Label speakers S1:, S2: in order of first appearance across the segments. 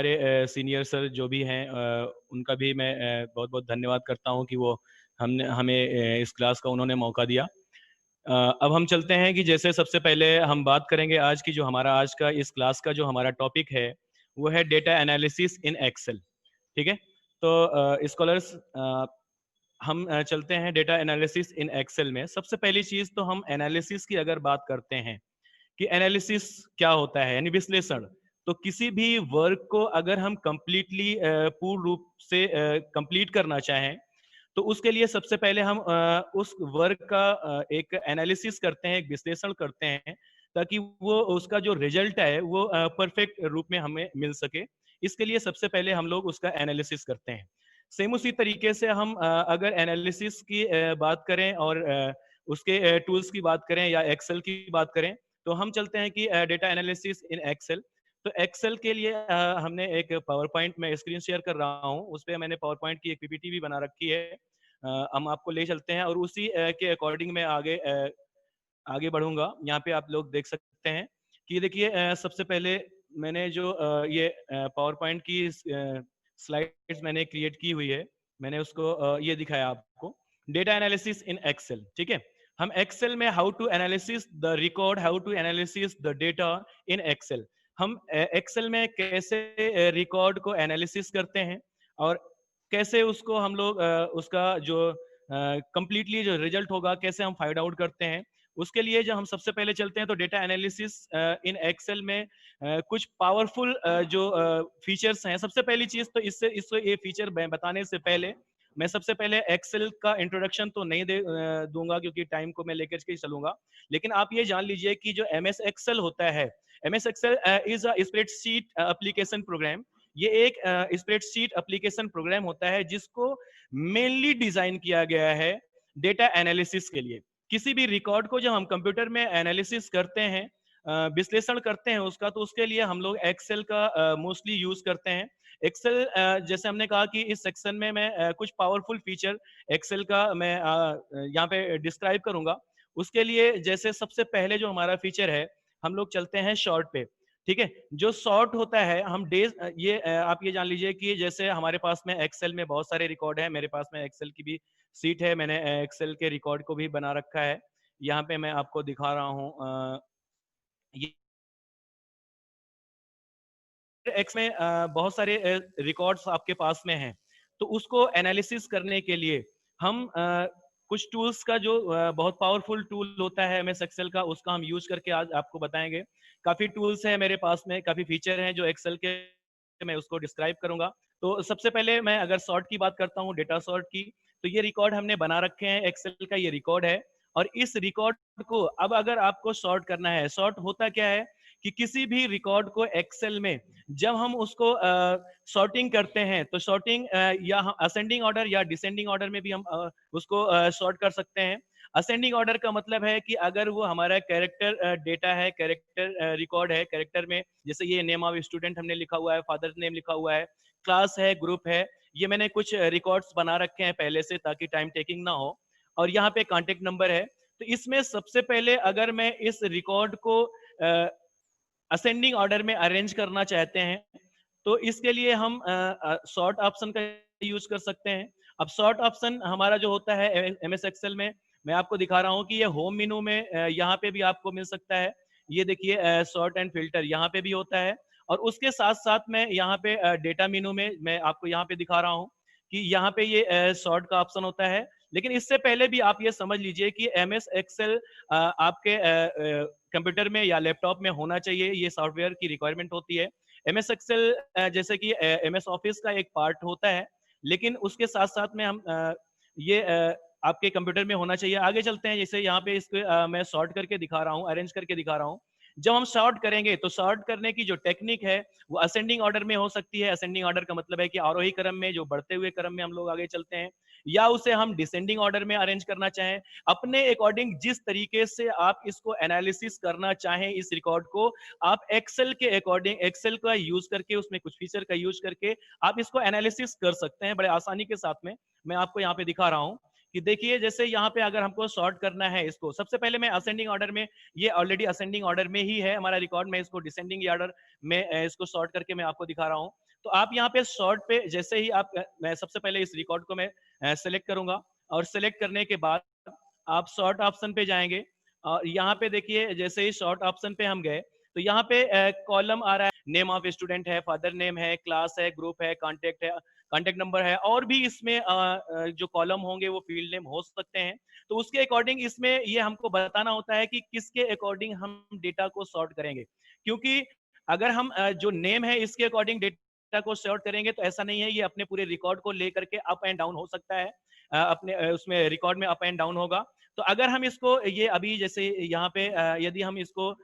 S1: हमारे senior sir जो भी हैं उनका भी मैं बहुत बहुत धन्यवाद करता हूं कि वो हमने हमें इस क्लास का उन्होंने मौका दिया। अब हम चलते हैं कि जैसे सबसे पहले हम बात करेंगे आज की जो हमारा आज का इस क्लास का जो हमारा टॉपिक है वो है डेटा एनालिसिस इन एक्सेल। ठीक है, तो स्कॉलर्स हम चलते हैं डेटा एनालिसिस इन एक्सेल में। सबसे पहली चीज तो हम एनालिसिस की अगर बात करते हैं कि एनालिसिस क्या होता है, यानी विश्लेषण। तो किसी भी वर्क को अगर हम कंप्लीटली पूर्ण रूप से कंप्लीट करना चाहें तो उसके लिए सबसे पहले हम उस वर्क का एक एनालिसिस करते हैं, एक विश्लेषण करते हैं, ताकि वो उसका जो रिजल्ट है वो परफेक्ट रूप में हमें मिल सके। इसके लिए सबसे पहले हम लोग उसका एनालिसिस करते हैं। सेम उसी तरीके से हम अगर एनालिसिस की बात करें और उसके टूल्स की बात करें या एक्सेल की बात करें, तो हम चलते हैं कि डेटा एनालिसिस इन एक्सेल। तो एक्सेल के लिए हमने एक पावर पॉइंट में स्क्रीन शेयर कर रहा हूँ, उस पर मैंने पावर पॉइंट की एक पीपीटी भी बना रखी है। हम आपको ले चलते हैं और उसी के अकॉर्डिंग मैं आगे बढ़ूंगा। यहाँ पे आप लोग देख सकते हैं कि देखिए सबसे पहले मैंने जो ये पावर पॉइंट की स्लाइड्स मैंने क्रिएट की हुई है, मैंने उसको ये दिखाया आपको, डेटा एनालिसिस इन एक्सेल। ठीक है, हम एक्सेल में how to analysis the record, how to analysis the data in Excel. हम एक्सेल में कैसे रिकॉर्ड को एनालिसिस करते हैं और कैसे उसको हम लोग उसका जो कंप्लीटली जो रिजल्ट होगा कैसे हम फाइंड आउट करते हैं। उसके लिए जो हम सबसे पहले चलते हैं तो डेटा एनालिसिस इन एक्सेल में कुछ पावरफुल जो फीचर्स हैं। सबसे पहली चीज तो इससे ये फीचर बताने से पहले मैं सबसे पहले एक्सेल का इंट्रोडक्शन तो नहीं दूंगा, क्योंकि टाइम को मैं लेकर के ही चलूंगा। लेकिन आप ये जान लीजिए कि जो एम एस एक्सेल होता है, M S Excel is a spreadsheet application program. ये एक स्प्रेडशीट एप्लीकेशन प्रोग्राम होता है जिसको मेनली डिजाइन किया गया है डेटा एनालिसिस के लिए। किसी भी रिकॉर्ड को जब हम कंप्यूटर में एनालिसिस करते हैं, विश्लेषण करते हैं उसका, तो उसके लिए हम लोग एक्सेल का मोस्टली यूज करते हैं। एक्सेल जैसे हमने कहा कि इस सेक्शन में मैं कुछ पावरफुल फीचर एक्सेल का मैं यहाँ पे डिस्क्राइब करूंगा। उसके लिए जैसे सबसे पहले जो हमारा फीचर है, हम लोग चलते हैं शॉर्ट पे। ठीक है, जो शॉर्ट होता है हम डेज ये आप ये जान लीजिए कि जैसे हमारे पास में एक्सेल में बहुत सारे रिकॉर्ड है, मेरे पास में एक्सेल की भी सीट है, मैंने एक्सेल के रिकॉर्ड को भी बना रखा है। यहाँ पे मैं आपको दिखा रहा हूँ ये एक्स में बहुत सारे रिकॉर्ड्स आपके पास में हैं। तो उसको एनालिसिस करने के लिए हम कुछ टूल्स का जो बहुत पावरफुल टूल होता है एमएस एक्सेल का, उसका हम यूज करके आज आपको बताएंगे। काफी टूल्स हैं मेरे पास में, काफी फीचर हैं जो एक्सेल के, मैं उसको डिस्क्राइब करूंगा। तो सबसे पहले मैं अगर सॉर्ट की बात करता हूँ, डेटा सॉर्ट की, तो ये रिकॉर्ड हमने बना रखे हैं, एक्सेल का ये रिकॉर्ड है। और इस रिकॉर्ड को अब अगर आपको सॉर्ट करना है, सॉर्ट होता क्या है कि किसी भी रिकॉर्ड को एक्सेल में जब हम उसको सॉर्टिंग करते हैं, तो सॉर्टिंग या असेंडिंग ऑर्डर या डिसेंडिंग ऑर्डर में भी हम उसको सॉर्ट कर सकते हैं। असेंडिंग ऑर्डर का मतलब है कि अगर वो हमारा कैरेक्टर डेटा है, कैरेक्टर रिकॉर्ड है, कैरेक्टर में जैसे ये नेम ऑफ स्टूडेंट हमने लिखा हुआ है, फादर नेम लिखा हुआ है, क्लास है, ग्रुप है, ये मैंने कुछ रिकॉर्ड्स बना रखे हैं पहले से ताकि टाइम टेकिंग ना हो। और यहाँ पे कॉन्टेक्ट नंबर है। तो इसमें सबसे पहले अगर मैं इस रिकॉर्ड को असेंडिंग ऑर्डर में अरेंज करना चाहते हैं, तो इसके लिए हम सॉर्ट ऑप्शन का यूज कर सकते हैं। अब सॉर्ट ऑप्शन हमारा जो होता है एमएस एक्सेल में, मैं आपको दिखा रहा हूं कि ये होम मेनू में यहाँ पे भी आपको मिल सकता है। ये देखिए सॉर्ट एंड फिल्टर यहाँ पे भी होता है। और उसके साथ साथ में यहाँ पे डेटा मेनू में मैं आपको यहाँ पे दिखा रहा हूँ कि यहाँ पे ये सॉर्ट का ऑप्शन होता है। लेकिन इससे पहले भी आप ये समझ लीजिए कि एमएस एक्सेल आपके कंप्यूटर में या लैपटॉप में होना चाहिए, ये सॉफ्टवेयर की रिक्वायरमेंट होती है। एमएस एक्सेल जैसे कि एमएस ऑफिस का एक पार्ट होता है, लेकिन उसके साथ साथ में हम ये आपके कंप्यूटर में होना चाहिए। आगे चलते हैं, जैसे यहाँ पे इसको मैं सॉर्ट करके दिखा रहा हूँ, अरेंज करके दिखा रहा हूँ। जब हम सॉर्ट करेंगे तो सॉर्ट करने की जो टेक्निक है वो असेंडिंग ऑर्डर में हो सकती है। असेंडिंग ऑर्डर का मतलब है कि आरोही क्रम में, जो बढ़ते हुए क्रम में हम लोग आगे चलते हैं, या उसे हम डिसेंडिंग ऑर्डर में अरेंज करना चाहें। अपने अकॉर्डिंग जिस तरीके से आप इसको एनालिसिस करना चाहें इस रिकॉर्ड को, आप एक्सेल के अकॉर्डिंग, एक्सेल का यूज करके, उसमें कुछ फीचर का यूज करके आप इसको एनालिसिस कर सकते हैं बड़े आसानी के साथ में। मैं आपको यहाँ पे दिखा रहा हूँ कि देखिए जैसे यहाँ पे अगर हमको सॉर्ट करना है इसको, सबसे पहले मैं असेंडिंग ऑर्डर में, ये ऑलरेडी असेंडिंग ऑर्डर में ही है हमारा रिकॉर्ड, मैं इसको डिसेंडिंग ऑर्डर में इसको सॉर्ट करके मैं आपको दिखा रहा हूँ। तो आप यहाँ पे सॉर्ट पे जैसे ही आप मैं सबसे पहले इस रिकॉर्ड को मैं सेलेक्ट करूंगा, और सेलेक्ट करने के बाद आप सॉर्ट ऑप्शन पे जाएंगे, और यहाँ पे देखिए जैसे ही शॉर्ट ऑप्शन पे हम गए तो यहाँ पे कॉलम आ रहा है, नेम ऑफ स्टूडेंट है, फादर नेम है, क्लास है, ग्रुप है, कांटेक्ट नंबर है, और भी इसमें जो कॉलम होंगे वो फील्ड नेम हो सकते हैं। तो उसके अकॉर्डिंग इसमें ये हमको बताना होता है कि किसके अकॉर्डिंग हम डेटा को सॉर्ट करेंगे, क्योंकि अगर हम जो नेम है इसके अकॉर्डिंग डेटा को सॉर्ट करेंगे तो ऐसा नहीं है, ये अपने पूरे रिकॉर्ड को लेकर के अप एंड डाउन हो सकता है, अपने उसमें रिकॉर्ड में अप एंड डाउन होगा। तो अगर हम इसको ये अभी जैसे यहाँ पे यदि हम इसको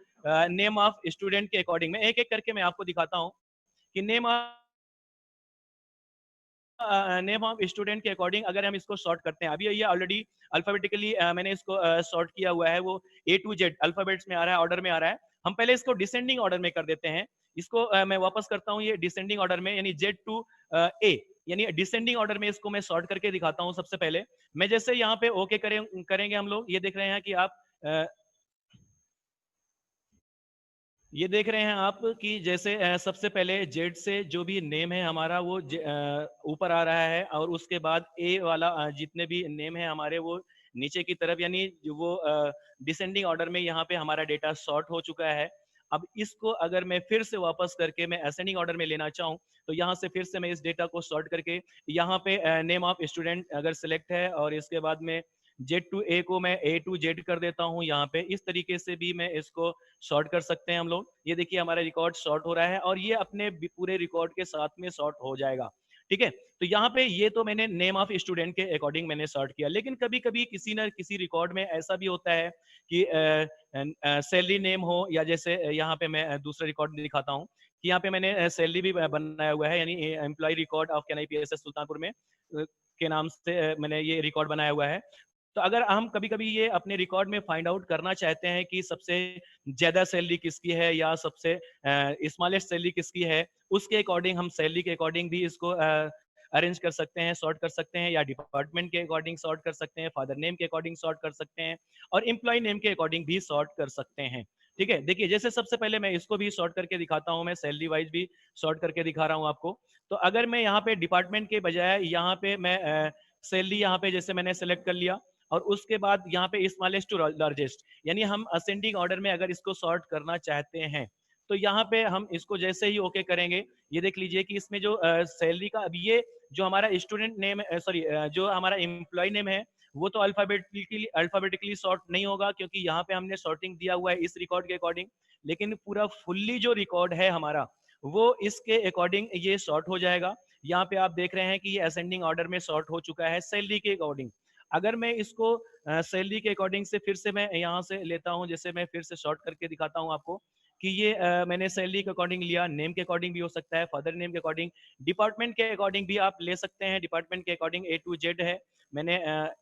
S1: नेम ऑफ स्टूडेंट के अकॉर्डिंग में एक एक करके मैं आपको दिखाता हूँ कि नेम ऑफ स्टूडेंट के अकॉर्डिंग अगर हम इसको सॉर्ट करते हैं, अभी ये ऑलरेडी अल्फाबेटिकली मैंने इसको सॉर्ट किया हुआ है, वो ए टू जेड अल्फाबेट्स में आ रहा है, ऑर्डर में आ रहा है। हम पहले इसको डिसेंडिंग ऑर्डर में कर देते हैं, इसको मैं वापस करता हूँ ये डिसेंडिंग ऑर्डर में, यानी जेड टू ए, यानी डिसेंडिंग ऑर्डर में इसको मैं सॉर्ट करके दिखाता हूँ। सबसे पहले मैं जैसे यहाँ पे ओके करेंगे हम लोग, ये देख रहे हैं कि आप ये देख रहे हैं आप कि जैसे सबसे पहले जेड से जो भी नेम है हमारा वो ऊपर आ रहा है, और उसके बाद ए वाला जितने भी नेम है हमारे वो नीचे की तरफ, यानी वो डिसेंडिंग ऑर्डर में यहाँ पे हमारा डेटा सॉर्ट हो चुका है। अब इसको अगर मैं फिर से वापस करके मैं असेंडिंग ऑर्डर में लेना चाहूँ तो यहाँ से फिर से मैं इस डेटा को सॉर्ट करके यहाँ पे नेम ऑफ स्टूडेंट अगर सिलेक्ट है और इसके बाद में जेड टू ए को मैं ए टू जेड कर देता हूँ यहाँ पे, इस तरीके से भी मैं इसको सॉर्ट कर सकते हैं हम लोग। ये देखिए हमारा रिकॉर्ड सॉर्ट हो रहा है और ये अपने पूरे रिकॉर्ड के साथ में सॉर्ट हो जाएगा। ठीक है, तो यहाँ पे ये तो मैंने नेम ऑफ स्टूडेंट के अकॉर्डिंग मैंने सॉर्ट किया, लेकिन कभी कभी किसी न किसी रिकॉर्ड में ऐसा भी होता है कि सैलरी नेम हो, या जैसे यहाँ पे मैं दूसरा रिकॉर्ड दिखाता हूँ कि यहाँ पे मैंने सैलरी भी बनाया हुआ है, यानी employ record of NIPSS Sultanpur में के नाम से मैंने ये रिकॉर्ड बनाया हुआ है। तो अगर हम कभी कभी ये अपने रिकॉर्ड में फाइंड आउट करना चाहते हैं कि सबसे ज्यादा सैलरी किसकी है या सबसे स्मॉलेस्ट सैलरी किसकी है, उसके अकॉर्डिंग हम सैलरी के अकॉर्डिंग भी इसको अरेंज कर सकते हैं, सॉर्ट कर सकते हैं, या डिपार्टमेंट के अकॉर्डिंग सॉर्ट कर सकते हैं, फादर नेम के अकॉर्डिंग सॉर्ट कर सकते हैं, और एम्प्लॉय नेम के अकॉर्डिंग भी सॉर्ट कर सकते हैं। ठीक है, देखिए जैसे सबसे पहले मैं इसको भी सॉर्ट करके दिखाता हूँ, मैं सैलरी वाइज भी सॉर्ट करके दिखा रहा हूँ आपको। तो अगर मैं यहाँ पे डिपार्टमेंट के बजाय यहाँ पे मैं सैलरी यहाँ पे जैसे मैंने सेलेक्ट कर लिया, और उसके बाद यहाँ पे स्मॉलेस्ट टू लार्जेस्ट, यानी हम असेंडिंग ऑर्डर में अगर इसको सॉर्ट करना चाहते हैं तो यहाँ पे हम इसको जैसे ही ओके करेंगे, ये देख लीजिए कि इसमें जो सैलरी का अभी ये जो हमारा स्टूडेंट नेम सॉरी जो हमारा एम्प्लॉय नेम है वो तो अल्फाबेटिकली सॉर्ट नहीं होगा, क्योंकि यहाँ पे हमने सॉर्टिंग दिया हुआ है इस रिकॉर्ड के अकॉर्डिंग, लेकिन पूरा फुल्ली जो रिकॉर्ड है हमारा वो इसके अकॉर्डिंग ये सॉर्ट हो जाएगा। यहाँ पे आप देख रहे हैं कि ये असेंडिंग ऑर्डर में सॉर्ट हो चुका है सैलरी के अकॉर्डिंग। अगर मैं इसको सैलरी के अकॉर्डिंग से फिर से मैं यहाँ से लेता हूँ, जैसे मैं फिर से शॉर्ट करके दिखाता हूँ आपको कि ये मैंने सैलरी के अकॉर्डिंग लिया, नेम के अकॉर्डिंग भी हो सकता है, फादर नेम के अकॉर्डिंग, डिपार्टमेंट के अकॉर्डिंग भी आप ले सकते हैं, डिपार्टमेंट के अकॉर्डिंग ए टू जेड है, मैंने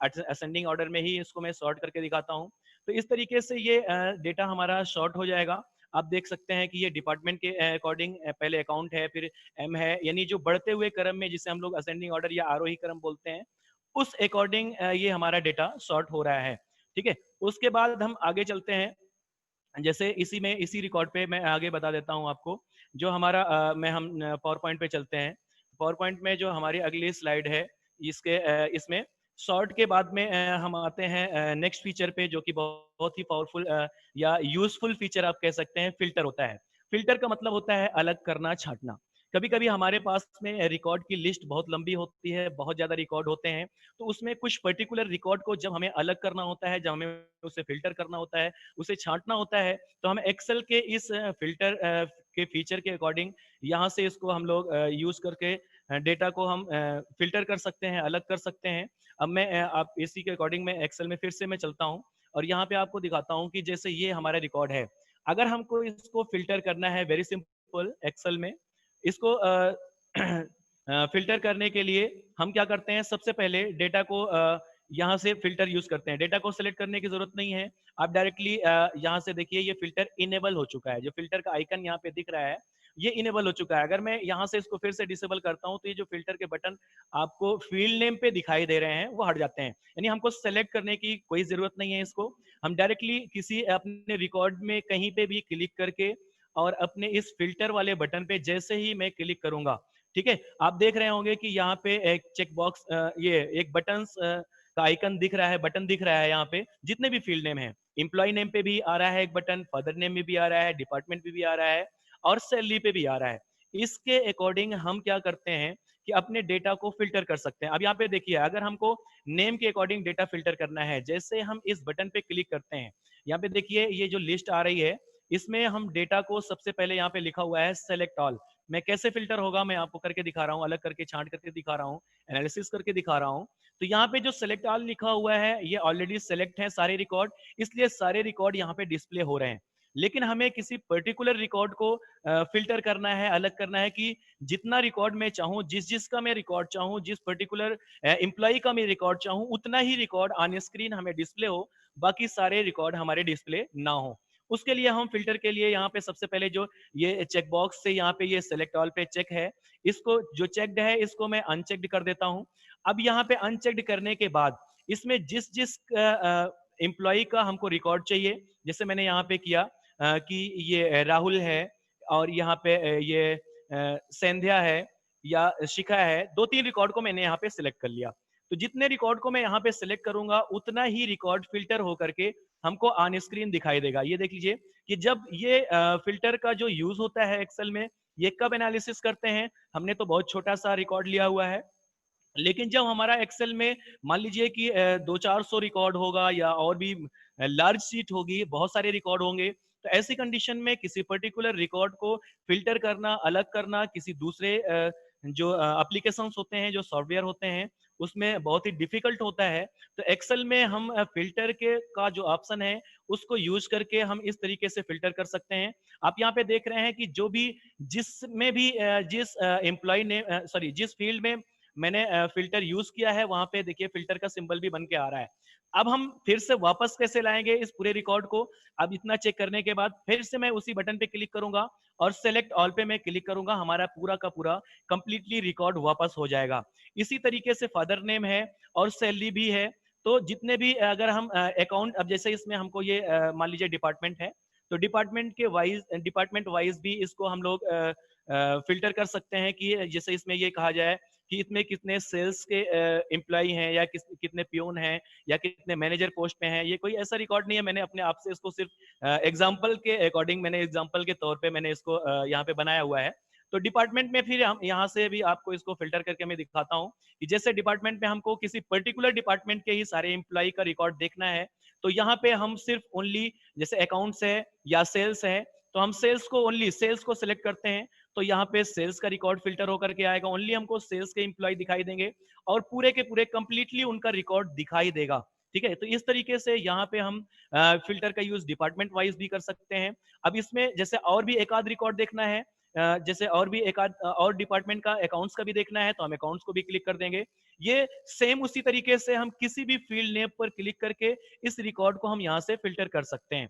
S1: असेंडिंग ऑर्डर में ही इसको मैं सॉर्ट करके दिखाता हूँ। तो इस तरीके से ये डेटा हमारा शॉर्ट हो जाएगा। आप देख सकते हैं कि ये डिपार्टमेंट के अकॉर्डिंग पहले अकाउंट है, फिर एम है, यानी जो बढ़ते हुए क्रम में जिसे हम लोग असेंडिंग ऑर्डर या आरोही क्रम बोलते हैं, उस अकॉर्डिंग ये हमारा डेटा सॉर्ट हो रहा है। ठीक है, उसके बाद हम आगे चलते हैं, जैसे इसी रिकॉर्ड पे मैं आगे बता देता हूँ आपको, जो हमारा मैं हम पावर पॉइंट पे चलते हैं। पावर पॉइंट में जो हमारी अगली स्लाइड है इसमें सॉर्ट के बाद में हम आते हैं नेक्स्ट फीचर पे, जो कि बहुत ही पावरफुल या यूजफुल फीचर आप कह सकते हैं, फिल्टर होता है। फिल्टर का मतलब होता है अलग करना, छांटना। कभी कभी हमारे पास में रिकॉर्ड की लिस्ट बहुत लंबी होती है, बहुत ज्यादा रिकॉर्ड होते हैं, तो उसमें कुछ पर्टिकुलर रिकॉर्ड को जब हमें अलग करना होता है, जब हमें उसे फिल्टर करना होता है, उसे छांटना होता है, तो हम एक्सेल के इस फिल्टर के फीचर के अकॉर्डिंग यहाँ से इसको हम लोग यूज करके डेटा को हम फिल्टर कर सकते हैं, अलग कर सकते हैं। अब मैं आप इसी के अकॉर्डिंग मैं एक्सेल में फिर से मैं चलता हूँ और यहाँ पे आपको दिखाता हूँ कि जैसे ये हमारा रिकॉर्ड है, अगर हमको इसको फिल्टर करना है, वेरी सिंपल, एक्सेल में इसको फिल्टर करने के लिए हम क्या करते हैं, सबसे पहले डेटा को यहाँ से फिल्टर यूज करते हैं। डेटा को सिलेक्ट करने की जरूरत नहीं है, आप डायरेक्टली यहाँ से देखिए ये फिल्टर इनेबल हो चुका है, जो फिल्टर का आइकन यहाँ पे दिख रहा है ये इनेबल हो चुका है। अगर मैं यहाँ से इसको फिर से डिसेबल करता हूँ तो ये जो फिल्टर के बटन आपको फील्ड नेम पे दिखाई दे रहे हैं वो हट जाते हैं, यानी हमको सेलेक्ट करने की कोई जरूरत नहीं है। इसको हम डायरेक्टली किसी अपने रिकॉर्ड में कहीं पे भी क्लिक करके और अपने इस फिल्टर वाले बटन पे जैसे ही मैं क्लिक करूंगा ठीक है, आप देख रहे होंगे कि यहाँ पे एक चेक बॉक्स ये एक बटन्स का आइकन दिख रहा है, बटन दिख रहा है यहाँ पे, जितने भी फील्ड नेम है, एम्प्लॉय नेम पे भी आ रहा है एक बटन, फादर नेम में भी आ रहा है, डिपार्टमेंट पे भी आ रहा है और सैलरी पे भी आ रहा है। इसके अकॉर्डिंग हम क्या करते हैं कि अपने डेटा को फिल्टर कर सकते हैं। अब यहाँ पे देखिए, अगर हमको नेम के अकॉर्डिंग डेटा फिल्टर करना है, जैसे हम इस बटन पे क्लिक करते हैं, यहाँ पे देखिए ये जो लिस्ट आ रही है, इसमें हम डेटा को सबसे पहले यहाँ पे लिखा हुआ है सेलेक्ट ऑल। मैं कैसे फिल्टर होगा मैं आपको करके दिखा रहा हूँ, अलग करके छांट करके दिखा रहा हूँ, एनालिसिस करके दिखा रहा हूँ। तो यहाँ पे जो सेलेक्ट ऑल लिखा हुआ है, ये ऑलरेडी सेलेक्ट है सारे रिकॉर्ड, इसलिए सारे रिकॉर्ड यहाँ पे डिस्प्ले हो रहे हैं। लेकिन हमें किसी पर्टिकुलर रिकॉर्ड को फिल्टर करना है, अलग करना है कि जितना रिकॉर्ड मैं चाहूँ, जिस जिसका मैं रिकॉर्ड चाहूँ, जिस पर्टिकुलर एम्प्लॉय का मैं रिकॉर्ड चाहूँ, उतना ही रिकॉर्ड ऑन स्क्रीन हमें डिस्प्ले हो, बाकी सारे रिकॉर्ड हमारे डिस्प्ले ना हो। उसके लिए हम फिल्टर के लिए यहाँ पे सबसे पहले जो ये चेक बॉक्स से यहाँ पे ये सेलेक्ट ऑल पे चेक है, इसको जो चेक्ड है इसको मैं अनचेक्ड कर देता हूँ। अब यहाँ पे अनचेक्ड करने के बाद इसमें जिस जिस एम्प्लॉय का हमको रिकॉर्ड चाहिए, जैसे मैंने यहाँ पे किया कि ये राहुल है और यहाँ पे ये संध्या है या शिखा है, 2-3 रिकॉर्ड को मैंने यहाँ पे सिलेक्ट कर लिया। तो जितने रिकॉर्ड को मैं यहाँ पे सिलेक्ट करूंगा, उतना ही रिकॉर्ड फिल्टर होकर के हमको ऑन स्क्रीन दिखाई देगा। ये देख लीजिए कि जब ये फिल्टर का जो यूज होता है एक्सेल में, ये कब एनालिसिस करते हैं, हमने तो बहुत छोटा सा रिकॉर्ड लिया हुआ है, लेकिन जब हमारा एक्सेल में मान लीजिए कि 200-400 रिकॉर्ड होगा या और भी लार्ज शीट होगी, बहुत सारे रिकॉर्ड होंगे, तो ऐसी कंडीशन में किसी पर्टिकुलर रिकॉर्ड को फिल्टर करना, अलग करना किसी दूसरे जो एप्लीकेशंस होते हैं, जो सॉफ्टवेयर होते हैं, उसमें बहुत ही डिफिकल्ट होता है। तो एक्सेल में हम फिल्टर के का जो ऑप्शन है, उसको यूज करके हम इस तरीके से फिल्टर कर सकते हैं। आप यहाँ पे देख रहे हैं कि जो भी जिसमें भी जिस एम्प्लॉय ने सॉरी जिस फील्ड में मैंने फ़िल्टर यूज़ किया है, वहाँ पे देखिए फ़िल्टर का सिंबल भी बन के आ रहा है। अब हम फिर से वापस कैसे लाएँगे इस पूरे रिकॉर्ड को? अब इतना चेक करने के बाद फिर से मैं उसी बटन पे क्लिक करूँगा और सेलेक्ट ऑल पे मैं क्लिक करूँगा, हमारा पूरा का पूरा कंप्लीटली रिकॉर्ड वापस हो जाएगा। इसी तरीके से फादर नेम है और सैलरी भी है, तो जितने भी अगर हम अकाउंट, अब जैसे इसमें हमको ये मान लीजिए डिपार्टमेंट है, तो डिपार्टमेंट वाइज़ भी इसको हम लोग फ़िल्टर कर सकते हैं कि जैसे इसमें ये कहा जाए कि इसमें कितने सेल्स के एम्प्लॉय हैं या कितने पियून हैं या कितने मैनेजर पोस्ट पे हैं। ये कोई ऐसा रिकॉर्ड नहीं है, मैंने अपने आप से इसको सिर्फ एग्जाम्पल के अकॉर्डिंग, मैंने एग्जाम्पल के तौर पे मैंने इसको यहाँ पे बनाया हुआ है। तो डिपार्टमेंट में फिर हम यहाँ से भी आपको इसको फिल्टर करके मैं दिखाता हूँ कि जैसे डिपार्टमेंट में हमको किसी पर्टिकुलर डिपार्टमेंट के ही सारे एम्प्लॉय का रिकॉर्ड देखना है, तो यहाँ पे हम सिर्फ ओनली जैसे अकाउंट्स है या सेल्स है, तो हम सेल्स को ओनली सेल्स को सिलेक्ट करते हैं, तो यहाँ पे सेल्स का रिकॉर्ड फिल्टर होकर के आएगा, ओनली हमको सेल्स के एम्प्लॉय दिखाई देंगे और पूरे के पूरे कंप्लीटली उनका रिकॉर्ड दिखाई देगा। ठीक है, तो इस तरीके से यहाँ पे हम फिल्टर का यूज डिपार्टमेंट वाइज भी कर सकते हैं। अब इसमें जैसे और भी एक आध रिकॉर्ड देखना है, जैसे और भी एक आध और डिपार्टमेंट का अकाउंट्स का भी देखना है, तो हम अकाउंट्स को भी क्लिक कर देंगे। ये सेम उसी तरीके से हम किसी भी फील्ड नेम पर क्लिक करके इस रिकॉर्ड को हम यहाँ से फिल्टर कर सकते हैं।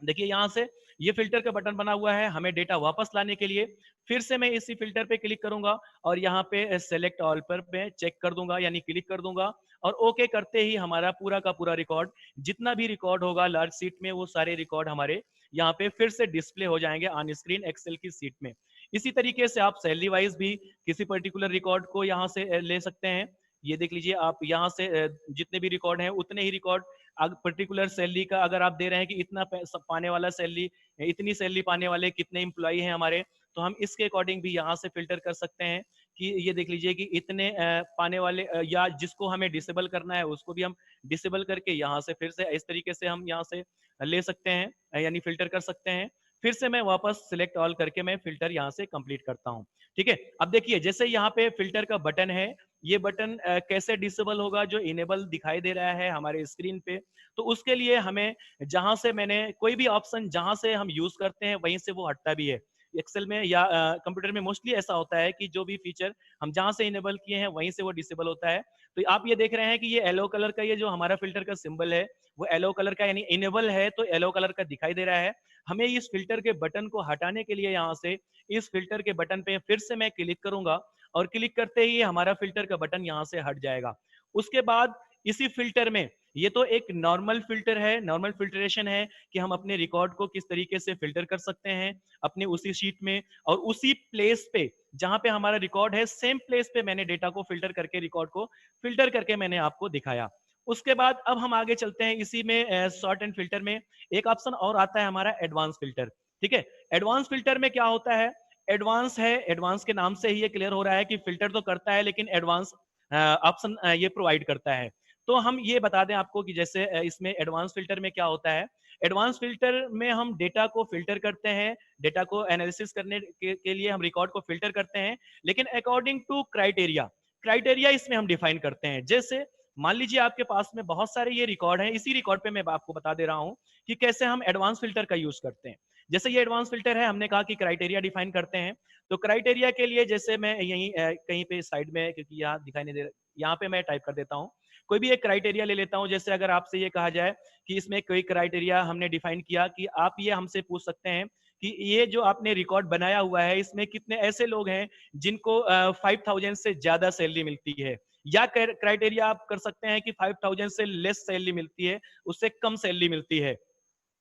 S1: देखिए यहाँ से ये फिल्टर का बटन बना हुआ है, हमें डेटा वापस लाने के लिए फिर से मैं इसी फिल्टर पे क्लिक करूंगा और यहाँ पे सेलेक्ट ऑल पर मैं चेक कर दूंगा, यानी क्लिक कर दूंगा और ओके करते ही हमारा पूरा का पूरा रिकॉर्ड, जितना भी रिकॉर्ड होगा लार्ज सीट में, वो सारे रिकॉर्ड हमारे यहाँ पे फिर से डिस्प्ले हो जाएंगे ऑन स्क्रीन एक्सेल की सीट में। इसी तरीके से आप सैलरी वाइज भी किसी पर्टिकुलर रिकॉर्ड को यहाँ से ले सकते हैं। ये देख लीजिए, आप यहाँ से जितने भी रिकॉर्ड हैं उतने ही रिकॉर्ड, पर्टिकुलर सैलरी का अगर आप दे रहे हैं कि इतना पाने वाला सैलरी, इतनी सैलरी पाने वाले कितने एम्प्लॉय हैं हमारे, तो हम इसके अकॉर्डिंग भी यहाँ से फिल्टर कर सकते हैं कि ये देख लीजिए कि इतने पाने वाले या जिसको हमें डिसेबल करना है उसको भी हम डिसेबल करके यहाँ से फिर से इस तरीके से हम यहाँ से ले सकते हैं, यानी फिल्टर कर सकते हैं। फिर से मैं वापस सिलेक्ट ऑल करके मैं फिल्टर यहाँ से कंप्लीट करता हूँ। ठीक है, अब देखिए जैसे यहाँ पे फिल्टर का बटन है, ये बटन कैसे डिसेबल होगा, जो इनेबल दिखाई दे रहा है हमारे स्क्रीन पे, तो उसके लिए हमें जहां से मैंने कोई भी ऑप्शन जहां से हम यूज करते हैं वहीं से वो हटता भी है। एक्सेल में या कंप्यूटर में मोस्टली ऐसा होता है कि जो भी फीचर हम जहां से इनेबल किए हैं वहीं से वो डिसेबल होता है। तो आप ये देख रहे हैं कि ये येलो कलर का, ये जो हमारा फिल्टर का सिंबल है वो येलो कलर का, यानी इनेबल है तो येलो कलर का दिखाई दे रहा है। हमें इस फिल्टर के बटन को हटाने के लिए यहाँ से इस फिल्टर के बटन पे फिर से मैं क्लिक करूंगा और क्लिक करते ही हमारा फिल्टर का बटन यहाँ से हट जाएगा। उसके बाद इसी फिल्टर में ये तो एक नॉर्मल फिल्टर है, नॉर्मल फिल्ट्रेशन है कि हम अपने रिकॉर्ड को किस तरीके से फिल्टर कर सकते हैं अपने उसी शीट में, और उसी प्लेस पे जहां पे हमारा रिकॉर्ड है, सेम प्लेस पे मैंने डेटा को फिल्टर करके, रिकॉर्ड को फिल्टर करके मैंने आपको दिखाया। उसके बाद अब हम आगे चलते हैं इसी में सॉर्ट एंड फिल्टर में। एक ऑप्शन और आता है हमारा एडवांस फिल्टर। ठीक है, एडवांस फिल्टर में क्या होता है, एडवांस है, एडवांस के नाम से ही ये क्लियर हो रहा है कि फिल्टर तो करता है लेकिन एडवांस ऑप्शन ये प्रोवाइड करता है। तो हम ये बता दें आपको कि जैसे इसमें एडवांस फिल्टर में क्या होता है, एडवांस फिल्टर में हम डेटा को फिल्टर करते हैं, डेटा को एनालिसिस करने के लिए हम रिकॉर्ड को फिल्टर करते हैं, लेकिन अकॉर्डिंग टू क्राइटेरिया, क्राइटेरिया इसमें हम डिफाइन करते हैं। जैसे मान लीजिए आपके पास में बहुत सारे ये रिकॉर्ड हैं, इसी रिकॉर्ड पे मैं आपको बता दे रहा हूं कि कैसे हम एडवांस फिल्टर का यूज करते हैं। जैसे ये एडवांस फिल्टर है, हमने कहा कि क्राइटेरिया डिफाइन करते हैं, तो क्राइटेरिया के लिए जैसे मैं यहीं कहीं पे साइड में, क्योंकि यहाँ दिखाई नहीं दे रहा, यहाँ पे मैं टाइप कर देता हूँ, कोई भी एक क्राइटेरिया ले लेता हूँ। जैसे अगर आपसे ये कहा जाए कि इसमें कोई क्राइटेरिया हमने डिफाइन किया कि आप ये हमसे पूछ सकते हैं कि ये जो आपने रिकॉर्ड बनाया हुआ है, इसमें कितने ऐसे लोग हैं जिनको 5,000 से ज्यादा सैलरी मिलती है, या क्राइटेरिया आप कर सकते हैं कि 5,000 से लेस सैलरी मिलती है, उससे कम सैलरी मिलती है।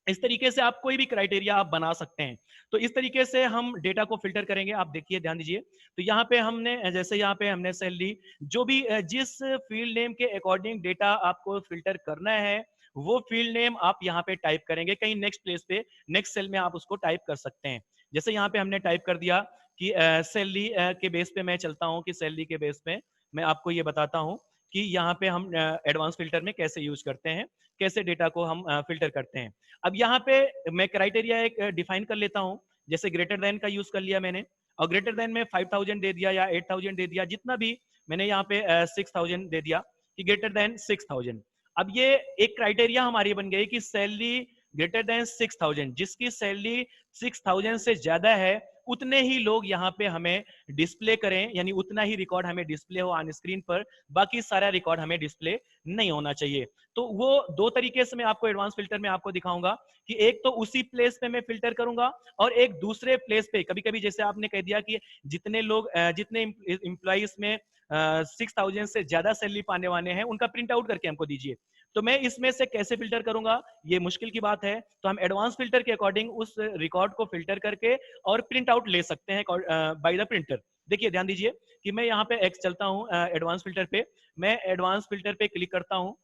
S1: इस तरीके से आप कोई भी क्राइटेरिया आप बना सकते हैं। तो इस तरीके से हम डेटा को फिल्टर करेंगे। आप देखिए, ध्यान दीजिए, तो यहाँ पे हमने, जैसे यहाँ पे हमने सैलरी, जो भी जिस फील्ड नेम के अकॉर्डिंग डेटा आपको फिल्टर करना है, वो फील्ड नेम आप यहाँ पे टाइप करेंगे, कहीं नेक्स्ट प्लेस पे, नेक्स्ट सेल में आप उसको टाइप कर सकते हैं। जैसे यहाँ पे हमने टाइप कर दिया कि सैलरी के बेस पे मैं चलता हूँ, कि सैलरी के बेस पे मैं आपको ये बताता हूँ कि यहाँ पे हम एडवांस फिल्टर में कैसे यूज करते हैं, कैसे डेटा को हम फिल्टर करते हैं। अब यहाँ पे मैं क्राइटेरिया एक डिफाइन कर लेता हूँ। जैसे ग्रेटर देन का यूज कर लिया मैंने, और ग्रेटर देन में 5,000 दे दिया या 8,000 दे दिया, जितना भी, मैंने यहाँ पे 6,000 दे दिया कि ग्रेटर देन 6,000। अब ये एक क्राइटेरिया हमारी बन गई कि सैलरी ग्रेटर देन 6,000, जिसकी सैलरी 6,000 से ज्यादा है, उतने ही लोग यहाँ पे हमें डिस्प्ले करें, यानी उतना ही रिकॉर्ड हमें डिस्प्ले हो ऑन स्क्रीन पर, बाकी सारा रिकॉर्ड हमें डिस्प्ले नहीं होना चाहिए। तो वो दो तरीके से मैं आपको एडवांस फिल्टर में आपको दिखाऊंगा कि एक तो उसी प्लेस पे मैं फिल्टर करूंगा, और एक दूसरे प्लेस पे, कभी कभी जैसे आपने कह दिया कि जितने लोग जितने इंप्लॉइज में 6,000 से ज्यादा सैलरी पाने वाले हैं, उनका प्रिंट आउट करके हमको दीजिए। तो मैं इसमें से कैसे फिल्टर करूंगा, ये मुश्किल की बात है। तो हम एडवांस फिल्टर के अकॉर्डिंग उस रिकॉर्ड को फिल्टर करके और प्रिंट आउट ले सकते हैं बाय द प्रिंटर। देखिए, ध्यान दीजिए कि मैं यहाँ पे एक्स चलता हूँ, एडवांस फिल्टर पे, मैं एडवांस फिल्टर पे क्लिक करता हूँ,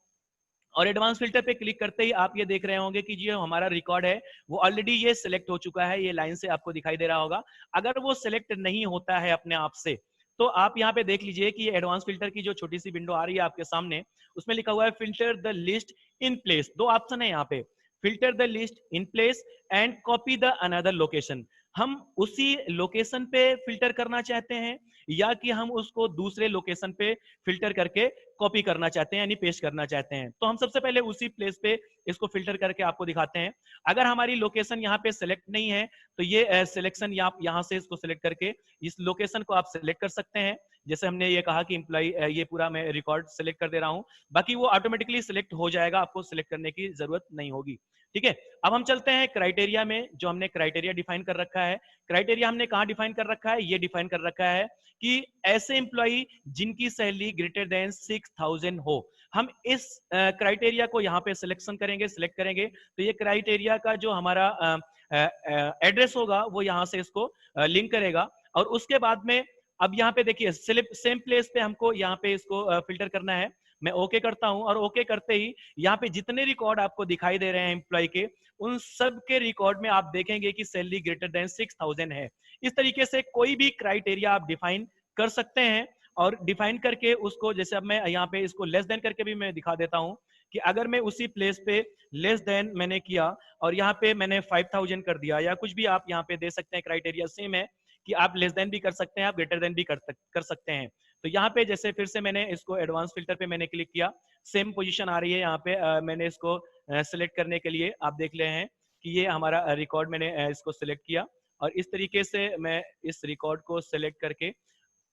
S1: और एडवांस फिल्टर पे क्लिक करते ही आप ये देख रहे होंगे कि जो हमारा रिकॉर्ड है वो ऑलरेडी ये सिलेक्ट हो चुका है, ये लाइन से आपको दिखाई दे रहा होगा। अगर वो सिलेक्ट नहीं होता है अपने आप से, तो आप यहाँ पे देख लीजिए कि एडवांस फिल्टर की जो छोटी सी विंडो आ रही है आपके सामने, उसमें लिखा हुआ है filter the list in place. दो ऑप्शन है यहाँ पे, filter the list in place and copy the another location. हम उसी लोकेशन पे फिल्टर करना चाहते हैं, या कि हम उसको दूसरे लोकेशन पे फिल्टर करके कॉपी करना चाहते हैं, यानी पेस्ट करना चाहते हैं। तो हम सबसे पहले उसी प्लेस पे इसको फिल्टर करके आपको दिखाते हैं। अगर हमारी लोकेशन यहाँ पे सिलेक्ट नहीं है, तो ये सिलेक्शन यहाँ से इसको सिलेक्ट करके इस लोकेशन को आप सिलेक्ट कर सकते हैं। जैसे हमने ये कहा कि इम्प्लॉय, ये पूरा मैं रिकॉर्ड सिलेक्ट कर दे रहा हूँ, बाकी वो ऑटोमेटिकली सिलेक्ट हो जाएगा, आपको सिलेक्ट करने की जरूरत नहीं होगी। ठीक है, अब हम चलते हैं क्राइटेरिया में। जो हमने क्राइटेरिया डिफाइन कर रखा है, क्राइटेरिया हमने कहाँ डिफाइन कर रखा है, ये डिफाइन कर रखा है कि ऐसे एम्प्लॉई जिनकी सैलरी ग्रेटर देन 6,000 हो। हम इस क्राइटेरिया को यहाँ पे सिलेक्शन करेंगे, सिलेक्ट करेंगे, तो ये क्राइटेरिया का जो हमारा एड्रेस होगा, वो यहाँ से इसको लिंक करेगा। और उसके बाद में अब यहाँ पे देखिए, सेम प्लेस पे हमको यहाँ पे इसको फिल्टर करना है। मैं ओके करता हूं, और ओके करते ही यहाँ पे जितने रिकॉर्ड आपको दिखाई दे रहे हैं एम्प्लॉय के, उन सब के रिकॉर्ड में आप देखेंगे कि सैलरी ग्रेटर देन 6,000 है। इस तरीके से कोई भी क्राइटेरिया आप डिफाइन कर सकते हैं, और डिफाइन करके उसको, जैसे अब मैं यहाँ पे इसको लेस देन करके भी मैं दिखा देता हूँ कि अगर मैं उसी प्लेस पे लेस देन मैंने किया, और यहाँ पे मैंने 5,000 कर दिया, या कुछ भी आप यहाँ पे दे सकते हैं, क्राइटेरिया सेम है कि आप लेस देन भी कर सकते हैं, आप ग्रेटर देन भी कर सकते हैं। तो यहाँ पे जैसे फिर से मैंने इसको एडवांस फिल्टर पे मैंने क्लिक किया, सेम पोजीशन आ रही है यहाँ पे, मैंने इसको सिलेक्ट करने के लिए आप देख रहे हैं कि ये हमारा रिकॉर्ड, मैंने इसको सिलेक्ट किया, और इस तरीके से मैं इस रिकॉर्ड को सिलेक्ट करके,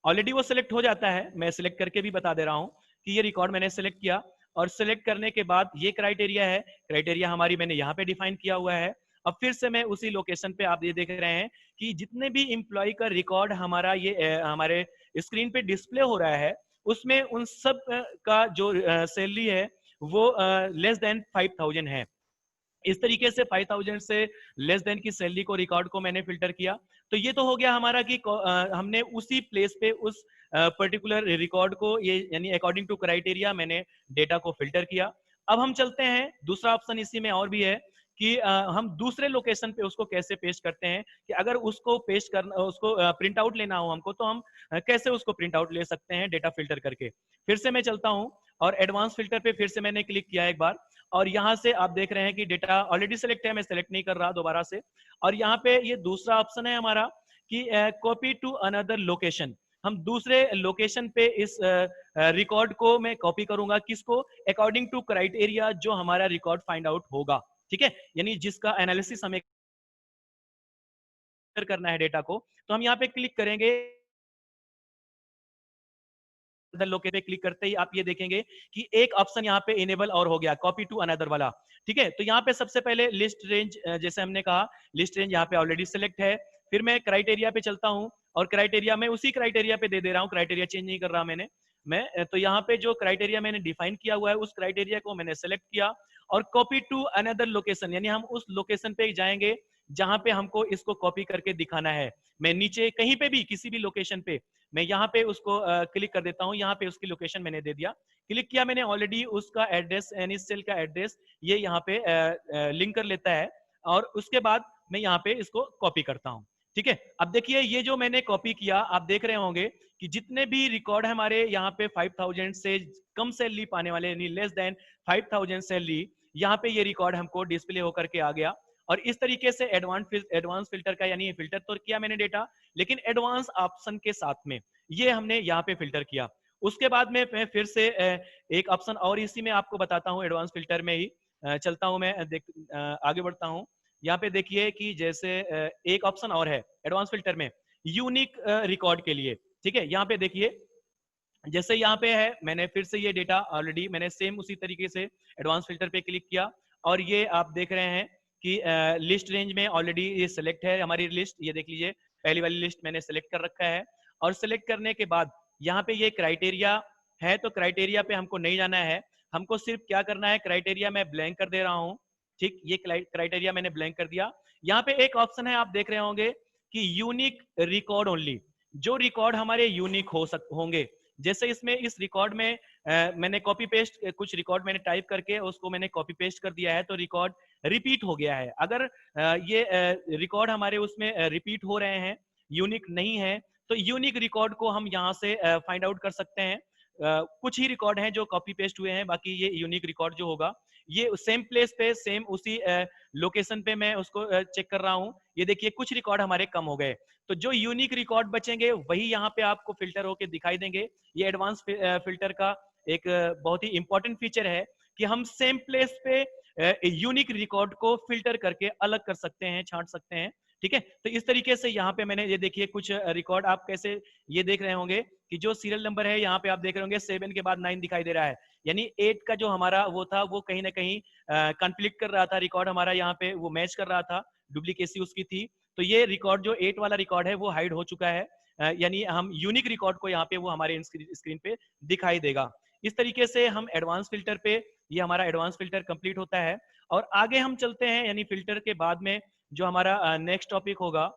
S1: ऑलरेडी वो सिलेक्ट हो जाता है, मैं सिलेक्ट करके भी बता दे रहा हूं कि ये रिकॉर्ड मैंने सिलेक्ट किया, और सिलेक्ट करने के बाद ये क्राइटेरिया है, क्राइटेरिया हमारी मैंने यहाँ पे डिफाइन किया हुआ है। अब फिर से मैं उसी लोकेशन पे, आप ये देख रहे हैं कि जितने भी इंप्लॉय का रिकॉर्ड हमारा ये हमारे स्क्रीन पे डिस्प्ले हो रहा है, उसमें उन सब का जो सैलरी है वो लेस देन 5000 है। इस तरीके से 5000 से लेस देन की सैलरी को रिकॉर्ड को मैंने फिल्टर किया। तो ये तो हो गया हमारा कि हमने उसी प्लेस पे उस पर्टिकुलर रिकॉर्ड को ये यानी अकॉर्डिंग टू क्राइटेरिया मैंने डेटा को फिल्टर किया। अब हम चलते हैं, दूसरा ऑप्शन इसी में और भी है कि हम दूसरे लोकेशन पे उसको कैसे पेस्ट करते हैं, कि अगर उसको पेस्ट करना, उसको प्रिंट आउट लेना हो हमको, तो हम कैसे उसको प्रिंट आउट ले सकते हैं डेटा फिल्टर करके। फिर से मैं चलता हूं और एडवांस फिल्टर पे फिर से मैंने क्लिक किया एक बार, और यहाँ से आप देख रहे हैं कि डेटा ऑलरेडी सेलेक्ट है, मैं सेलेक्ट नहीं कर रहा दोबारा से। और यहाँ पे ये दूसरा ऑप्शन है हमारा कि कॉपी टू अनदर लोकेशन। हम दूसरे लोकेशन पे इस रिकॉर्ड को मैं कॉपी करूंगा, किसको, अकॉर्डिंग टू क्राइटेरिया जो हमारा रिकॉर्ड फाइंड आउट होगा, ठीक है, यानी जिसका एनालिसिस हमें करना है डेटा को। तो हम यहाँ पे क्लिक करेंगे, अनदर लोकेशन पे क्लिक करते ही आप ये देखेंगे कि एक ऑप्शन यहाँ पे इनेबल और हो गया, कॉपी टू अनदर वाला, ठीक है। तो यहाँ पे सबसे पहले लिस्ट रेंज, जैसे हमने कहा लिस्ट रेंज यहाँ पे ऑलरेडी सिलेक्ट है। फिर मैं क्राइटेरिया पे चलता हूँ और क्राइटेरिया में उसी क्राइटेरिया पे दे रहा हूँ, क्राइटेरिया चेंज नहीं कर रहा मैं तो यहाँ पे जो क्राइटेरिया मैंने डिफाइन किया हुआ है उस क्राइटेरिया को मैंने सेलेक्ट किया और कॉपी टू अनदर लोकेशन, यानी हम उस लोकेशन पे जाएंगे जहां पे हमको इसको कॉपी करके दिखाना है। मैं नीचे कहीं पे भी किसी भी लोकेशन पे मैं यहाँ पे उसको क्लिक कर देता हूँ, यहाँ पे उसकी लोकेशन मैंने दे दिया, क्लिक किया मैंने, ऑलरेडी उसका एड्रेस यानी सेल का एड्रेस ये यहाँ पे लिंक कर लेता है और उसके बाद मैं यहाँ पे इसको कॉपी करता हूँ, ठीक है। अब देखिए ये जो मैंने कॉपी किया, आप देख रहे होंगे कि जितने भी रिकॉर्ड हमारे यहाँ पे 5000 से कम सैलरी पाने वाले यानी लेस देन 5000 सैलरी, यहाँ पे ये रिकॉर्ड हमको डिस्प्ले होकर के आ गया। और इस तरीके से एडवांस फिल्टर का, यानी फिल्टर तो किया मैंने डेटा, लेकिन एडवांस ऑप्शन के साथ में ये हमने यहाँ पे फिल्टर किया। उसके बाद में मैं फिर से एक ऑप्शन और इसी में आपको बताता हूँ, एडवांस फिल्टर में ही चलता हूँ मैं, आगे बढ़ता हूँ। यहाँ पे देखिए कि जैसे एक ऑप्शन और है एडवांस फिल्टर में यूनिक रिकॉर्ड के लिए, ठीक है। यहाँ पे देखिए जैसे यहाँ पे है, मैंने फिर से ये डेटा ऑलरेडी मैंने सेम उसी तरीके से एडवांस फिल्टर पे क्लिक किया और ये आप देख रहे हैं कि लिस्ट रेंज में ऑलरेडी ये सिलेक्ट है हमारी लिस्ट, ये देख लीजिए पहली वाली लिस्ट मैंने सेलेक्ट कर रखा है। और सेलेक्ट करने के बाद यहाँ पे ये क्राइटेरिया है, तो क्राइटेरिया पे हमको नहीं जाना है, हमको सिर्फ क्या करना है, क्राइटेरिया मैं ब्लैंक कर दे रहा हूँ, ठीक, ये क्राइटेरिया मैंने ब्लैंक कर दिया। यहाँ पे एक ऑप्शन है आप देख रहे होंगे कि यूनिक रिकॉर्ड ओनली, जो रिकॉर्ड हमारे यूनिक होंगे, जैसे इसमें इस रिकॉर्ड में मैंने कॉपी पेस्ट कुछ रिकॉर्ड मैंने टाइप करके उसको मैंने कॉपी पेस्ट कर दिया है, तो रिकॉर्ड रिपीट हो गया है। अगर ये रिकॉर्ड हमारे उसमें रिपीट हो रहे हैं, यूनिक नहीं है, तो यूनिक रिकॉर्ड को हम यहाँ से फाइंड आउट कर सकते हैं। कुछ ही रिकॉर्ड हैं जो कॉपी पेस्ट हुए हैं, बाकी ये यूनिक रिकॉर्ड जो होगा ये सेम प्लेस पे सेम उसी लोकेशन पे मैं उसको चेक कर रहा हूँ। ये देखिए कुछ रिकॉर्ड हमारे कम हो गए, तो जो यूनिक रिकॉर्ड बचेंगे वही यहाँ पे आपको फिल्टर होके दिखाई देंगे। ये एडवांस फिल्टर का एक बहुत ही इंपॉर्टेंट फीचर है कि हम सेम प्लेस पे यूनिक रिकॉर्ड को फिल्टर करके अलग कर सकते हैं, छांट सकते हैं, ठीक है। तो इस तरीके से यहाँ पे मैंने ये देखिए कुछ रिकॉर्ड आप कैसे ये देख रहे होंगे कि जो सीरियल नंबर है यहाँ पे आप देख रहे होंगे 7 के बाद 9 दिखाई दे रहा है, यानी 8 का जो हमारा वो था वो कहीं ना कहीं कॉन्फ्लिक्ट कर रहा था, रिकॉर्ड हमारा यहाँ पे वो मैच कर रहा था, डुप्लीकेसी उसकी थी। तो ये रिकॉर्ड जो 8 वाला रिकॉर्ड है वो हाइड हो चुका है, यानी हम यूनिक रिकॉर्ड को यहाँ पे वो हमारे स्क्रीन पे दिखाई देगा। इस तरीके से हम एडवांस फिल्टर पे, ये हमारा एडवांस फिल्टर कंप्लीट होता है। और आगे हम चलते हैं, यानी फिल्टर के बाद में जो हमारा नेक्स्ट टॉपिक होगा,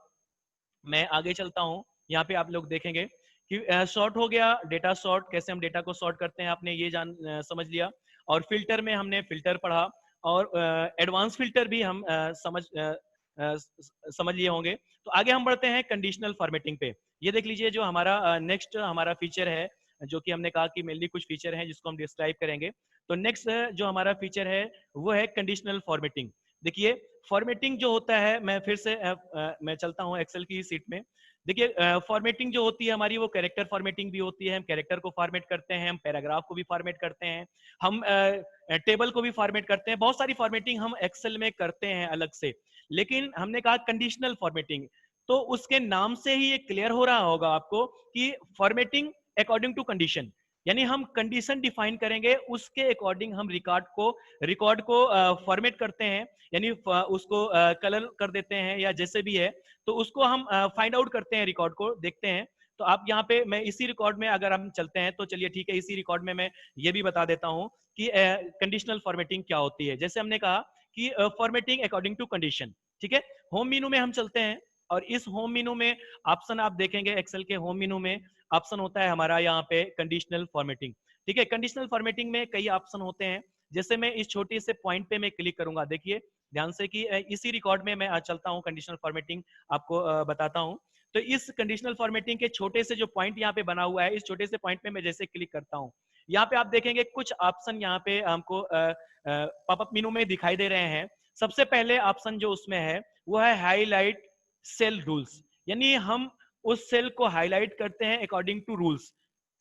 S1: मैं आगे चलता हूँ। यहाँ पे आप लोग देखेंगे कि सॉर्ट हो गया, डेटा सॉर्ट, कैसे हम डेटा को सॉर्ट करते हैं आपने ये समझ लिया। और फिल्टर में हमने फिल्टर पढ़ा और एडवांस फिल्टर भी हम समझ लिए होंगे। तो आगे हम बढ़ते हैं कंडीशनल फॉर्मेटिंग पे। ये देख लीजिए जो हमारा नेक्स्ट हमारा फीचर है, जो कि हमने कहा कि मेनली कुछ फीचर हैं जिसको हम डिस्क्राइब करेंगे। तो नेक्स्ट जो हमारा फीचर है वो है कंडीशनल फॉर्मेटिंग। देखिए फॉर्मेटिंग जो होता है, मैं फिर से मैं चलता हूँ एक्सेल की सीट में। देखिए फॉर्मेटिंग जो होती है हमारी वो कैरेक्टर फॉर्मेटिंग भी होती है, हम कैरेक्टर को फॉर्मेट करते हैं, हम पैराग्राफ को भी फॉर्मेट करते हैं, हम टेबल को भी फॉर्मेट करते हैं, बहुत सारी फॉर्मेटिंग हम एक्सेल में करते हैं अलग से। लेकिन हमने कहा कंडीशनल फॉर्मेटिंग, तो उसके नाम से ही ये क्लियर हो रहा होगा आपको कि फॉर्मेटिंग अकॉर्डिंग टू कंडीशन, यानी हम कंडीशन डिफाइन करेंगे, उसके अकॉर्डिंग हम रिकॉर्ड को फॉर्मेट करते हैं, यानी उसको कलर कर देते हैं या जैसे भी है, तो उसको हम फाइंड आउट करते हैं, रिकॉर्ड को देखते हैं। तो तो आप यहाँ पे, मैं इसी रिकॉर्ड में अगर हम चलते हैं तो चलिए ठीक है, इसी रिकॉर्ड में मैं ये भी बता देता हूँ कि कंडीशनल फॉर्मेटिंग क्या होती है। जैसे हमने कहा कि फॉर्मेटिंग अकॉर्डिंग टू कंडीशन, ठीक है। होम मेनू में हम चलते हैं और इस होम मेनू में ऑप्शन आप देखेंगे, एक्सेल के होम मेनू में ऑप्शन होता है हमारा यहाँ पे कंडीशनल फॉर्मेटिंग, ठीक है। कंडीशनल फॉर्मेटिंग में कई ऑप्शन होते हैं। जैसे मैं इस छोटे से पॉइंट पे मैं क्लिक करूंगा, देखिए ध्यान से कि इसी रिकॉर्ड में मैं आज चलता हूँ, कंडीशनल फॉर्मेटिंग आपको बताता हूँ। तो इस कंडीशनल फॉर्मेटिंग के छोटे से जो पॉइंट यहाँ पे बना हुआ है, इस छोटे से पॉइंट पे मैं जैसे क्लिक करता हूँ, यहाँ पे आप देखेंगे कुछ ऑप्शन यहाँ पे हमको पॉपअप मेनू में दिखाई दे रहे हैं। सबसे पहले ऑप्शन जो उसमें है वो है हाईलाइट सेल रूल्स, यानी हम उस सेल को हाईलाइट करते हैं according to rules.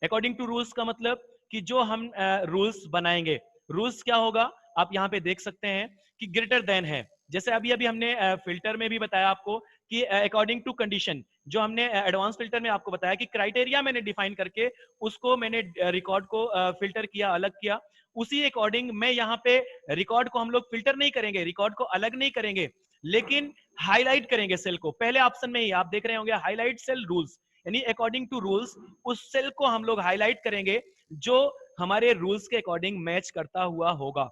S1: According to rules का मतलब कि जो हम रूल्स बनाएंगे, रूल्स क्या होगा आप यहाँ पे देख सकते हैं कि ग्रेटर देन है। जैसे अभी अभी हमने फिल्टर में भी बताया आपको कि अकॉर्डिंग टू कंडीशन, जो हमने एडवांस फिल्टर में आपको बताया कि क्राइटेरिया मैंने डिफाइन करके उसको मैंने रिकॉर्ड को फिल्टर किया, अलग किया। उसी अकॉर्डिंग मैं यहाँ पे रिकॉर्ड को हम लोग फिल्टर नहीं करेंगे, रिकॉर्ड को अलग नहीं करेंगे, लेकिन हाईलाइट करेंगे सेल को। पहले ऑप्शन में ही आप देख रहे होंगे हाईलाइट सेल रूल्स, यानी अकॉर्डिंग टू रूल्स उस सेल को हम लोग हाईलाइट करेंगे जो हमारे रूल्स के अकॉर्डिंग मैच करता हुआ होगा।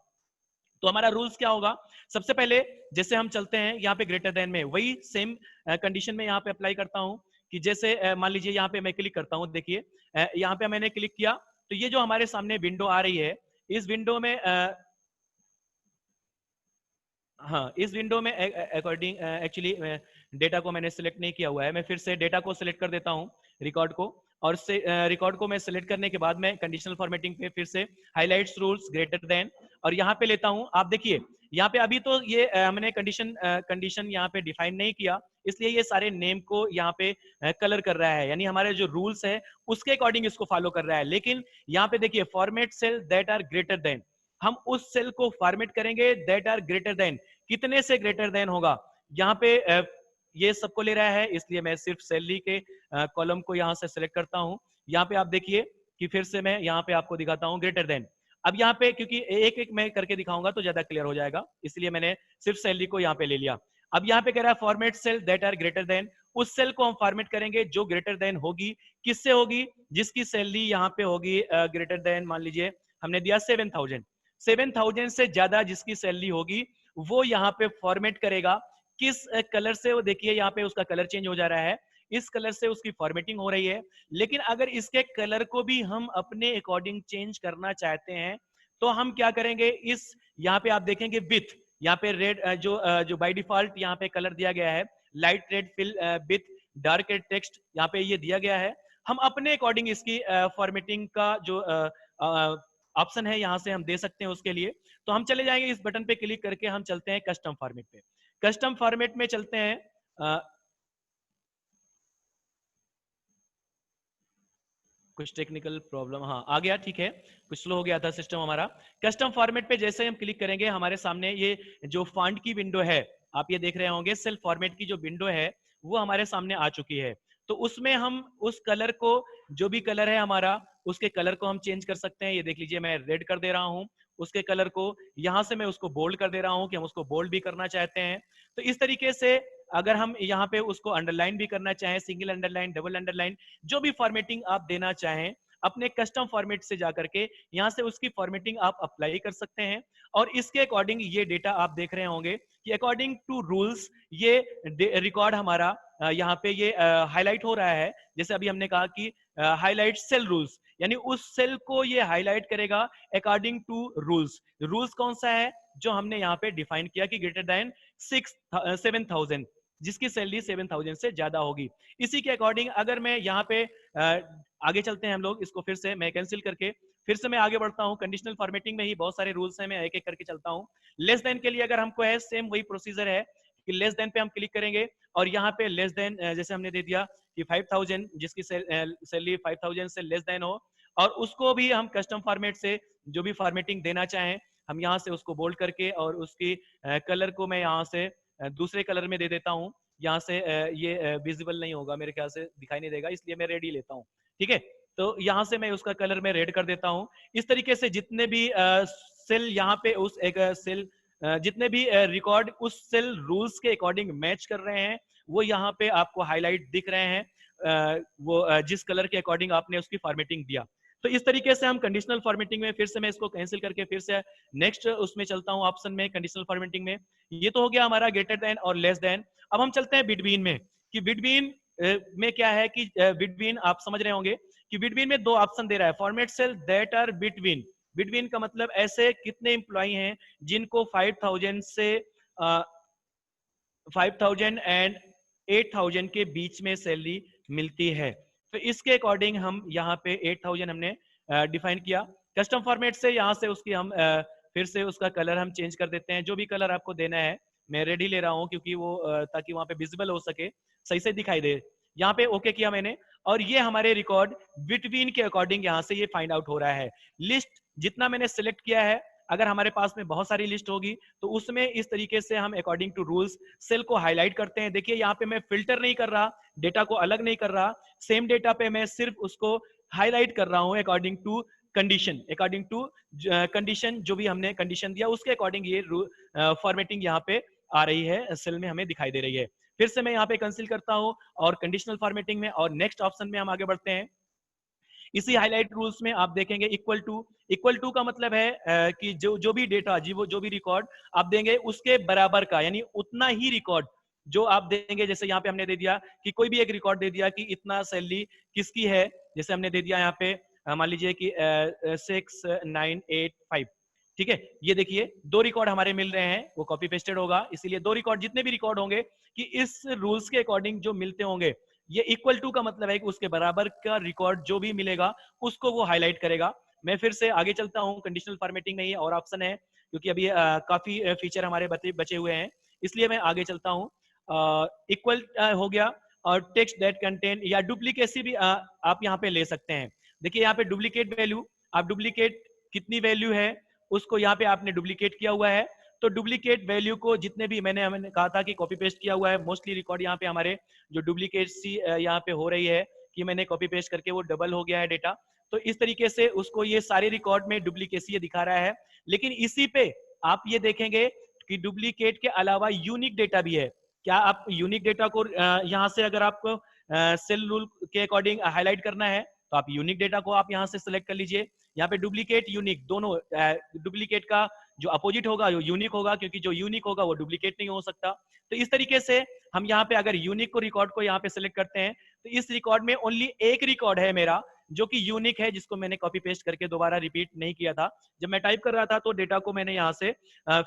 S1: तो हमारा रूल्स क्या होगा, सबसे पहले जैसे हम चलते हैं यहाँ पे ग्रेटर देन में, वही सेम कंडीशन में यहाँ पे अप्लाई करता हूँ कि जैसे मान लीजिए यहाँ पे मैं क्लिक करता हूँ, देखिए यहाँ पे मैंने क्लिक किया तो ये जो हमारे सामने विंडो आ रही है, इस विंडो में हाँ, इस विंडो में अकॉर्डिंग एक्चुअली डेटा को मैंने सिलेक्ट नहीं किया हुआ है, मैं फिर से डेटा को सिलेक्ट कर देता हूँ, रिकॉर्ड को, और से रिकॉर्ड को मैं सिलेक्ट करने के बाद मैं कंडीशनल फॉर्मेटिंग पे फिर से हाईलाइट्स रूल्स ग्रेटर देन, और यहाँ पे लेता हूँ। आप देखिए यहाँ पे अभी तो ये हमने कंडीशन यहाँ पे डिफाइन नहीं किया, इसलिए ये सारे नेम को यहाँ पे कलर कर रहा है, यानी हमारे जो रूल्स है उसके अकॉर्डिंग इसको फॉलो कर रहा है। लेकिन यहाँ पे देखिए format cell that are greater than, हम उस सेल को फॉर्मेट करेंगे दैट आर ग्रेटर देन, कितने से ग्रेटर देन होगा। यहाँ पे ये सबको ले रहा है, इसलिए मैं सिर्फ सैलरी के कॉलम को यहाँ से सिलेक्ट करता हूँ। यहाँ पे आप देखिए कि फिर से मैं यहाँ पे आपको दिखाता हूँ ग्रेटर देन। अब यहाँ पे क्योंकि एक एक मैं करके दिखाऊंगा तो ज्यादा क्लियर हो जाएगा, इसलिए मैंने सिर्फ सैलरी को यहाँ पे ले लिया। अब यहाँ पे कह रहा है format cell that are greater than, उस सेल को हम फॉर्मेट करेंगे जो ग्रेटर देन होगी, किससे होगी, जिसकी सैलरी यहाँ पे होगी ग्रेटर देन, मान लीजिए हमने दिया 7,000, 7,000 से ज्यादा जिसकी सैलरी होगी वो यहाँ पे फॉर्मेट करेगा। किस कलर से, वो देखिए यहाँ पे उसका कलर चेंज हो जा रहा है, इस कलर से उसकी फॉर्मेटिंग हो रही है। लेकिन अगर इसके कलर को भी हम अपने अकॉर्डिंग चेंज करना चाहते हैं तो हम क्या करेंगे, इस यहाँ पे आप देखेंगे विथ, यहाँ पे रेड जो बाय डिफॉल्ट यहाँ पे कलर दिया गया है light red fill with dark red text, यहाँ पे ये दिया गया है। हम अपने अकॉर्डिंग इसकी फॉर्मेटिंग का जो ऑप्शन है यहाँ से हम दे सकते हैं उसके लिए। तो हम चले जाएंगे इस बटन पे क्लिक करके, हम चलते हैं कस्टम फॉर्मेट पे। कस्टम फॉर्मेट में चलते हैं, कुछ टेक्निकल प्रॉब्लम, हाँ आ गया, ठीक है, कुछ स्लो हो गया था सिस्टम हमारा। कस्टम फॉर्मेट पे जैसे हम क्लिक करेंगे हमारे सामने ये जो फॉन्ट की विंडो है आप ये देख रहे होंगे, सेल फॉर्मेट की जो विंडो है वो हमारे सामने आ चुकी है। तो उसमें हम उस कलर को, जो भी कलर है हमारा, उसके कलर को हम चेंज कर सकते हैं। ये देख लीजिए मैं रेड कर दे रहा हूँ उसके कलर को, यहाँ से मैं उसको बोल्ड कर दे रहा हूँ कि हम उसको बोल्ड भी करना चाहते हैं। तो इस तरीके से अगर हम यहाँ पे उसको अंडरलाइन भी करना चाहें, सिंगल अंडरलाइन, डबल अंडरलाइन, जो भी फॉर्मेटिंग आप देना चाहें अपने कस्टम फॉर्मेट से जाकर के यहाँ से उसकी फॉर्मेटिंग आप अप्लाई कर सकते हैं। और इसके अकॉर्डिंग ये डेटा आप देख रहे होंगे कि अकॉर्डिंग टू रूल्स ये रिकॉर्ड हमारा यहाँ पे ये हाईलाइट हो रहा है। जैसे अभी हमने कहा कि हाईलाइट सेल रूल्स, यानी उस सेल को ये हाईलाइट करेगा अकॉर्डिंग टू रूल्स। रूल्स कौन सा है, जो हमने यहाँ पे डिफाइन किया कि ग्रेटर देन 7,000, जिसकी सैलरी 7,000 से ज्यादा होगी। इसी के अकॉर्डिंग अगर मैं यहाँ पे आगे चलते हैं हम लोग, इसको फिर से मैं कैंसिल करके फिर से मैं आगे बढ़ता हूँ। कंडीशनल फॉर्मेटिंग में ही बहुत सारे रूल्स हैं, मैं एक एक करके चलता हूँ। लेस देन के लिए अगर हमको है, सेम वही प्रोसीजर है कि लेस देन पे हम क्लिक करेंगे और यहाँ पे लेस देन जैसे हमने दे दिया कि 5,000, जिसकी सैलरी 5,000 से लेस देन हो, और उसको भी हम कस्टम फॉर्मेट से जो भी फॉर्मेटिंग देना चाहें हम यहाँ से उसको बोल्ड करके, और उसकी कलर को मैं यहाँ से दूसरे कलर में दे देता हूँ। यहाँ से ये विजिबल नहीं होगा मेरे ख्याल से, दिखाई नहीं देगा, इसलिए मैं रेड ही लेता हूँ, ठीक है। तो यहाँ से मैं उसका कलर में रेड कर देता हूँ। इस तरीके से जितने भी सेल यहाँ पे उस एक सेल जितने भी रिकॉर्ड उस सेल रूल्स के अकॉर्डिंग मैच कर रहे हैं वो यहाँ पे आपको हाईलाइट दिख रहे हैं। जिस कलर के अकॉर्डिंग आपने उसकी फॉर्मेटिंग दिया। तो इस तरीके से हम कंडीशनल फॉर्मेटिंग में, फिर से मैं इसको कैंसिल करके फिर से नेक्स्ट उसमें चलता हूँ ऑप्शन में, कंडीशनल फॉर्मेटिंग में। ये तो हो गया हमारा ग्रेटर देन और लेस देन। अब हम चलते हैं बिटवीन में, कि बिटवीन में क्या है कि बिटवीन आप समझ रहे होंगे कि बिटवीन में दो ऑप्शन दे रहा है, format cell that are between. Between का मतलब ऐसे कितने एम्प्लॉय हैं जिनको 5000 से 5000 एंड 8000 के बीच में सैलरी मिलती है। तो इसके अकॉर्डिंग हम यहाँ पे 8000 हमने डिफाइन किया। कस्टम फॉर्मेट से यहाँ से उसकी हम फिर से उसका कलर हम चेंज कर देते हैं। जो भी कलर आपको देना है, मैं रेड ही ले रहा हूँ क्योंकि वो ताकि वहाँ पे विजिबल हो सके, सही से दिखाई दे। यहाँ पे ओके किया मैंने, और ये हमारे रिकॉर्ड बिटवीन के अकॉर्डिंग यहाँ से ये फाइंड आउट हो रहा है। लिस्ट जितना मैंने सिलेक्ट किया है, अगर हमारे पास में बहुत सारी लिस्ट होगी तो उसमें इस तरीके से हम अकॉर्डिंग टू रूल्स सेल को हाईलाइट करते हैं। देखिए यहाँ पे मैं फिल्टर नहीं कर रहा, डेटा को अलग नहीं कर रहा, सेम डेटा पे मैं सिर्फ उसको हाईलाइट कर रहा हूँ according to condition. According to condition, जो भी हमने कंडीशन दिया उसके अकॉर्डिंग ये फॉर्मेटिंग यहाँ पे आ रही है, सेल में हमें दिखाई दे रही है। फिर से मैं यहाँ पे कंसील करता हूँ और कंडीशनल फॉर्मेटिंग में, और नेक्स्ट ऑप्शन में हम आगे बढ़ते हैं। इसी हाईलाइट रूल्स में आप देखेंगे इक्वल टू का मतलब है कि जो भी डेटा जो भी रिकॉर्ड आप देंगे उसके बराबर का, यानी उतना ही रिकॉर्ड जो आप देंगे। जैसे यहाँ पे हमने दे दिया कि कोई भी एक रिकॉर्ड दे दिया कि इतना सैलरी किसकी है, जैसे हमने दे दिया यहाँ पे मान लीजिए कि 6985, ठीक है। ये देखिए दो रिकॉर्ड हमारे मिल रहे हैं, वो कॉपी पेस्टेड होगा, इसीलिए दो रिकॉर्ड, जितने भी रिकॉर्ड होंगे कि इस रूल्स के अकॉर्डिंग जो मिलते होंगे, ये इक्वल टू का मतलब है कि उसके बराबर का रिकॉर्ड जो भी मिलेगा उसको वो हाईलाइट करेगा। मैं फिर से आगे चलता हूँ, कंडीशनल फॉर्मेटिंग में ही और ऑप्शन है, क्योंकि अभी काफी फीचर हमारे बचे हुए हैं, इसलिए मैं आगे चलता हूँ। इक्वल हो गया, और टेक्स्ट दैट कंटेन या डुप्लीकेसी भी आप यहाँ पे ले सकते हैं। देखिए यहाँ पे डुप्लीकेट वैल्यू, आप डुप्लीकेट कितनी वैल्यू है उसको यहाँ पे आपने डुप्लीकेट किया हुआ है। तो डुप्लीकेट वैल्यू को जितने भी मैंने कहा था कि कॉपी पेस्ट किया हुआ है, मोस्टली रिकॉर्ड यहाँ पे हमारे जो डुप्लीकेसी यहाँ पे हो रही है कि मैंने कॉपी पेस्ट करके वो डबल हो गया है डेटा। तो इस तरीके से उसको ये सारे रिकॉर्ड में डुप्लीकेसी दिखा रहा है। लेकिन इसी पे आप ये देखेंगे कि डुप्लीकेट के अलावा यूनिक डेटा भी है। क्या आप यूनिक डेटा को यहाँ से अगर आपको सेल रूल के अकॉर्डिंग हाईलाइट करना है तो आप यूनिक डेटा को आप यहाँ से सिलेक्ट कर लीजिए। यहाँ पे डुप्लीकेट यूनिक दोनों, डुप्लीकेट का जो अपोजिट होगा वो यूनिक होगा, क्योंकि जो यूनिक होगा वो डुप्लीकेट नहीं हो सकता। तो इस तरीके से हम यहाँ पे अगर यूनिक को रिकॉर्ड को यहाँ पे सिलेक्ट करते हैं तो इस रिकॉर्ड में ओनली एक रिकॉर्ड है मेरा जो कि यूनिक है, जिसको मैंने कॉपी पेस्ट करके दोबारा रिपीट नहीं किया था। जब मैं टाइप कर रहा था तो डेटा को मैंने यहाँ से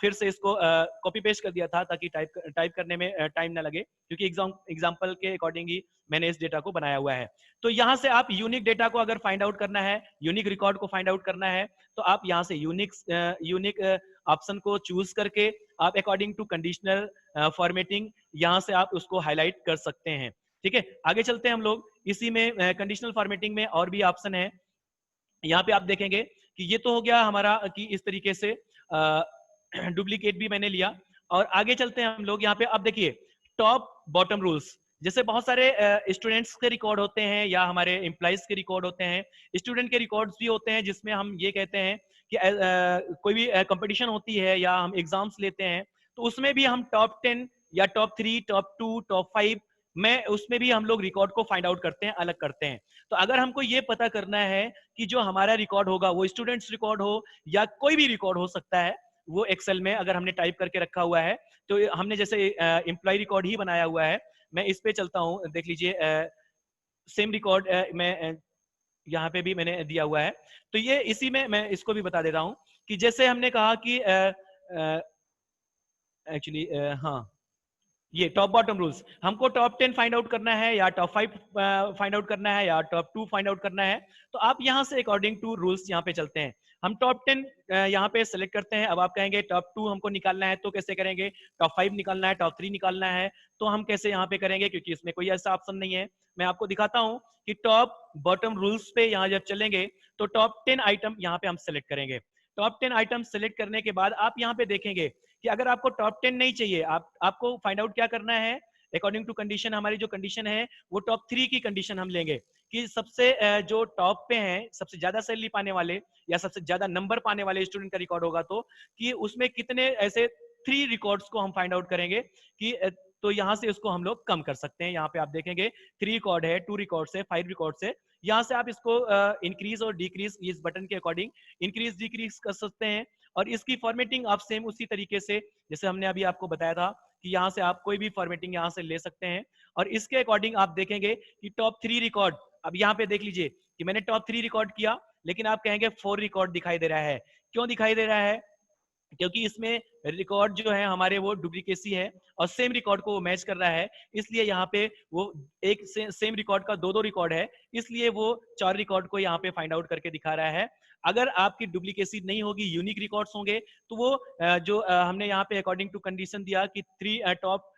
S1: फिर से इसको कॉपी पेस्ट कर दिया था ताकि टाइप करने में टाइम ना लगे, क्योंकि एग्जाम्पल के अकॉर्डिंग ही मैंने इस डेटा को बनाया हुआ है। तो यहाँ से आप यूनिक डेटा को अगर फाइंड आउट करना है, यूनिक रिकॉर्ड को फाइंड आउट करना है, तो आप यहाँ से यूनिक ऑप्शन को चूज करके आप अकॉर्डिंग टू कंडीशनल फॉर्मेटिंग यहाँ से आप उसको हाईलाइट कर सकते हैं। ठीक है, आगे चलते हैं हम लोग। इसी में कंडीशनल फॉर्मेटिंग में और भी ऑप्शन है। यहाँ पे आप देखेंगे कि ये तो हो गया हमारा कि इस तरीके से डुप्लीकेट भी मैंने लिया। और आगे चलते हैं हम लोग। यहाँ पे आप देखिए टॉप बॉटम रूल्स, जैसे बहुत सारे स्टूडेंट्स के रिकॉर्ड होते हैं या हमारे एम्प्लॉइज के रिकॉर्ड होते हैं, स्टूडेंट के रिकॉर्ड्स भी होते हैं, जिसमें हम ये कहते हैं कि कोई भी कंपटीशन होती है या हम एग्जाम्स लेते हैं तो उसमें भी हम टॉप 10 या टॉप 3, टॉप 2, टॉप 5 में उसमें भी हम लोग रिकॉर्ड को फाइंड आउट करते हैं, अलग करते हैं। तो अगर हमको ये पता करना है कि जो हमारा रिकॉर्ड होगा वो स्टूडेंट्स रिकॉर्ड हो या कोई भी रिकॉर्ड हो सकता है, वो एक्सेल में अगर हमने टाइप करके रखा हुआ है, तो हमने जैसे एम्प्लॉय रिकॉर्ड ही बनाया हुआ है। मैं इस पे चलता हूँ, देख लीजिए सेम रिकॉर्ड मैं यहाँ पे भी मैंने दिया हुआ है। तो ये इसी में मैं इसको भी बता दे रहा हूँ कि जैसे हमने कहा कि एक्चुअली हाँ, ये टॉप बॉटम रूल्स, हमको टॉप 10 फाइंड आउट करना है या टॉप 5 फाइंड आउट करना है या टॉप 2 फाइंड आउट करना है, तो आप यहाँ से अकॉर्डिंग टू रूल्स यहाँ पे चलते हैं। हम टॉप 10 यहाँ पे सेलेक्ट करते हैं। अब आप कहेंगे टॉप 2 हमको निकालना है तो कैसे करेंगे, टॉप 5 निकालना है, टॉप 3 निकालना है, तो हम कैसे यहाँ पे करेंगे, क्योंकि इसमें कोई ऐसा ऑप्शन नहीं है। मैं आपको दिखाता हूँ कि टॉप बॉटम रूल्स पे यहाँ जब चलेंगे तो टॉप 10 आइटम यहाँ पे हम सेलेक्ट करेंगे। टॉप 10 आइटम सेलेक्ट करने के बाद आप यहाँ पे देखेंगे कि अगर आपको टॉप 10 नहीं चाहिए, आपको फाइंड आउट क्या करना है अकॉर्डिंग टू कंडीशन। हमारी जो कंडीशन है वो टॉप 3 की कंडीशन हम लेंगे कि सबसे जो टॉप पे हैं, सबसे ज्यादा सैलरी पाने वाले या सबसे ज्यादा नंबर पाने वाले स्टूडेंट का रिकॉर्ड होगा, तो कि उसमें कितने ऐसे 3 रिकॉर्ड्स को हम फाइंड आउट करेंगे कि तो यहाँ से इसको हम लोग कम कर सकते हैं। यहाँ पे आप देखेंगे 3 रिकॉर्ड है, 2 रिकॉर्ड्स है, 5 रिकॉर्ड्स है। यहाँ से आप इसको इंक्रीज और डिक्रीज इस बटन के अकॉर्डिंग इंक्रीज डिक्रीज कर सकते हैं। और इसकी फॉर्मेटिंग आप सेम उसी तरीके से जैसे हमने अभी आपको बताया था कि यहाँ से आप कोई भी फॉर्मेटिंग यहाँ से ले सकते हैं। और इसके अकॉर्डिंग आप देखेंगे कि टॉप 3 रिकॉर्ड, अब यहाँ पे देख लीजिए कि मैंने टॉप 3 रिकॉर्ड किया, लेकिन आप कहेंगे 4 रिकॉर्ड दिखाई दे रहा है। क्यों दिखाई दे रहा है? क्योंकि इसमें रिकॉर्ड जो है हमारे वो डुप्लीकेसी है और सेम रिकॉर्ड को वो मैच कर रहा है, इसलिए यहाँ पे वो एक सेम रिकॉर्ड का 2-2 रिकॉर्ड है, इसलिए वो 4 रिकॉर्ड को यहाँ पे फाइंड आउट करके दिखा रहा है। अगर आपकी डुप्लीकेसी नहीं होगी, यूनिक रिकॉर्ड्स होंगे, तो वो जो हमने यहाँ पे अकॉर्डिंग टू कंडीशन दिया कि टॉप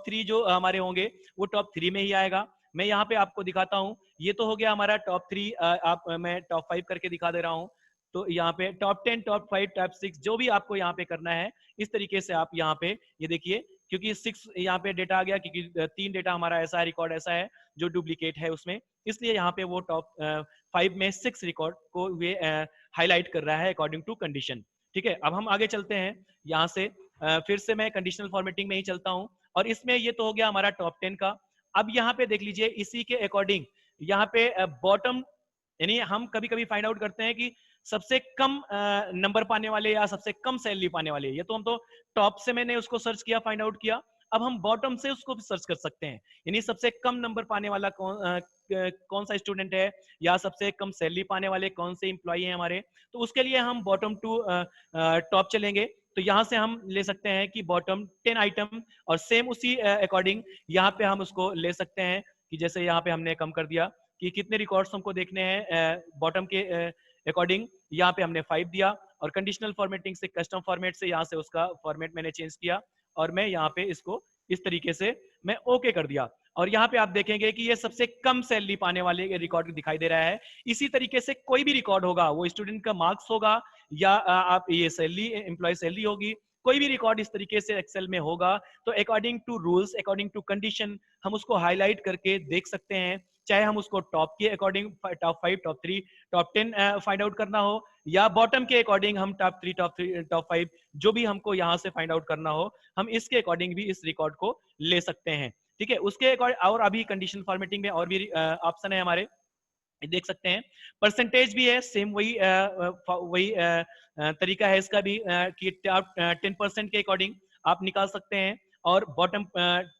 S1: थ्री जो हमारे होंगे वो टॉप 3 में ही आएगा। मैं यहाँ पे आपको दिखाता हूँ, ये तो हो गया हमारा टॉप 3, मैं टॉप 5 करके दिखा दे रहा हूँ। तो यहाँ पे टॉप 10, टॉप 5, टॉप 6 जो भी आपको यहाँ पे करना है, इस तरीके से आप यहाँ पे ये देखिए, क्योंकि 6 यहाँ पे डेटा आ गया, क्योंकि 3 डेटा हमारा ऐसा है, रिकॉर्ड ऐसा है जो डुप्लीकेट है उसमें, इसलिए यहाँ पे वो टॉप 5 में 6 रिकॉर्ड को वे हाईलाइट कर रहा है अकॉर्डिंग टू कंडीशन। ठीक है, अब हम आगे चलते हैं। यहाँ से फिर से मैं कंडीशनल फॉर्मेटिंग में ही चलता हूँ, और इसमें ये तो हो गया हमारा टॉप 10 का। अब यहाँ पे देख लीजिए, इसी के अकॉर्डिंग यहाँ पे बॉटम, यानी हम कभी कभी फाइंड आउट करते हैं कि सबसे कम नंबर पाने वाले या सबसे कम सैलरी पाने वाले, ये तो हम तो टॉप से मैंने उसको सर्च किया, फाइंड आउट किया। अब हम बॉटम से उसको भी सर्च कर सकते हैं, यानी सबसे कम नंबर पाने वाला कौन सा स्टूडेंट है, या सबसे कम सैलरी पाने वाले कौन से इंप्लॉई हैं हमारे। तो उसके लिए हम बॉटम टू टॉप चलेंगे, तो यहाँ से हम ले सकते हैं कि बॉटम 10 आइटम, और सेम उसी अकॉर्डिंग यहाँ पे हम उसको ले सकते हैं कि जैसे यहाँ पे हमने कम कर दिया कि कितने रिकॉर्ड्स हमको देखने हैं बॉटम के अकॉर्डिंग, यहाँ पे हमने 5 दिया, और कंडीशनल फॉर्मेटिंग से कस्टम फॉर्मेट से यहाँ से उसका फॉर्मेट मैंने चेंज किया, और मैं यहाँ पे इसको इस तरीके से मैं ओके कर दिया। और यहाँ पे आप देखेंगे कि ये सबसे कम सैलरी पाने वाले रिकॉर्ड दिखाई दे रहा है। इसी तरीके से कोई भी रिकॉर्ड होगा, वो स्टूडेंट का मार्क्स होगा या आप ये सैलरी, एम्प्लॉय सैलरी होगी, कोई भी रिकॉर्ड इस तरीके से एक्सेल में होगा, तो according to rules, according to condition हम उसको हाईलाइट करके देख सकते हैं। चाहे हम उसको टॉप के according top 5, top 3, top 10 find out करना हो, या बॉटम के अकॉर्डिंग हम टॉप 3, टॉप 5 जो भी हमको यहाँ से फाइंड आउट करना हो, हम इसके अकॉर्डिंग भी इस रिकॉर्ड को ले सकते हैं। ठीक है, उसके अकॉर्डिंग और अभी कंडीशन फॉर्मेटिंग में और भी ऑप्शन है हमारे, देख सकते हैं। परसेंटेज भी है, सेम वही तरीका है इसका भी, कि टॉप 10% के अकॉर्डिंग आप निकाल सकते हैं, और बॉटम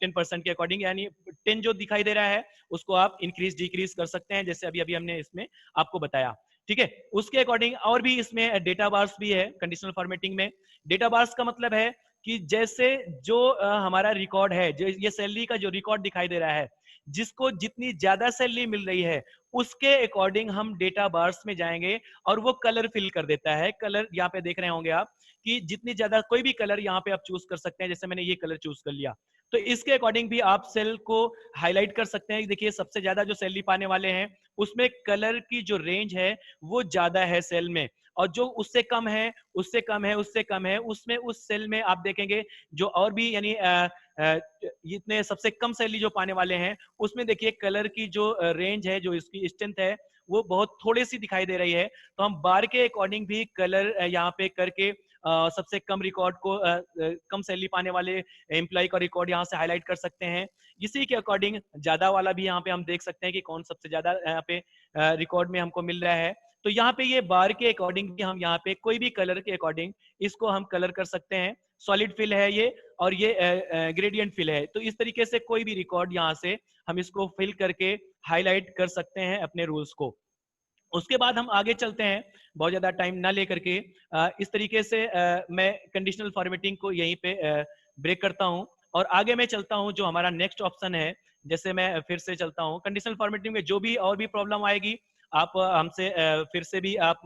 S1: 10% के अकॉर्डिंग, यानी 10 जो दिखाई दे रहा है उसको आप इंक्रीज डिक्रीज कर सकते हैं, जैसे अभी अभी हमने इसमें आपको बताया। ठीक है, उसके अकॉर्डिंग और भी इसमें डेटा बार्स भी है कंडीशनल फॉर्मेटिंग में। डेटा बार्स का मतलब है कि जैसे जो हमारा रिकॉर्ड है, जो ये सैलरी का जो रिकॉर्ड दिखाई दे रहा है, जिसको जितनी ज्यादा सैलरी मिल रही है उसके अकॉर्डिंग हम डेटा बार्स में जाएंगे, और वो कलर फिल कर देता है। कलर यहाँ पे देख रहे होंगे आप कि जितनी ज्यादा कोई भी कलर यहाँ पे आप चूज कर सकते हैं, जैसे मैंने ये कलर चूज कर लिया, तो इसके अकॉर्डिंग भी आप सेल को हाईलाइट कर सकते हैं। देखिए, सबसे ज्यादा जो सैलरी पाने वाले हैं उसमें कलर की जो रेंज है वो ज्यादा है सेल में, और जो उससे कम है, उससे कम है, उससे कम है, उसमें उस सेल में आप देखेंगे जो और भी, यानी इतने सबसे कम सैलरी जो पाने वाले हैं उसमें देखिए कलर की जो रेंज है, जो इसकी स्ट्रेंथ है, वो बहुत थोड़ी सी दिखाई दे रही है। तो हम बार के अकॉर्डिंग भी कलर यहाँ पे करके सबसे कम रिकॉर्ड को कम सैलरी पाने वाले एम्प्लॉय का रिकॉर्ड यहाँ से हाईलाइट कर सकते हैं। इसी के अकॉर्डिंग ज्यादा वाला भी यहाँ पे हम देख सकते हैं कि कौन सबसे ज्यादा यहाँ पे रिकॉर्ड में हमको मिल रहा है। तो यहाँ पे ये बार के अकॉर्डिंग भी हम यहाँ पे कोई भी कलर के अकॉर्डिंग इसको हम कलर कर सकते हैं। सॉलिड फिल है ये, और ये ग्रेडियंट फिल है। तो इस तरीके से कोई भी रिकॉर्ड यहाँ से हम इसको फिल करके हाईलाइट कर सकते हैं अपने रूल्स को। उसके बाद हम आगे चलते हैं, बहुत ज्यादा टाइम ना लेकर के। इस तरीके से मैं कंडीशनल फॉर्मेटिंग को यहीं पे ब्रेक करता हूं, और आगे मैं चलता हूं जो हमारा नेक्स्ट ऑप्शन है। जैसे मैं फिर से चलता हूं कंडीशनल फॉर्मेटिंग में, जो भी और भी प्रॉब्लम आएगी आप हमसे फिर से भी आप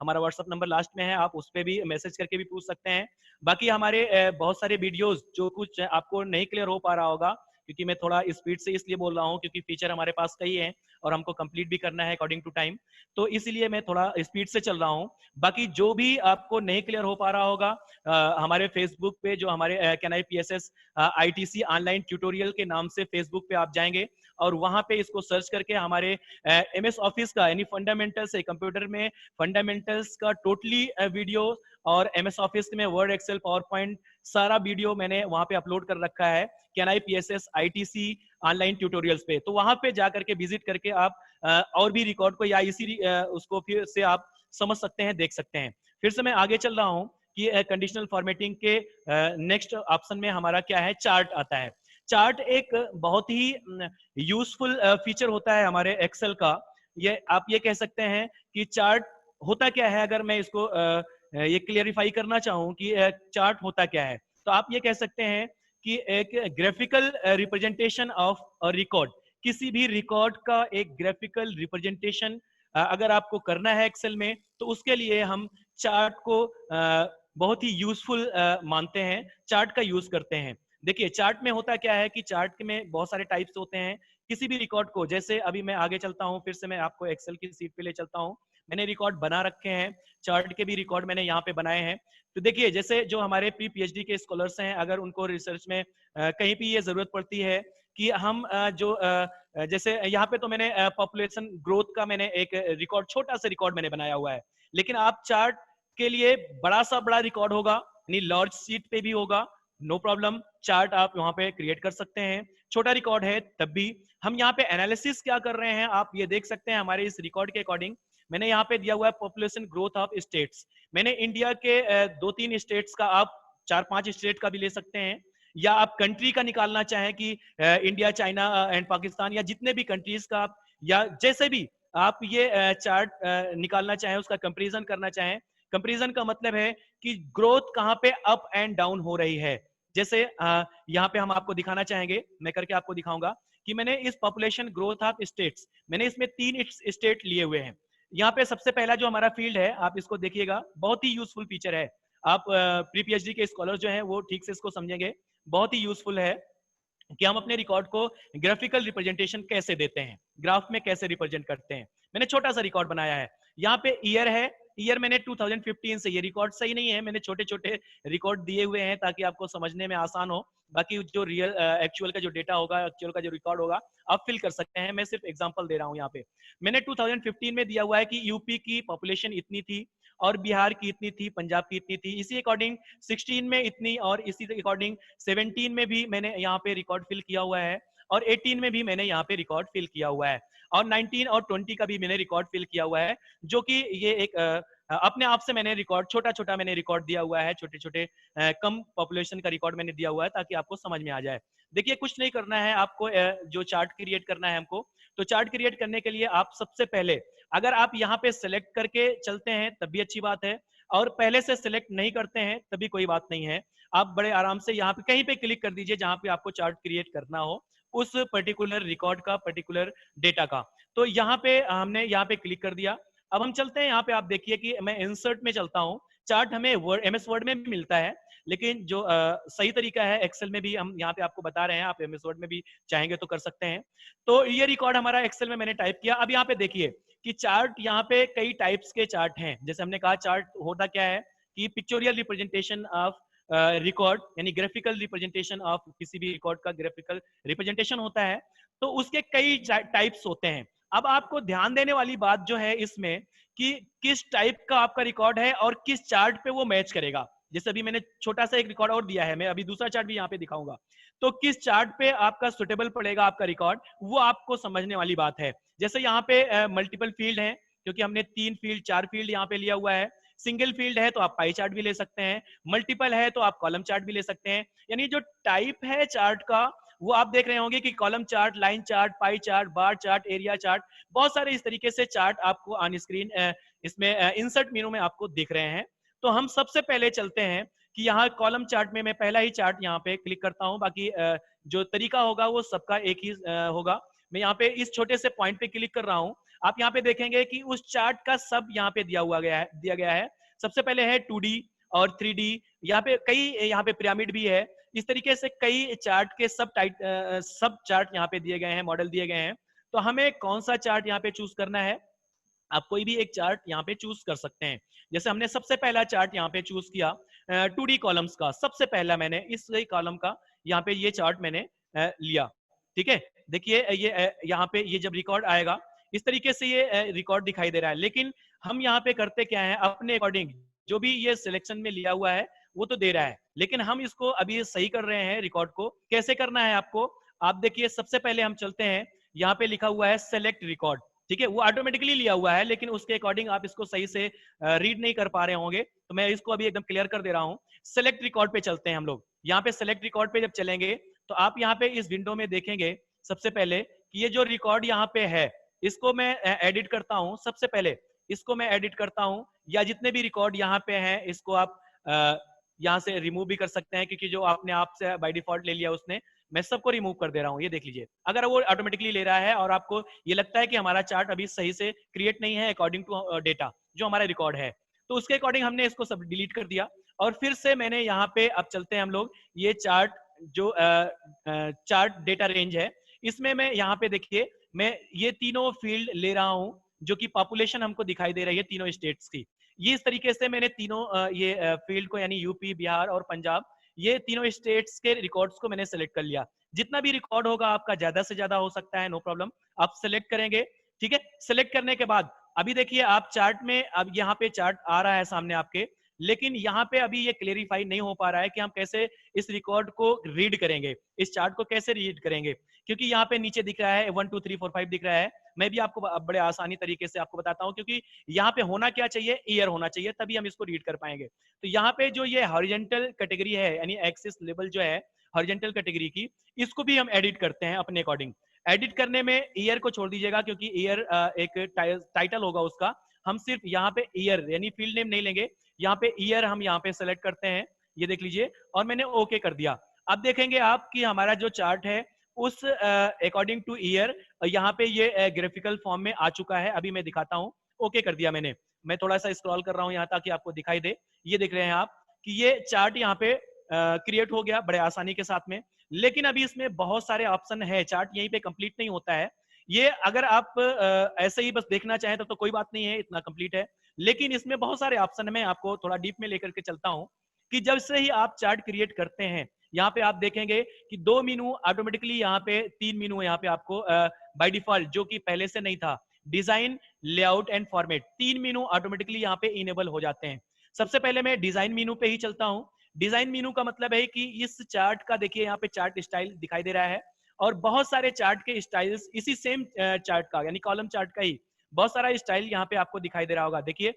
S1: हमारा व्हाट्सअप नंबर लास्ट में है, आप उस पर भी मैसेज करके भी पूछ सकते हैं। बाकी हमारे बहुत सारे वीडियोस जो कुछ आपको नहीं क्लियर हो पा रहा होगा, क्योंकि मैं थोड़ा स्पीड से इसलिए बोल रहा हूँ क्योंकि फीचर हमारे पास कई है, और हमको कंप्लीट भी करना है अकॉर्डिंग टू टाइम, तो इसीलिए मैं थोड़ा स्पीड से चल रहा हूँ। बाकी जो भी आपको नहीं क्लियर हो पा रहा होगा, हमारे फेसबुक पे जो हमारे can I PSS ITC online tutorial के नाम से फेसबुक पे आप जाएंगे और वहां पे इसको सर्च करके हमारे MS ऑफिस का यानी फंडामेंटल्स है कंप्यूटर में, फंडामेंटल्स का टोटली वीडियो और MS ऑफिस में वर्ड, एक्सेल, पावर पॉइंट सारा वीडियो मैंने वहां पे अपलोड कर रखा है can I PSS ITC online tutorials पे। तो वहां पे जाकर के विजिट करके आप और भी रिकॉर्ड को या इसी उसको फिर से आप समझ सकते हैं, देख सकते हैं। फिर से मैं आगे चल रहा हूँ कि कंडीशनल फॉर्मेटिंग के नेक्स्ट ऑप्शन में हमारा क्या है, चार्ट आता है। चार्ट एक बहुत ही यूजफुल फीचर होता है हमारे एक्सेल का। ये आप ये कह सकते हैं कि चार्ट होता क्या है, अगर मैं इसको ये क्लियरिफाई करना चाहूं कि चार्ट होता क्या है, तो आप ये कह सकते हैं कि एक graphical representation of a record, किसी भी रिकॉर्ड का एक ग्राफिकल रिप्रेजेंटेशन अगर आपको करना है एक्सेल में, तो उसके लिए हम चार्ट को बहुत ही यूजफुल मानते हैं, चार्ट का यूज करते हैं। देखिए चार्ट में होता क्या है कि चार्ट में बहुत सारे टाइप्स होते हैं। किसी भी रिकॉर्ड को, जैसे अभी मैं आगे चलता हूं, फिर से मैं आपको एक्सेल की सीट पे ले चलता हूं, मैंने रिकॉर्ड बना रखे हैं, चार्ट के भी रिकॉर्ड मैंने यहाँ पे बनाए हैं। तो देखिए जैसे जो हमारे प्री PhD के स्कॉलर्स हैं, अगर उनको रिसर्च में कहीं भी ये जरूरत पड़ती है कि हम जैसे यहाँ पे तो मैंने पॉपुलेशन ग्रोथ का मैंने एक रिकॉर्ड, छोटा सा रिकॉर्ड मैंने बनाया हुआ है, लेकिन आप चार्ट के लिए बड़ा रिकॉर्ड होगा, यानी लार्ज सीट पे भी होगा, नो प्रॉब्लम, चार्ट आप वहां पे क्रिएट कर सकते हैं। छोटा रिकॉर्ड है तब भी हम यहाँ पे एनालिसिस क्या कर रहे हैं, आप ये देख सकते हैं हमारे इस रिकॉर्ड के अकॉर्डिंग। मैंने यहाँ पे दिया हुआ है पॉपुलेशन ग्रोथ ऑफ स्टेट्स, मैंने इंडिया के 2-3 स्टेट्स का, आप 4-5 स्टेट का भी ले सकते हैं, या आप कंट्री का निकालना चाहें कि इंडिया, चाइना एंड पाकिस्तान, या जितने भी कंट्रीज का आप, या जैसे भी आप ये चार्ट निकालना चाहें, उसका कंपेरिजन करना चाहें। कंपेरिजन का मतलब है कि ग्रोथ कहाँ पे अप एंड डाउन हो रही है। जैसे यहाँ पे हम आपको दिखाना चाहेंगे, मैं करके आपको दिखाऊंगा कि मैंने इस पॉपुलेशन ग्रोथ ऑफ स्टेट्स, मैंने इसमें 3 स्टेट लिए हुए हैं। यहाँ पे सबसे पहला जो हमारा फील्ड है, आप इसको देखिएगा, बहुत ही यूजफुल फीचर है। आप प्री PhD के स्कॉलर जो हैं वो ठीक से इसको समझेंगे, बहुत ही यूजफुल है कि हम अपने रिकॉर्ड को ग्राफिकल रिप्रेजेंटेशन कैसे देते हैं, ग्राफ में कैसे रिप्रेजेंट करते हैं। मैंने छोटा सा रिकॉर्ड बनाया है, यहाँ पे ईयर है, ईयर मैंने 2015 से, ये रिकॉर्ड सही नहीं है, मैंने छोटे छोटे रिकॉर्ड दिए हुए हैं ताकि आपको समझने में आसान हो। बाकी जो रियल एक्चुअल का जो डेटा होगा, एक्चुअल का जो रिकॉर्ड होगा, आप फिल कर सकते हैं, मैं सिर्फ एग्जांपल दे रहा हूँ। यहाँ पे मैंने 2015 में दिया हुआ है कि यूपी की पॉपुलेशन इतनी थी, और बिहार की इतनी थी, पंजाब की इतनी थी, इसी अकॉर्डिंग 16 में इतनी, और इसी अकॉर्डिंग 17 में भी मैंने यहाँ पे रिकॉर्ड फिल किया हुआ है, और 18 में भी मैंने यहाँ पे रिकॉर्ड फिल किया हुआ है, और 19 और 20 का भी मैंने रिकॉर्ड फिल किया हुआ है, जो कि ये एक अपने आप से मैंने रिकॉर्ड छोटा छोटा मैंने रिकॉर्ड दिया हुआ है, छोटे छोटे कम पॉपुलेशन का रिकॉर्ड मैंने दिया हुआ है ताकि आपको समझ में आ जाए। देखिए कुछ नहीं करना है आपको, जो चार्ट क्रिएट करना है हमको, तो चार्ट क्रिएट करने के लिए आप सबसे पहले, अगर आप यहाँ पे सिलेक्ट करके चलते हैं तब भी अच्छी बात है, और पहले से सिलेक्ट नहीं करते हैं तभी कोई बात नहीं है, आप बड़े आराम से यहाँ पे कहीं पे क्लिक कर दीजिए जहां पे आपको चार्ट क्रिएट करना हो, उस पर्टिकुलर रिकॉर्ड का, पर्टिकुलर डेटा का। तो यहाँ पे हमने यहाँ पे क्लिक कर दिया। अब हम चलते हैं, यहाँ पे आप देखिए कि मैं इंसर्ट में चलता हूँ। चार्ट हमें वर्ड, MS वर्ड में भी मिलता है, लेकिन जो सही तरीका है एक्सेल में भी हम यहाँ पे आपको बता रहे हैं, आप MS वर्ड में भी चाहेंगे तो कर सकते हैं। तो ये रिकॉर्ड हमारा एक्सेल में मैंने टाइप किया। अब यहाँ पे देखिए कि चार्ट, यहाँ पे कई टाइप्स के चार्ट हैं। जैसे हमने कहा चार्ट होता क्या है कि पिक्चोरियल रिप्रेजेंटेशन ऑफ रिकॉर्ड, यानी ग्राफिकल रिप्रेजेंटेशन ऑफ किसी भी रिकॉर्ड का ग्राफिकल रिप्रेजेंटेशन होता है। तो उसके कई टाइप्स होते हैं। अब आपको ध्यान देने वाली बात जो है इसमें कि किस टाइप का आपका रिकॉर्ड है और किस चार्ट पे वो मैच करेगा। जैसे अभी मैंने छोटा सा एक रिकॉर्ड और दिया है, मैं अभी दूसरा चार्ट भी यहाँ पे दिखाऊंगा, तो किस चार्ट पे आपका सुटेबल पड़ेगा आपका रिकॉर्ड, वो आपको समझने वाली बात है। जैसे यहाँ पे मल्टीपल फील्ड है, क्योंकि हमने 3 फील्ड 4 फील्ड यहाँ पे लिया हुआ है। सिंगल फील्ड है तो आप पाई चार्ट भी ले सकते हैं, मल्टीपल है तो आप कॉलम चार्ट भी ले सकते हैं। यानी जो टाइप है चार्ट का, वो आप देख रहे होंगे कि column chart, line chart, pie chart, bar chart, area chart, बहुत सारे इस तरीके से चार्ट आपको ऑन स्क्रीन इसमें इंसर्ट मेनू में आपको दिख रहे हैं। तो हम सबसे पहले चलते हैं कि यहाँ कॉलम चार्ट में मैं पहला ही चार्ट यहाँ पे क्लिक करता हूँ। बाकी जो तरीका होगा वो सबका एक ही होगा। मैं यहाँ पे इस छोटे से पॉइंट पे क्लिक कर रहा हूँ। आप यहाँ पे देखेंगे कि उस चार्ट का सब यहाँ पे दिया गया है। सबसे पहले है 2D और 3D, यहाँ पे कई, यहाँ पे पिरामिड भी है। इस तरीके से कई चार्ट के सब चार्ट यहाँ पे दिए गए हैं, मॉडल दिए गए हैं। तो हमें कौन सा चार्ट यहाँ पे चूज करना है? आप कोई भी एक चार्ट यहाँ पे चूज कर सकते हैं। जैसे हमने सबसे पहला चार्ट यहाँ पे चूज किया 2D कॉलम्स का, सबसे पहला मैंने इस कॉलम का यहाँ पे ये चार्ट मैंने लिया। ठीक है, देखिए ये यहाँ पे ये जब रिकॉर्ड आएगा इस तरीके से ये रिकॉर्ड दिखाई दे रहा है, लेकिन हम यहाँ पे करते क्या है, अपने अकॉर्डिंग जो भी ये सिलेक्शन में लिया हुआ है वो तो दे रहा है, लेकिन हम इसको अभी सही कर रहे हैं। रिकॉर्ड को कैसे करना है आपको, आप देखिए सबसे पहले हम चलते हैं, यहाँ पे लिखा हुआ है सेलेक्ट रिकॉर्ड। ठीक है, वो ऑटोमेटिकली लिया हुआ है, लेकिन उसके अकॉर्डिंग आप इसको सही से रीड नहीं कर पा रहे होंगे, तो मैं इसको अभी एकदम क्लियर कर दे रहा हूँ। सेलेक्ट रिकॉर्ड पे चलते हैं हम लोग। यहाँ पे सेलेक्ट रिकॉर्ड पे जब चलेंगे तो आप यहाँ पे इस विंडो में देखेंगे सबसे पहले कि ये जो रिकॉर्ड यहाँ पे है इसको मैं एडिट करता हूँ। सबसे पहले इसको मैं एडिट करता हूँ, या जितने भी रिकॉर्ड यहाँ पे हैं इसको आप यहाँ से रिमूव भी कर सकते हैं, क्योंकि जो आपने आपसे बाय डिफॉल्ट ले लिया उसने, मैं सबको रिमूव कर दे रहा हूँ। ये देख लीजिए, अगर वो ऑटोमेटिकली ले रहा है और आपको ये लगता है कि हमारा चार्ट अभी सही से क्रिएट नहीं है अकॉर्डिंग टू डेटा जो हमारा रिकॉर्ड है, तो उसके अकॉर्डिंग हमने इसको सब डिलीट कर दिया। और फिर से मैंने यहाँ पे अब चलते हैं हम लोग, ये चार्ट जो चार्ट डेटा रेंज है इसमें मैं यहाँ पे देखिए मैं ये तीनों फील्ड ले रहा हूँ जो कि पॉपुलेशन हमको दिखाई दे रही है तीनों स्टेट्स की। ये इस तरीके से मैंने तीनों ये फील्ड को, यानी यूपी, बिहार और पंजाब, ये तीनों स्टेट्स के रिकॉर्ड्स को मैंने सेलेक्ट कर लिया। जितना भी रिकॉर्ड होगा आपका ज्यादा से ज्यादा हो सकता है, नो प्रॉब्लम, आप सेलेक्ट करेंगे। ठीक है, सेलेक्ट करने के बाद अभी देखिए आप चार्ट में, अब यहाँ पे चार्ट आ रहा है सामने आपके, लेकिन यहाँ पे अभी ये क्लेरिफाई नहीं हो पा रहा है कि हम कैसे इस रिकॉर्ड को रीड करेंगे, इस चार्ट को कैसे रीड करेंगे, क्योंकि यहाँ पे नीचे दिख रहा है 1 2 3 4 5 दिख रहा है। मैं भी आपको बड़े आसानी तरीके से आपको बताता हूँ, क्योंकि यहाँ पे होना क्या चाहिए, ईयर होना चाहिए, तभी हम इसको रीड कर पाएंगे। तो यहाँ पे जो ये हॉरिजॉन्टल कैटेगरी है, यानी एक्सिस लेवल जो है हॉरिजॉन्टल कैटेगरी की, इसको भी हम एडिट करते हैं अपने अकॉर्डिंग। एडिट करने में ईयर को छोड़ दीजिएगा, क्योंकि ईयर एक टाइटल होगा उसका, हम सिर्फ यहाँ पे ईयर यानी फील्ड नेम नहीं लेंगे, यहाँ पे ईयर हम यहाँ पे सेलेक्ट करते हैं। ये देख लीजिए, और मैंने ओके कर दिया। अब देखेंगे आप कि हमारा जो चार्ट है उस अकॉर्डिंग टू ईयर यहाँ पे ये ग्राफिकल फॉर्म में आ चुका है। अभी मैं दिखाता हूँ, ओके कर दिया मैंने। मैं थोड़ा सा स्क्रॉल कर रहा हूँ यहाँ ताकि आपको दिखाई दे। ये देख रहे हैं आप कि ये चार्ट यहाँ पे क्रिएट हो गया बड़े आसानी के साथ में, लेकिन अभी इसमें बहुत सारे ऑप्शन है, चार्ट यहीं पे कंप्लीट नहीं होता है। ये अगर आप ऐसे ही बस देखना चाहें तो कोई बात नहीं है, इतना कंप्लीट है, लेकिन इसमें बहुत सारे ऑप्शन है। मैं आपको थोड़ा डीप में लेकर के चलता हूँ कि जब से ही आप चार्ट क्रिएट करते हैं, यहाँ पे आप देखेंगे कि 2 मीनू ऑटोमेटिकली, यहाँ पे 3 मीनू यहाँ पे आपको बाय डिफॉल्ट, जो कि पहले से नहीं था, design, layout and format, 3 Meenu automatically यहाँ पे इनेबल हो जाते हैं। सबसे पहले मैं डिजाइन मीनू पे ही चलता हूँ। डिजाइन मीनू का मतलब है कि इस चार्ट का देखिए यहाँ पे चार्ट स्टाइल दिखाई दे रहा है, और बहुत सारे चार्ट के स्टाइल्स इसी सेम चार्ट का, यानी कॉलम चार्ट का ही बहुत सारा स्टाइल यहाँ पे आपको दिखाई दे रहा होगा। देखिए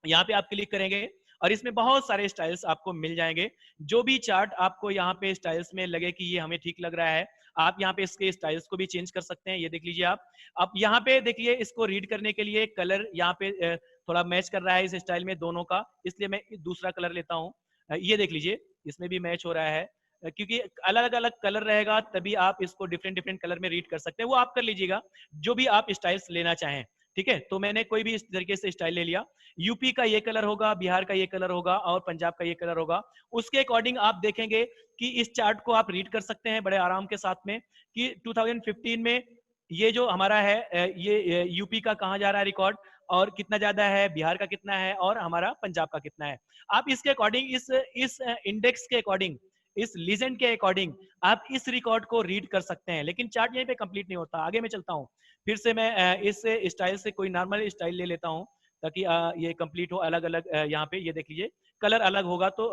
S1: यहाँ पे आप क्लिक करेंगे और इसमें बहुत सारे स्टाइल्स आपको मिल जाएंगे। जो भी चार्ट आपको यहाँ पे स्टाइल्स में लगे कि ये हमें ठीक लग रहा है, आप यहाँ पे इसके स्टाइल्स को भी चेंज कर सकते हैं। ये देख लीजिए आप यहाँ पे देखिए, इसको रीड करने के लिए कलर यहाँ पे थोड़ा मैच कर रहा है इस स्टाइल में दोनों का, इसलिए मैं दूसरा कलर लेता हूँ। ये देख लीजिए, इसमें भी मैच हो रहा है, क्योंकि अलग अलग कलर रहेगा तभी आप इसको डिफरेंट डिफरेंट कलर में रीड कर सकते हैं। वो आप कर लीजिएगा जो भी आप स्टाइल्स लेना चाहें। ठीक है, तो मैंने कोई भी इस तरीके से स्टाइल ले लिया। यूपी का ये कलर होगा, बिहार का ये कलर होगा और पंजाब का ये कलर होगा। उसके अकॉर्डिंग आप देखेंगे कि इस चार्ट को आप रीड कर सकते हैं बड़े आराम के साथ में कि 2015 में ये जो हमारा है ये यूपी का कहाँ जा रहा है रिकॉर्ड, और कितना ज्यादा है, बिहार का कितना है, और हमारा पंजाब का कितना है। आप इसके अकॉर्डिंग इस इंडेक्स के अकॉर्डिंग, इस लीजेंड के अकॉर्डिंग आप इस रिकॉर्ड को रीड कर सकते हैं, लेकिन चार्ट यहीं पे कंप्लीट नहीं होता। आगे मैं चलता हूँ, फिर से मैं इस स्टाइल से कोई नॉर्मल स्टाइल ले लेता हूँ ताकि ये कंप्लीट हो। अलग अलग यहाँ पे ये देख लीजिए, कलर अलग होगा तो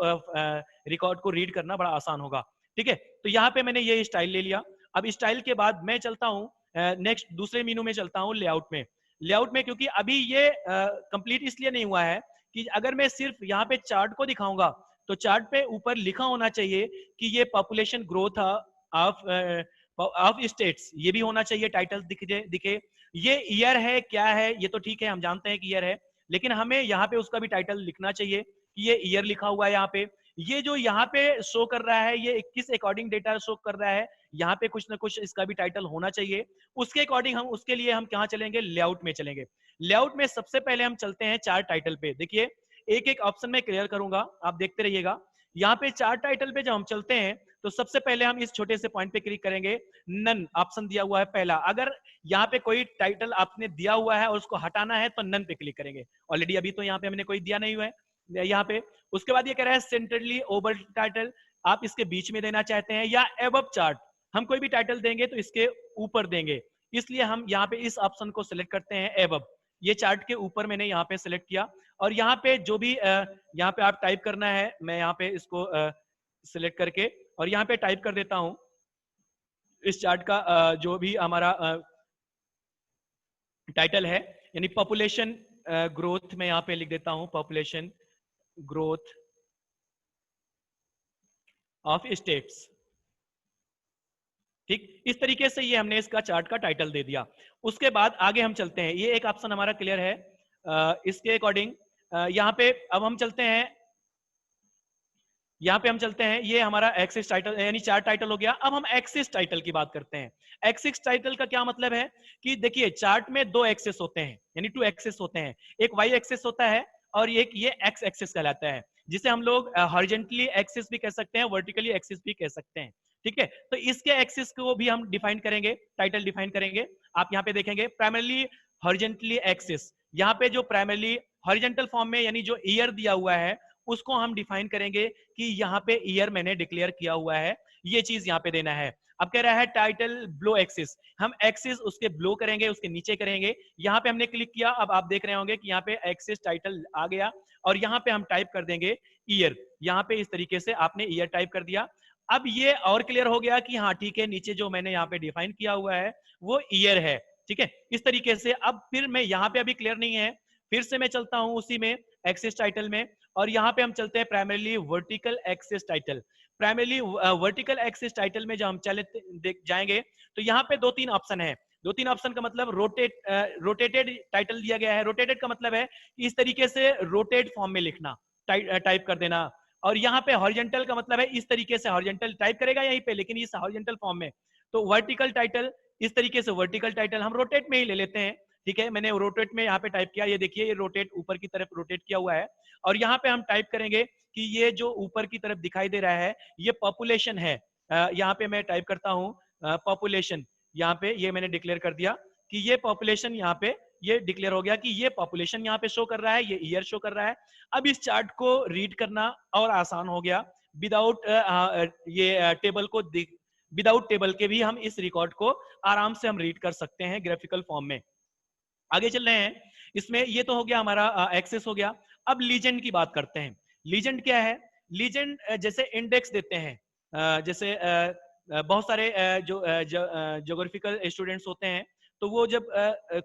S1: रिकॉर्ड को रीड करना बड़ा आसान होगा। ठीक है, तो यहाँ पे मैंने ये स्टाइल ले लिया। अब स्टाइल के बाद मैं चलता हूँ नेक्स्ट दूसरे मीनू में चलता हूँ, लेआउट में। लेआउट में क्योंकि अभी ये कंप्लीट इसलिए नहीं हुआ है कि अगर मैं सिर्फ यहाँ पे चार्ट को दिखाऊंगा तो चार्ट पे ऊपर लिखा होना चाहिए कि ये पॉपुलेशन ग्रोथ ऑफ स्टेट्स, ये भी होना चाहिए, टाइटल दिखे। ये ईयर है क्या है, ये तो ठीक है, हम जानते हैं कि ईयर है, लेकिन हमें यहाँ पे उसका भी टाइटल लिखना चाहिए कि ये ईयर लिखा हुआ है यहाँ पे। ये जो यहाँ पे शो कर रहा है ये किस अकॉर्डिंग डेटा शो कर रहा है, यहाँ पे कुछ ना कुछ इसका भी टाइटल होना चाहिए। उसके अकॉर्डिंग हम उसके लिए हम कहाँ चलेंगे, लेआउट में चलेंगे। लेआउट में सबसे पहले हम चलते हैं चार्ट टाइटल पे। देखिए एक एक ऑप्शन में क्लियर करूंगा, आप देखते रहिएगा। यहाँ पे चार्ट टाइटल पे जब हम चलते हैं तो सबसे पहले हम इस छोटे से पॉइंट पे क्लिक करेंगे, नन ऑप्शन दिया हुआ है पहला। अगर यहाँ पे कोई टाइटल आपने दिया हुआ है और उसको हटाना है तो नन पे क्लिक करेंगे। ऑलरेडी अभी तो यहाँ पे हमने कोई दिया नहीं हुआ है यहाँ पे। उसके बाद ये कह रहा है सेंट्रली ओवर टाइटल, आप इसके बीच में देना चाहते हैं या एबव चार्ट। हम कोई भी टाइटल देंगे तो इसके ऊपर देंगे, इसलिए हम यहाँ पे इस ऑप्शन को सिलेक्ट करते हैं एबव। ये चार्ट के ऊपर मैंने यहाँ पे सिलेक्ट किया और यहाँ पे जो भी यहाँ पे आप टाइप करना है, मैं यहाँ पे इसको सिलेक्ट करके और यहाँ पे टाइप कर देता हूं इस चार्ट का जो भी हमारा टाइटल है, यानी पॉपुलेशन ग्रोथ। मैं यहाँ पे लिख देता हूं पॉपुलेशन ग्रोथ ऑफ स्टेट्स। ठीक, इस तरीके से ये हमने इसका चार्ट का टाइटल दे दिया। उसके बाद आगे हम चलते हैं, ये एक ऑप्शन हमारा क्लियर है। इसके अकॉर्डिंग यहाँ पे अब हम चलते हैं, यहाँ पे हम चलते हैं, ये हमारा एक्सिस टाइटल यानी चार्ट टाइटल हो गया। अब हम एक्सिस टाइटल की बात करते हैं। एक्सिस टाइटल का क्या मतलब है कि देखिए चार्ट में दो एक्सिस होते हैं, यानी टू एक्सिस होते हैं। एक वाई एक्सिस होता है और एक ये एक्स एक्सिस कहलाता है, जिसे हम लोग हॉरिजॉन्टली एक्सिस भी कह सकते हैं, वर्टिकली एक्सिस भी कह सकते हैं। ठीक है, तो इसके एक्सिस को भी हम डिफाइन करेंगे, टाइटल डिफाइन करेंगे। आप यहाँ पे देखेंगे प्राइमरली हॉरिजॉन्टली एक्सिस, यहाँ पे जो प्राइमरली हॉरिजॉन्टल फॉर्म में यानी जो ईयर दिया हुआ है उसको हम डिफाइन करेंगे कि यहाँ पे ईयर मैंने डिक्लेयर किया हुआ है, ये चीज यहाँ पे देना है। अब कह रहा है टाइटल ब्लो एक्सिस, हम एक्सिस उसके ब्लो करेंगे, उसके नीचे करेंगे। यहाँ पे हमने क्लिक किया, अब आप देख रहे होंगे कि यहाँ पे एक्सिस टाइटल आ गया और यहाँ पे हम टाइप कर देंगे ईयर। यहाँ पे इस तरीके से आपने ईयर टाइप कर दिया। अब ये और क्लियर हो गया कि हाँ ठीक है, नीचे जो मैंने यहाँ पे डिफाइन किया हुआ है वो ईयर है। ठीक है, इस तरीके से अब फिर मैं यहाँ पे अभी क्लियर नहीं है, फिर से मैं चलता हूं उसी में एक्सिस टाइटल में और यहाँ पे हम चलते हैं primarily vertical axis title. Primarily vertical axis title में जब हम चले जाएंगे तो यहाँ पे दो तीन ऑप्शन है। दो तीन ऑप्शन का मतलब रोटेटेड टाइटल दिया गया है। रोटेटेड का मतलब है कि इस तरीके से रोटेट फॉर्म में लिखना, टाइप कर देना। और यहाँ पे हॉरिजॉन्टल का मतलब है इस तरीके से हॉरिजॉन्टल टाइप करेगा यहीं पे, लेकिन इस हॉरिजॉन्टल फॉर्म में। तो वर्टिकल टाइटल इस तरीके से, वर्टिकल टाइटल हम रोटेट में ही ले लेते हैं। ठीक है, मैंने रोटेट में यहाँ पे टाइप किया, ये देखिए ये रोटेट ऊपर की तरफ रोटेट किया हुआ है। और यहाँ पे हम टाइप करेंगे कि ये जो ऊपर की तरफ दिखाई दे रहा है ये पॉपुलेशन है। यहाँ पे मैं टाइप करता हूँ पॉपुलेशन, यहाँ पे ये मैंने डिक्लेयर कर दिया कि ये पॉपुलेशन, यहाँ पे ये डिक्लेयर हो गया कि ये पॉपुलेशन यहाँ पे शो कर रहा है, ये ईयर शो कर रहा है। अब इस चार्ट को रीड करना और आसान हो गया, विदाउट ये टेबल को विदाउट टेबल के भी हम इस रिकॉर्ड को आराम से हम रीड कर सकते हैं ग्राफिकल फॉर्म में। आगे चल रहे हैं, इसमें ये तो हो गया हमारा एक्सेस हो गया। अब लीजेंड की बात करते हैं। लीजेंड क्या है? लीजेंड जैसे इंडेक्स देते हैं, जैसे बहुत सारे जो ज्योग्राफिकल स्टूडेंट्स होते हैं, तो वो जब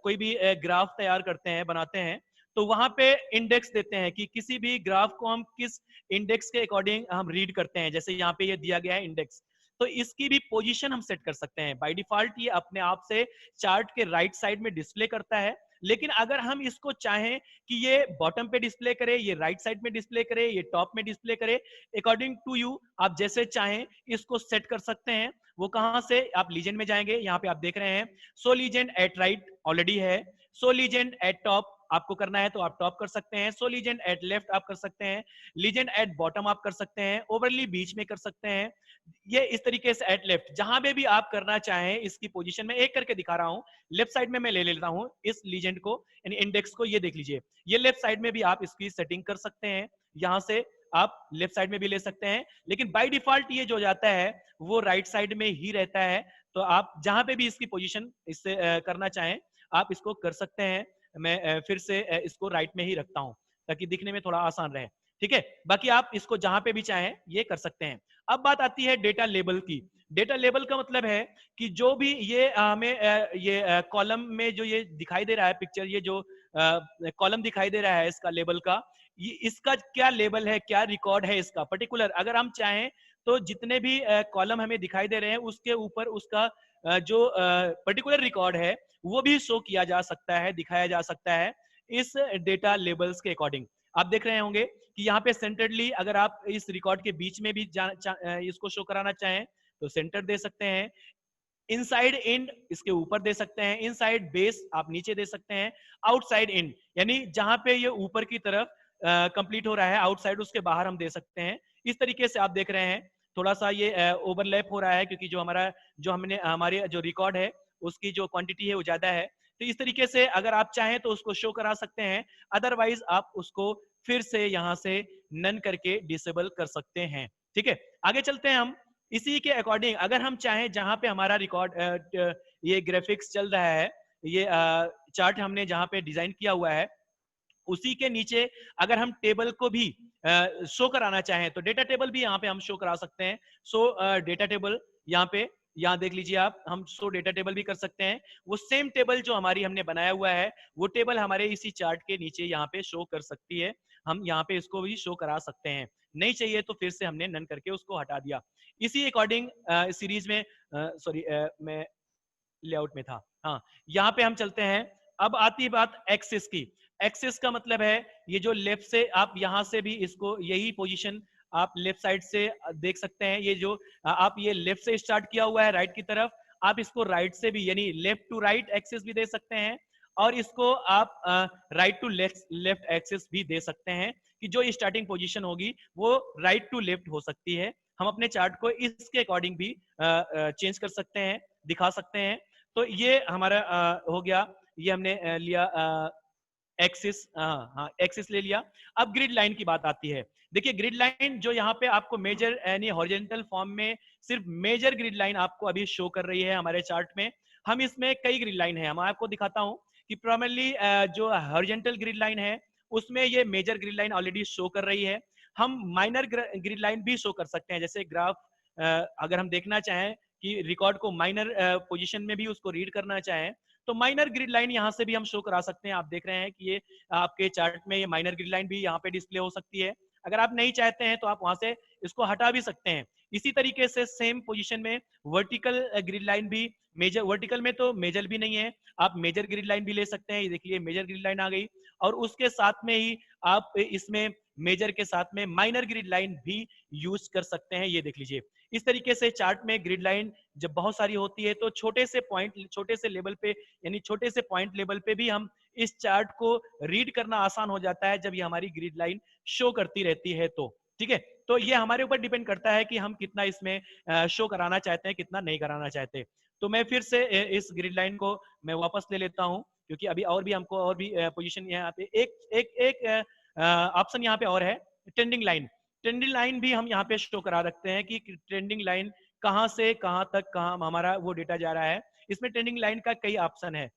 S1: कोई भी ग्राफ तैयार करते हैं, बनाते हैं, तो वहां पे इंडेक्स देते हैं कि किसी भी ग्राफ को हम किस इंडेक्स के अकॉर्डिंग हम रीड करते हैं। जैसे यहाँ पे ये दिया गया है इंडेक्स, तो इसकी भी पोजीशन हम सेट कर सकते हैं। बाय डिफॉल्ट ये अपने आप से चार्ट के राइट साइड में डिस्प्ले करता है, लेकिन अगर हम इसको चाहें कि ये बॉटम पे डिस्प्ले करे, ये राइट साइड में डिस्प्ले करे, ये टॉप में डिस्प्ले करे, अकॉर्डिंग टू यू आप जैसे चाहें इसको सेट कर सकते हैं। वो कहां से? आप लीजेंड में जाएंगे, यहाँ पे आप देख रहे हैं सो लीजेंड एट राइट ऑलरेडी है, सो लीजेंड एट टॉप आपको करना है तो आप टॉप कर सकते हैं, सो लीजेंड एट लेफ्ट आप कर सकते हैं, लीजेंड एट बॉटम आप कर सकते हैं, ओवरली बीच में कर सकते हैं। ये इस तरीके से एट लेफ्ट जहां पे भी आप करना चाहें इसकी पोजीशन में एक करके दिखा रहा हूं। लेफ्ट साइड में मैं ले लेता हूं इस लीजेंड को, यानी इंडेक्स को। ये देख लीजिए, ये लेफ्ट साइड में भी आप इसकी सेटिंग कर सकते हैं, यहां से आप लेफ्ट साइड में भी ले सकते हैं, लेकिन बाय डिफॉल्ट ये जो जाता है वो राइट साइड में ही रहता है। तो आप जहां पे भी इसकी पोजीशन इससे करना चाहें आप इसको कर सकते हैं। मैं फिर से इसको राइट में ही रखता हूं ताकि दिखने में थोड़ा आसान रहे। ठीक है, बाकी आप इसको जहां पे भी चाहें ये कर सकते हैं। अब बात आती है डेटा लेबल की। डेटा लेबल का मतलब है कि जो भी ये हमें ये कॉलम में जो ये दिखाई दे रहा है पिक्चर, ये जो कॉलम दिखाई दे रहा है इसका लेबल का, ये इसका क्या लेबल है, क्या रिकॉर्ड है इसका पर्टिकुलर। अगर हम चाहें तो जितने भी कॉलम हमें दिखाई दे रहे हैं उसके ऊपर उसका जो पर्टिकुलर रिकॉर्ड है वो भी शो किया जा सकता है, दिखाया जा सकता है इस डेटा लेबल्स के अकॉर्डिंग। आप देख रहे होंगे कि यहाँ पे सेंटरली अगर आप इस रिकॉर्ड के बीच में भी इसको शो कराना चाहें तो सेंटर दे सकते हैं, इनसाइड इंड इसके ऊपर दे सकते हैं, इनसाइड बेस आप नीचे दे सकते हैं, आउटसाइड इंड यानी जहां पे ये ऊपर की तरफ कंप्लीट हो रहा है, आउटसाइड उसके बाहर हम दे सकते हैं। इस तरीके से आप देख रहे हैं। थोड़ा सा ये ओवरलैप हो रहा है, क्योंकि हमारे जो रिकॉर्ड है उसकी जो क्वांटिटी है वो ज्यादा है। तो इस तरीके से अगर आप चाहें तो उसको शो करा सकते हैं, अदरवाइज आप उसको फिर से यहाँ से नन करके डिसेबल कर सकते हैं। ठीक है, आगे चलते हैं हम। इसी के अकॉर्डिंग अगर हम चाहें, जहां पे हमारा रिकॉर्ड ये ग्राफिक्स चल रहा है, ये चार्ट हमने जहां पे डिजाइन किया हुआ है, उसी के नीचे अगर हम टेबल को भी शो कराना चाहें तो डेटा टेबल भी यहाँ पे हम शो करा सकते हैं। सो डेटा टेबल यहाँ देख लीजिए आप, हम शो डेटा टेबल भी कर सकते हैं। वो सेम टेबल जो हमारी हमने बनाया हुआ है, वो टेबल हमारे इसी चार्ट के नीचे यहाँ पे शो कर सकती है। हम यहाँ पे इसको भी शो करा सकते हैं, नहीं चाहिए तो फिर से हमने नन करके उसको हटा दिया। इसी अकॉर्डिंग सीरीज में सॉरी मैं लेआउट में था, हाँ, यहाँ पे हम चलते हैं। अब आती है बात एक्सिस की। एक्सिस का मतलब है ये जो लेफ्ट से, आप यहाँ से भी इसको यही पोजीशन आप लेफ्ट साइड से देख सकते हैं। ये जो आप ये लेफ्ट से स्टार्ट किया हुआ है राइट की तरफ, आप इसको राइट से भी यानी लेफ्ट टू राइट एक्सिस भी दे सकते हैं, और इसको आप राइट टू लेफ्ट एक्सिस भी दे सकते हैं, कि जो स्टार्टिंग पोजीशन होगी वो राइट टू लेफ्ट हो सकती है। हम अपने चार्ट को इसके अकॉर्डिंग भी चेंज कर सकते हैं, दिखा सकते हैं। तो ये हमारा हो गया, ये हमने लिया एक्सिस, हाँ एक्सिस ले लिया। अब ग्रिड लाइन की बात आती है। देखिए ग्रिड लाइन जो यहाँ पे आपको मेजर यानी हॉरिजॉन्टल फॉर्म में सिर्फ मेजर ग्रिड लाइन आपको अभी शो कर रही है हमारे चार्ट में। हम इसमें कई ग्रिड लाइन है, हम आपको दिखाता हूँ कि प्राइमरली जो हॉरिजॉन्टल ग्रिड लाइन है उसमें ये major grid line already show कर रही है। हम माइनर ग्रिड लाइन भी शो कर सकते हैं, जैसे ग्राफ अगर हम देखना चाहें कि रिकॉर्ड को माइनर पोजीशन में भी उसको रीड करना चाहें, तो माइनर ग्रिड लाइन यहाँ से भी हम शो करा सकते हैं। आप देख रहे हैं कि ये आपके चार्ट में ये माइनर ग्रिड लाइन भी यहाँ पे डिस्प्ले हो सकती है। अगर आप नहीं चाहते हैं तो आप वहां से इसको हटा भी सकते हैं। इसी तरीके से सेम पोजीशन में वर्टिकल ग्रिड लाइन भी, मेजर वर्टिकल में तो मेजर भी नहीं है, आप मेजर ग्रिड लाइन भी ले सकते हैं। ये देखिए मेजर ग्रिड लाइन आ गई, और उसके साथ में ही आप इसमें मेजर के साथ में माइनर ग्रिड लाइन भी यूज कर सकते हैं। ये देख लीजिए, इस तरीके से चार्ट में ग्रिड लाइन जब बहुत सारी होती है तो छोटे से पॉइंट, छोटे से लेवल पे यानी छोटे से पॉइंट लेवल पे भी हम इस चार्ट को रीड करना आसान हो जाता है, जब ये हमारी ग्रिड लाइन शो करती रहती है तो। ठीक है, तो ये हमारे ऊपर डिपेंड करता है कि हम कितना इसमें शो कराना चाहते हैं, कितना नहीं कराना चाहते। तो मैं फिर से इस ग्रिड लाइन को मैं वापस ले लेता हूँ, क्योंकि अभी और भी हमको और भी पोजीशन यहाँ पे एक ऑप्शन यहाँ पे और है, ट्रेंडिंग लाइन। ट्रेंडिंग लाइन भी हम यहाँ पे शो करा रखते हैं कि ट्रेंडिंग लाइन कहाँ से कहाँ तक कहाँ हमारा वो डेटा जा रहा है। इसमें ट्रेंडिंग लाइन का कई ऑप्शन है,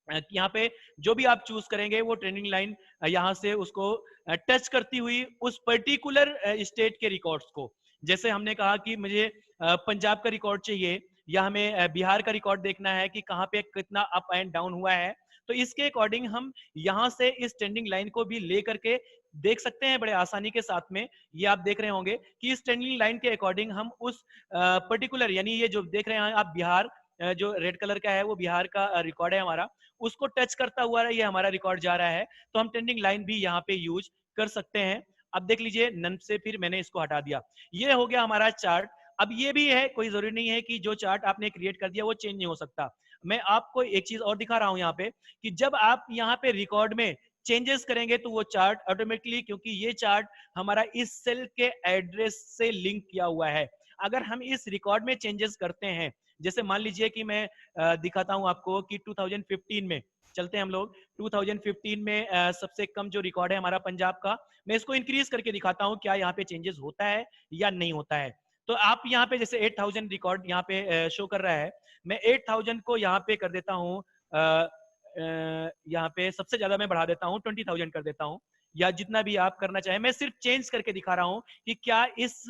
S1: यहाँ पे जो भी आप चूज करेंगे वो ट्रेंडिंग लाइन यहाँ से उसको टच करती हुई उस पर्टिकुलर स्टेट के रिकॉर्ड्स को, जैसे हमने कहा कि मुझे पंजाब का रिकॉर्ड चाहिए, या हमें बिहार का रिकॉर्ड देखना है कि कहाँ पे कितना अप एंड डाउन हुआ है, तो इसके अकॉर्डिंग हम यहाँ से इस ट्रेंडिंग लाइन को भी ले करके देख सकते हैं बड़े आसानी के साथ में। ये आप देख रहे होंगे कि इस ट्रेंडिंग लाइन के अकॉर्डिंग हम उस पर्टिकुलर, यानी ये जो देख रहे हैं आप बिहार, जो रेड कलर का है वो बिहार का रिकॉर्ड है हमारा, उसको टच करता हुआ ये हमारा रिकॉर्ड जा रहा है, तो हम ट्रेंडिंग लाइन भी यहाँ पे यूज कर सकते हैं। अब देख लीजिए नन से फिर मैंने इसको हटा दिया, ये हो गया हमारा चार्ट। अब ये भी है, कोई जरूरी नहीं है कि जो चार्ट आपने क्रिएट कर दिया वो चेंज नहीं हो सकता। मैं आपको एक चीज और दिखा रहा हूं यहाँ पे, कि जब आप यहाँ पे रिकॉर्ड में चेंजेस करेंगे तो वो चार्ट ऑटोमेटिकली, क्योंकि ये चार्ट हमारा इस सेल के एड्रेस से लिंक किया हुआ है, अगर हम इस रिकॉर्ड में चेंजेस करते हैं, जैसे मान लीजिए कि मैं दिखाता हूं आपको कि 2015 में चलते हैं हम लोग, 2015 में सबसे कम जो रिकॉर्ड है हमारा पंजाब का, मैं इसको इंक्रीज करके दिखाता हूं क्या यहाँ पे चेंजेस होता है या नहीं होता है। तो आप यहाँ पे जैसे 8000 रिकॉर्ड यहाँ पे शो कर रहा है, मैं 8000 को यहाँ पे कर देता हूँ, यहाँ पे सबसे ज्यादा मैं बढ़ा देता हूँ, 20,000 कर देता हूँ, या जितना भी आप करना चाहें। मैं सिर्फ चेंज करके दिखा रहा हूँ कि क्या इस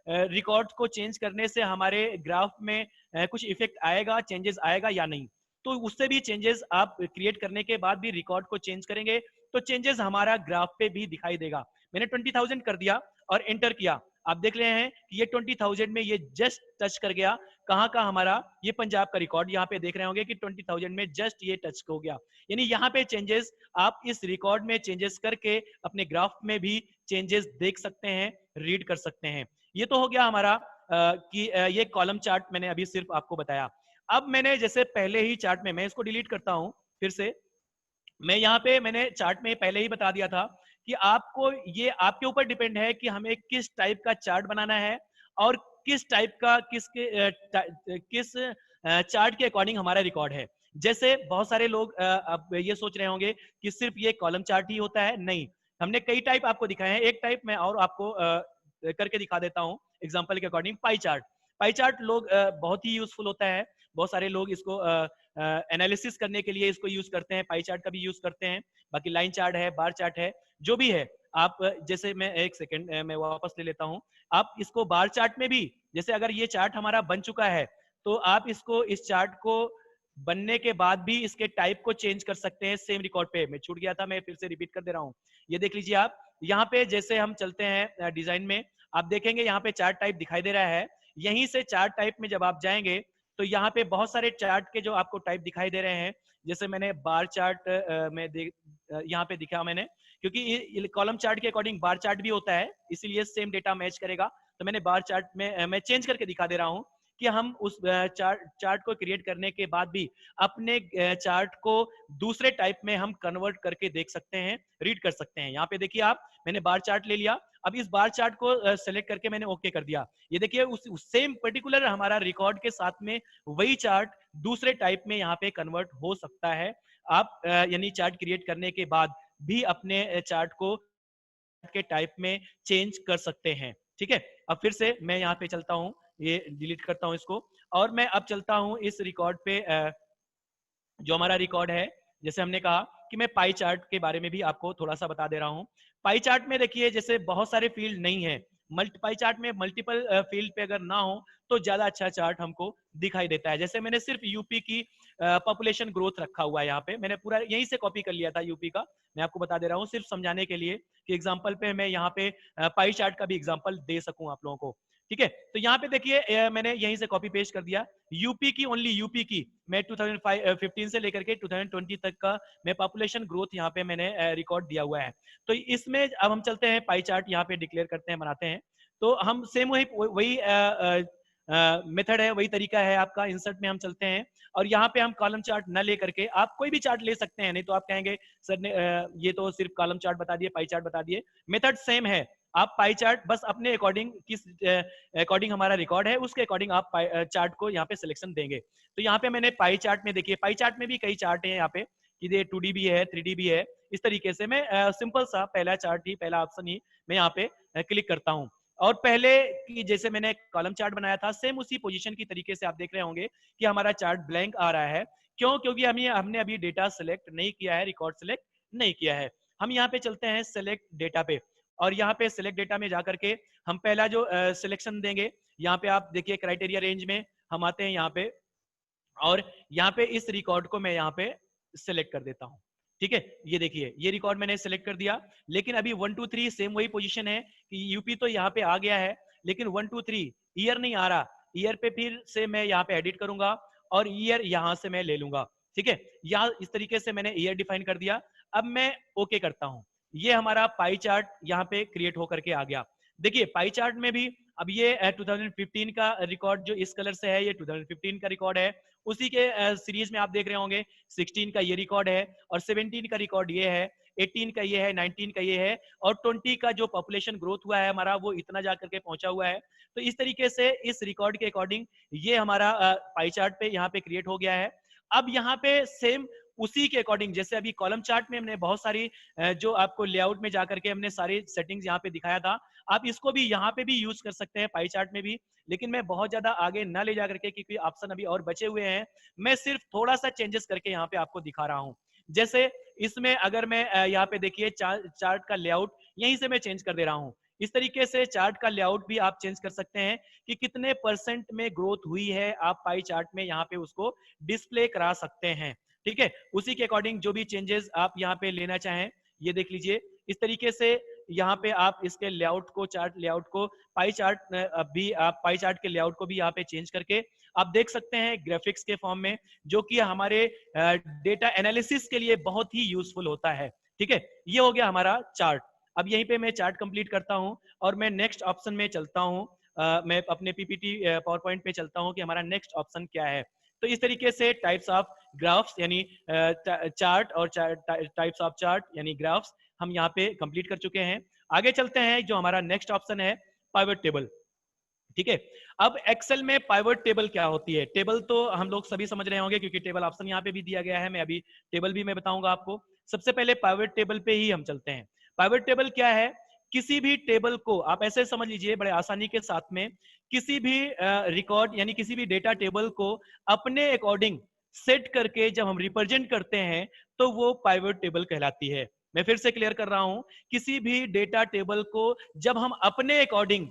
S1: रिकॉर्ड को चेंज करने से हमारे ग्राफ में कुछ इफेक्ट आएगा, चेंजेस आएगा या नहीं। तो उससे भी चेंजेस आप क्रिएट करने के बाद भी रिकॉर्ड को चेंज करेंगे तो चेंजेस हमारा ग्राफ पे भी दिखाई देगा। मैंने 20,000 कर दिया और एंटर किया, आप देख रहे हैं कि ये 20,000 में ये जस्ट टच कर गया, कहाँ का हमारा ये पंजाब का रिकॉर्ड, यहाँ पे देख रहे होंगे कि 20,000 में जस्ट ये टच हो गया। यानी यहाँ पे चेंजेस आप इस रिकॉर्ड में चेंजेस करके अपने ग्राफ में भी चेंजेस देख सकते हैं, रीड कर सकते हैं। ये तो हो गया हमारा कि ये कॉलम चार्ट मैंने अभी सिर्फ आपको बताया। अब मैंने जैसे पहले ही चार्ट में, मैं इसको डिलीट करता हूं फिर से, मैं यहाँ पे मैंने चार्ट में पहले ही बता दिया था कि आपको ये आपके ऊपर डिपेंड है कि हमें किस टाइप का चार्ट बनाना है। और किस टाइप का किस चार्ट के अकॉर्डिंग हमारा रिकॉर्ड है। जैसे बहुत सारे लोग अब ये सोच रहे होंगे कि सिर्फ ये कॉलम चार्ट ही होता है, नहीं, हमने कई टाइप आपको दिखाए हैं। एक टाइप मैं और आपको करके दिखा देता हूँ एग्जांपल के according. Pie chart, pie chart लोग बहुत ही यूजफुल होता है, बहुत सारे लोग इसको एनालिसिस करने के लिए इसको यूज करते हैं, पाई चार्ट का भी यूज करते हैं। बाकी लाइन चार्ट है, बार चार्ट है, जो भी है आप जैसे मैं एक सेकेंड मैं वापस ले लेता हूं। आप इसको बार चार्ट में भी, जैसे अगर ये चार्ट हमारा बन चुका है तो आप इसको इस चार्ट को बनने के बाद भी इसके टाइप को चेंज कर सकते हैं। सेम रिकॉर्ड पे मैं छूट गया था, मैं फिर से रिपीट कर दे रहा हूँ। ये देख लीजिए आप यहाँ पे, जैसे हम चलते हैं डिजाइन में, आप देखेंगे यहाँ पे चार्ट टाइप दिखाई दे रहा है। यहीं से चार्ट टाइप में जब आप जाएंगे तो यहाँ पे बहुत सारे चार्ट के जो आपको टाइप दिखाई दे रहे हैं। जैसे मैंने बार चार्ट में यहाँ पे दिखा मैंने, क्योंकि कॉलम चार्ट के अकॉर्डिंग बार चार्ट भी होता है, इसीलिए सेम डेटा मैच करेगा। तो मैंने बार चार्ट में मैं चेंज करके दिखा दे रहा हूँ कि हम उस चार्ट को क्रिएट करने के बाद भी अपने चार्ट को दूसरे टाइप में हम कन्वर्ट करके देख सकते हैं, रीड कर सकते हैं। यहाँ पे देखिए आप, मैंने बार चार्ट ले लिया, अब इस बार चार्ट को सेलेक्ट करके मैंने ओके कर दिया। ये देखिए उस सेम पर्टिकुलर हमारा रिकॉर्ड के साथ में वही चार्ट दूसरे टाइप में यहाँ पे कन्वर्ट हो सकता है। आप यानी चार्ट क्रिएट करने के बाद भी अपने चार्ट को के टाइप में चेंज कर सकते हैं। ठीक है, अब फिर से मैं यहाँ पे चलता हूँ, ये डिलीट करता हूँ इसको, और मैं अब चलता हूँ इस रिकॉर्ड पे जो हमारा रिकॉर्ड है। जैसे हमने कहा कि मैं पाई चार्ट के बारे में भी आपको थोड़ा सा बता दे रहा हूँ। पाई चार्ट में देखिए जैसे बहुत सारे फील्ड नहीं है, पाई चार्ट में मल्टीपल फील्ड पे अगर ना हो तो ज्यादा अच्छा चार्ट हमको दिखाई देता है। जैसे मैंने सिर्फ यूपी की पॉपुलेशन ग्रोथ रखा हुआ है, यहाँ पे मैंने पूरा यहीं से कॉपी कर लिया था यूपी का। मैं आपको बता दे रहा हूँ सिर्फ समझाने के लिए कि एग्जाम्पल पे मैं यहाँ पे पाई चार्ट का भी एग्जाम्पल दे सकूं आप लोगों को। ठीक है, तो यहाँ पे देखिए मैंने यहीं से कॉपी पेस्ट कर दिया। यूपी की, ओनली यूपी की मैं 2015 से लेकर के 2020 तक का मैं पॉपुलेशन ग्रोथ यहाँ पे मैंने रिकॉर्ड दिया हुआ है। तो इसमें अब हम चलते हैं पाई चार्ट यहाँ पे डिक्लेयर करते हैं, बनाते हैं। तो हम सेम वही मेथड है, वही तरीका है आपका। इंसर्ट में हम चलते हैं और यहाँ पे हम कॉलम चार्ट न लेकर के आप कोई भी चार्ट ले सकते हैं, नहीं तो आप कहेंगे सर ने ये तो सिर्फ कॉलम चार्ट बता दिए, पाई चार्ट बता दिए। मेथड सेम है, आप पाई चार्ट बस अपने अकॉर्डिंग, किस अकॉर्डिंग हमारा रिकॉर्ड है उसके अकॉर्डिंग आप चार्ट को यहाँ पे सिलेक्शन देंगे। तो यहाँ पे मैंने पाई चार्ट में देखिए, पाई चार्ट में भी कई चार्ट है यहाँ पे, कि ये 2D भी है, 3D भी है। इस तरीके से मैं सिंपल सा पहला चार्ट ही, पहला ऑप्शन ही मैं यहाँ पे क्लिक करता हूँ। और पहले की जैसे मैंने कॉलम चार्ट बनाया था, सेम उसी पोजीशन की तरीके से आप देख रहे होंगे कि हमारा चार्ट ब्लैंक आ रहा है। क्यों? क्योंकि हमने अभी डेटा सेलेक्ट नहीं किया है, रिकॉर्ड सेलेक्ट नहीं किया है। हम यहाँ पे चलते हैं सेलेक्ट डेटा पे, और यहाँ पे सेलेक्ट डेटा में जाकर के हम पहला जो सिलेक्शन देंगे, यहाँ पे आप देखिए क्राइटेरिया रेंज में हम आते हैं यहाँ पे, और यहाँ पे इस रिकॉर्ड को मैं यहाँ पे सिलेक्ट कर देता हूँ। ठीक है, ये देखिए ये रिकॉर्ड मैंने सिलेक्ट कर दिया, लेकिन अभी 1 2 3 सेम वही पोजीशन है कि यूपी तो यहाँ पे आ गया है, लेकिन 1 2 3 ईयर नहीं आ रहा। ईयर पे फिर से मैं यहाँ पे एडिट करूंगा और ईयर यहाँ से मैं ले लूंगा। ठीक है, यहाँ इस तरीके से मैंने ईयर डिफाइन कर दिया। अब मैं ओके करता हूँ, ये हमारा पाई चार्ट यहाँ पे क्रिएट होकर के आ गया। देखिए पाई चार्ट में भी अब ये 2015 का रिकॉर्ड जो इस कलर से है, ये 2015 का रिकॉर्ड है। उसी के सीरीज में आप देख रहे होंगे 16 का ये रिकॉर्ड है, और 17 का रिकॉर्ड ये है, 18 का ये है, 19 का ये है, और 20 का जो पॉपुलेशन ग्रोथ हुआ है हमारा वो इतना जाकर के पहुंचा हुआ है। तो इस तरीके से इस रिकॉर्ड के अकॉर्डिंग ये हमारा पाई चार्ट पे यहाँ पे क्रिएट हो गया है। अब यहाँ पे सेम उसी के अकॉर्डिंग, जैसे अभी कॉलम चार्ट में हमने बहुत सारी जो आपको लेआउट में जाकर के हमने सारी सेटिंग्स यहाँ पे दिखाया था, आप इसको भी यहाँ पे भी यूज कर सकते हैं पाई चार्ट में भी। लेकिन मैं बहुत ज्यादा आगे ना ले जाकर के, क्योंकि ऑप्शन अभी और बचे हुए हैं, मैं सिर्फ थोड़ा सा चेंजेस करके यहाँ पे आपको दिखा रहा हूँ। जैसे इसमें अगर मैं यहाँ पे देखिए चार्ट का लेआउट यहीं से मैं चेंज कर दे रहा हूँ। इस तरीके से चार्ट का लेआउट भी आप चेंज कर सकते हैं कि कितने परसेंट में ग्रोथ हुई है, आप पाई चार्ट में यहाँ पे उसको डिस्प्ले करा सकते हैं। ठीक है, उसी के अकॉर्डिंग जो भी चेंजेस आप यहाँ पे लेना चाहें, ये देख लीजिए इस तरीके से यहाँ पे आप इसके लेआउट को, चार्ट लेआउट को, पाई चार्ट भी आप पाई चार्ट के लेआउट को भी यहाँ पे चेंज करके आप देख सकते हैं ग्राफिक्स के फॉर्म में, जो कि हमारे डेटा एनालिसिस के लिए बहुत ही यूजफुल होता है। ठीक है, ये हो गया हमारा चार्ट। अब यहीं पे मैं चार्ट कंप्लीट करता हूं और मैं नेक्स्ट ऑप्शन में चलता हूं। मैं अपने पीपीटी पावर पॉइंट पे चलता हूं कि हमारा नेक्स्ट ऑप्शन क्या है। तो इस तरीके से टाइप्स ऑफ ग्राफ्स यानी चार्ट और टाइप्स ऑफ चार्ट यानी ग्राफ्स हम यहाँ पे कंप्लीट कर चुके हैं। आगे चलते हैं, जो हमारा नेक्स्ट ऑप्शन है पाइवट टेबल। ठीक है। अब एक्सेल में पाइवट टेबल क्या होती है? टेबल तो हम लोग सभी समझ रहे होंगे क्योंकि टेबल ऑप्शन यहाँ पे भी दिया गया है। मैं अभी टेबल भी मैं बताऊंगा आपको। सबसे पहले पाइवट टेबल पे ही हम चलते हैं। पाइवट टेबल क्या है? किसी भी टेबल को आप ऐसे समझ लीजिए बड़े आसानी के साथ में, किसी भी रिकॉर्ड यानी किसी भी डेटा टेबल को अपने अकॉर्डिंग सेट करके जब हम रिप्रेजेंट करते हैं तो वो पाइवट टेबल कहलाती है। मैं फिर से क्लियर कर रहा हूं, किसी भी डेटा टेबल को जब हम अपने अकॉर्डिंग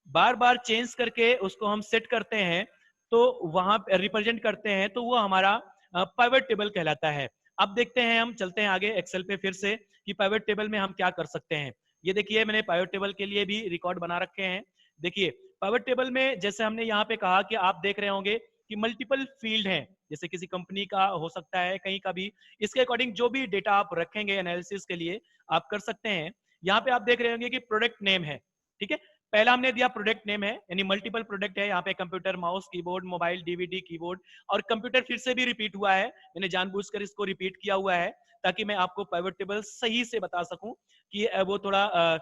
S1: बार बार चेंज करके उसको हम सेट करते हैं तो वहां रिप्रेजेंट करते हैं तो वो हमारा पाइवट टेबल कहलाता है। अब देखते हैं, हम चलते हैं आगे एक्सेल पे फिर से कि पाइवट टेबल में हम क्या कर सकते हैं। ये देखिए मैंने पाइवट टेबल के लिए भी रिकॉर्ड बना रखे हैं। देखिए पाइवट टेबल में जैसे हमने यहाँ पे कहा कि आप देख रहे होंगे कि मल्टीपल फील्ड हैं, जैसे किसी कंपनी का हो सकता है कहीं का भी, इसके अकॉर्डिंग जो भी डेटा आप रखेंगे एनालिसिस के लिए आप कर सकते हैं। यहाँ पे आप देख रहे होंगे कि प्रोडक्ट नेम है, ठीक है। पहला हमने दिया प्रोडक्ट नेम है, यानी मल्टीपल प्रोडक्ट है। यहाँ पे computer, mouse, keyboard, mobile, DVD, keyboard और कंप्यूटर फिर से भी रिपीट हुआ है। मैंने जानबूझकर इसको रिपीट किया हुआ है ताकि मैं आपको पाइवट टेबल सही से बता सकूं कि वो थोड़ा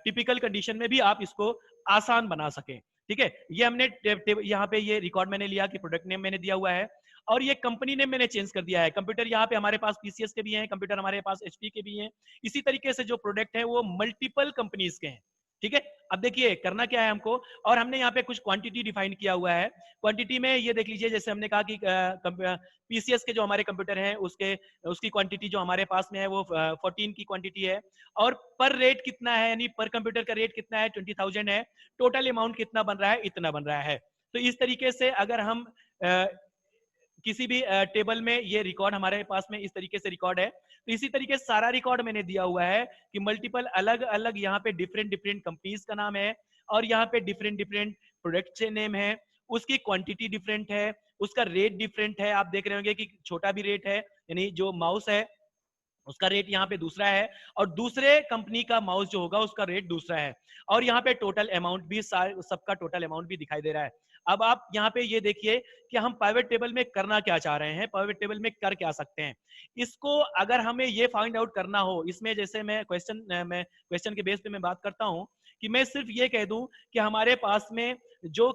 S1: टिपिकल कंडीशन में भी आप इसको आसान बना सकें। ठीक है, ये हमने यहाँ पे ये रिकॉर्ड मैंने लिया कि प्रोडक्ट नेम मैंने दिया हुआ है और ये कंपनी नेम मैंने चेंज कर दिया है। कंप्यूटर यहाँ पे हमारे पास पीसीएस के भी हैं, कंप्यूटर हमारे पास एचपी के भी हैं। इसी तरीके से जो प्रोडक्ट है वो मल्टीपल कंपनीज के हैं। ठीक है, अब देखिए करना क्या है हमको, और हमने यहाँ पे कुछ क्वांटिटी डिफाइन किया हुआ है। क्वांटिटी में ये देख लीजिए, जैसे हमने कहा कि पीसीएस के जो हमारे कंप्यूटर हैं उसकी क्वांटिटी जो हमारे पास में है वो 14 की क्वांटिटी है, और पर रेट कितना है, यानी पर कंप्यूटर का रेट कितना है 20,000 है, टोटल अमाउंट कितना बन रहा है, इतना बन रहा है। तो इस तरीके से अगर हम किसी भी टेबल में ये रिकॉर्ड हमारे पास में इस तरीके से रिकॉर्ड है, तो इसी तरीके से सारा रिकॉर्ड मैंने दिया हुआ है कि मल्टीपल अलग अलग यहाँ पे डिफरेंट डिफरेंट कंपनीज का नाम है और यहाँ पे डिफरेंट डिफरेंट प्रोडक्ट से नेम है, उसकी क्वांटिटी डिफरेंट है, उसका रेट डिफरेंट है। आप देख रहे होंगे कि छोटा भी रेट है, यानी जो माउस है उसका रेट यहाँ पे दूसरा है और दूसरे कंपनी का माउस जो होगा उसका रेट दूसरा है, और यहाँ पे टोटल अमाउंट भी सबका टोटल अमाउंट भी दिखाई दे रहा है। अब आप यहाँ पे ये देखिए कि हम पाइवट टेबल में करना क्या चाह रहे हैं, पाइवट टेबल में कर क्या सकते हैं। इसको अगर हमें ये फाइंड आउट करना हो, इसमें जैसे मैं क्वेश्चन के बेस पे मैं बात करता हूँ कि मैं सिर्फ ये कह दूं कि हमारे पास में जो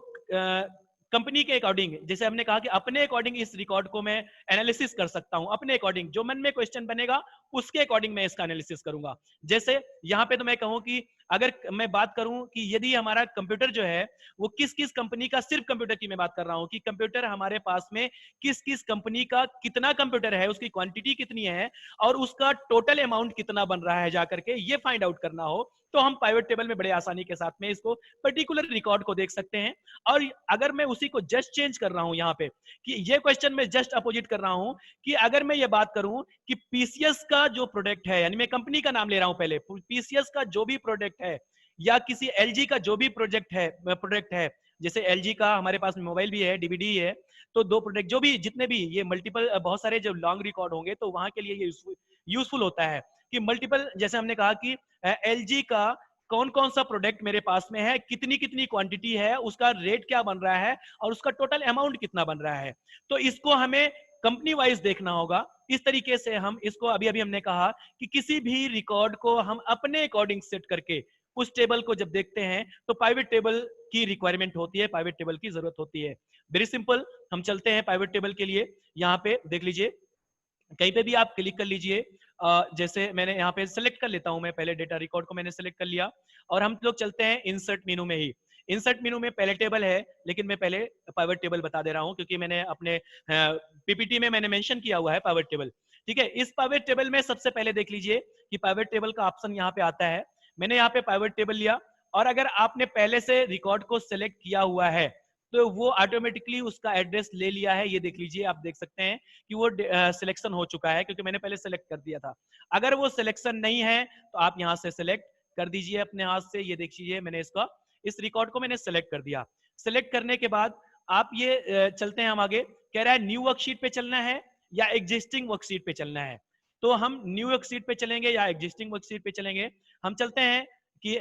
S1: कंपनी के अकॉर्डिंग, जैसे हमने कहा कि अपने अकॉर्डिंग इस रिकॉर्ड को मैं एनालिसिस कर सकता हूं, अपने अकॉर्डिंग जो मन में क्वेश्चन बनेगा उसके अकॉर्डिंग मैं इसका एनालिसिस करूंगा। जैसे यहाँ पे तो मैं कहूं कि अगर मैं बात करूं कि यदि हमारा कंप्यूटर जो है वो किस किस कंपनी का, सिर्फ कंप्यूटर की मैं बात कर रहा हूं कि कंप्यूटर हमारे पास में किस किस कंपनी का कितना कंप्यूटर है, उसकी क्वांटिटी कितनी है और उसका टोटल अमाउंट कितना बन रहा है, जाकर के ये फाइंड आउट करना हो तो हम पाइवट टेबल में बड़े आसानी के साथ में इसको पर्टिकुलर रिकॉर्ड को देख सकते हैं। और अगर मैं उसी को जस्ट चेंज कर रहा हूं यहाँ पे कि ये क्वेश्चन में जस्ट अपोजिट कर रहा हूं कि अगर मैं ये बात करूं कि पीसीएस का जो प्रोडक्ट है, यानी मैं कंपनी का नाम ले रहा हूं पहले, पीसीएस का जो भी प्रोडक्ट है या किसी एलजी का जो भी प्रोडक्ट है, जैसे एलजी का हमारे पास मोबाइल भी है, डीवीडी है, तो दो प्रोडक्ट जो भी जितने भी ये मल्टीपल बहुत सारे जो लॉन्ग रिकॉर्ड होंगे तो वहां के लिए ये यूजफुल होता है कि मल्टीपल, जैसे हमने कहा कि एलजी का कौन कौन सा प्रोडक्ट मेरे पास में है, कितनी कितनी क्वांटिटी है, उसका रेट क्या बन रहा है और उसका टोटल अमाउंट कितना बन रहा है, तो इसको हमें कंपनी वाइज देखना होगा। इस तरीके से हम इसको अभी अभी हमने कहा कि किसी भी रिकॉर्ड को हम अपने अकॉर्डिंग सेट करके उस टेबल को जब देखते हैं तो पाइवट टेबल की रिक्वायरमेंट होती है, पाइवट टेबल की जरूरत होती है। वेरी सिंपल, हम चलते हैं पाइवट टेबल के लिए। यहाँ पे देख लीजिए, कहीं पे भी आप क्लिक कर लीजिए। जैसे मैंने यहाँ पे सेलेक्ट कर लेता हूं, मैं पहले डेटा रिकॉर्ड को मैंने सेलेक्ट कर लिया और हम लोग चलते हैं इंसर्ट मेनू में ही। इंसर्ट मेनू में पहले टेबल है, लेकिन मैं पहले पाइवट टेबल बता दे रहा हूं क्योंकि मैंने अपने पीपीटी में मैंने मेंशन किया हुआ है पाइवट टेबल। ठीक है, इस पाइवट टेबल में सबसे पहले देख लीजिए कि पाइवट टेबल का ऑप्शन यहाँ पे आता है। मैंने यहाँ पे पाइवट टेबल लिया और अगर आपने पहले से रिकॉर्ड को सिलेक्ट किया हुआ है तो वो ऑटोमेटिकली उसका एड्रेस ले लिया है। ये देख लीजिए, आप देख सकते हैं कि वो सिलेक्शन हो चुका है क्योंकि मैंने पहले सेलेक्ट कर दिया था। अगर वो सिलेक्शन नहीं है तो आप यहाँ से सिलेक्ट कर दीजिए अपने हाथ से। ये देखिए मैंने इस रिकॉर्ड को मैंने सेलेक्ट कर दिया। सेलेक्ट करने के बाद आप ये चलते हैं हम आगे, कह रहा है न्यू वर्कशीट पे चलना है या एग्जिस्टिंग वर्कशीट पे चलना है। तो हम न्यू वर्कशीट पे चलेंगे या एग्जिस्टिंग वर्कशीट पे चलेंगे। हम चलते हैं कि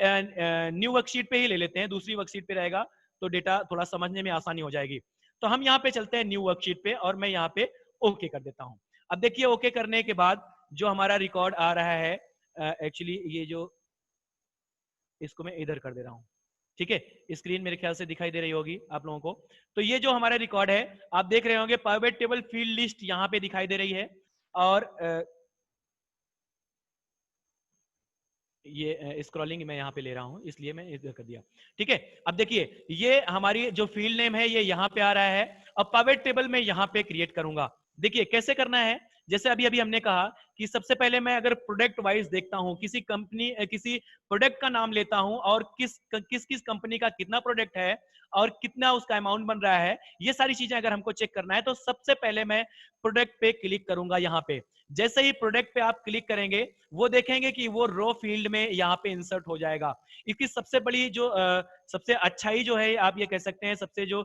S1: न्यू वर्कशीट पे ही ले लेते हैं, दूसरी वर्कशीट पे रहेगा तो डेटा थोड़ा समझने में आसानी हो जाएगी। तो हम यहाँ पे चलते हैं न्यू वर्कशीट पे और मैं यहाँ पे ओके कर देता हूँ। अब देखिए ओके करने के बाद जो हमारा रिकॉर्ड आ रहा है, एक्चुअली ये जो, इसको मैं इधर कर दे रहा हूँ। ठीक है, स्क्रीन मेरे ख्याल से दिखाई दे रही होगी आप लोगों को। तो ये जो हमारा रिकॉर्ड है, आप देख रहे होंगे पाइवट टेबल फील्ड लिस्ट यहाँ पे दिखाई दे रही है। और ये स्क्रॉलिंग मैं यहाँ पे ले रहा हूँ, इसलिए मैं इधर कर दिया। ठीक है, अब देखिए ये हमारी जो फील्ड नेम है ये यहाँ पे आ रहा है। अब पाइवट टेबल मैं यहाँ पे क्रिएट करूंगा। देखिए कैसे करना है, जैसे अभी अभी हमने कहा कि सबसे पहले मैं अगर प्रोडक्ट वाइज देखता हूँ, किसी कंपनी किसी प्रोडक्ट का नाम लेता हूँ और किस किस किस कंपनी का कितना प्रोडक्ट है और कितना उसका अमाउंट बन रहा है, ये सारी चीजें अगर हमको चेक करना है तो सबसे पहले मैं प्रोडक्ट पे क्लिक करूंगा। यहाँ पे जैसे ही प्रोडक्ट पे आप क्लिक करेंगे वो देखेंगे कि वो रो फील्ड में यहाँ पे इंसर्ट हो जाएगा। इसकी सबसे बड़ी जो सबसे अच्छाई जो है, आप ये कह सकते हैं सबसे जो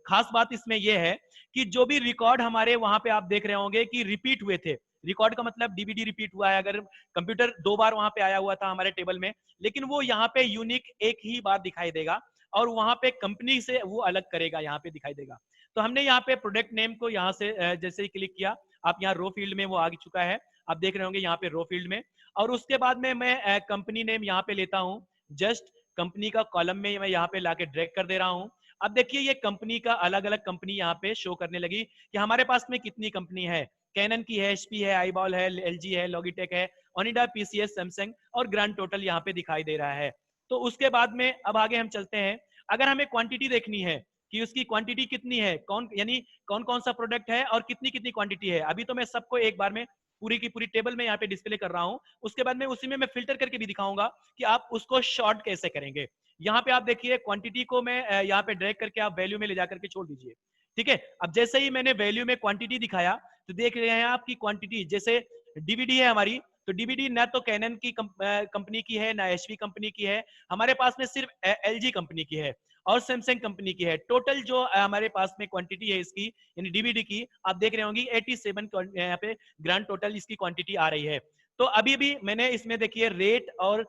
S1: खास बात इसमें ये है कि जो भी रिकॉर्ड हमारे वहां पे आप देख रहे होंगे कि रिपीट हुए थे, रिकॉर्ड का मतलब डीबीडी रिपीट हुआ है। अगर कंप्यूटर 2 बार वहां पे आया हुआ था हमारे टेबल में, लेकिन वो यहाँ पे यूनिक एक ही बार दिखाई देगा और वहां पे कंपनी से वो अलग करेगा, यहाँ पे दिखाई देगा। तो हमने यहाँ पे प्रोडक्ट नेम को यहाँ से जैसे ही क्लिक किया, आप यहाँ रो फील्ड में वो आ चुका है, आप देख रहे होंगे यहाँ पे रो फील्ड में। और उसके बाद में मैं कंपनी नेम यहाँ पे लेता हूँ, जस्ट कंपनी का कॉलम में मैं यहाँ पे लाके ड्रैग कर दे रहा हूँ। अब देखिए ये कंपनी का अलग अलग कंपनी यहाँ पे शो करने लगी कि हमारे पास में कितनी कंपनी है। कैनन की है, एचपी है, आईबॉल है, एलजी है, लॉगिटेक है, ओनिडा, पीसीएस, सैमसंग और ग्रैंड टोटल यहाँ पे दिखाई दे रहा है। तो उसके बाद में अब आगे हम चलते हैं। अगर हमें क्वांटिटी देखनी है कि उसकी क्वांटिटी कितनी है, कौन यानी कौन कौन सा प्रोडक्ट है और कितनी कितनी क्वांटिटी है, अभी तो मैं सबको एक बार में पूरी की पूरी टेबल में यहाँ पे डिस्प्ले कर रहा हूं। उसके बाद में उसी में मैं फिल्टर करके भी दिखाऊंगा कि आप उसको शॉर्ट कैसे करेंगे। यहाँ पे आप देखिए क्वांटिटी को मैं यहाँ पे ड्रैग करके आप वैल्यू में ले जाकर के छोड़ दीजिए। ठीक है, अब जैसे ही मैंने वैल्यू में क्वांटिटी दिखाया तो देख रहे हैं आपकी क्वांटिटी, जैसे डीवीडी है हमारी, तो डीवीडी ना तो कैनन की कंपनी की है ना एचपी कंपनी की है, हमारे पास में सिर्फ एलजी कंपनी की है और सैमसंग कंपनी की है। टोटल जो हमारे पास में क्वांटिटी है इसकी यानी डीवीडी की, आप देख रहे होंगे 87 यहाँ पे ग्रांड टोटल इसकी क्वांटिटी आ रही है। तो अभी भी मैंने इसमें देखिए रेट और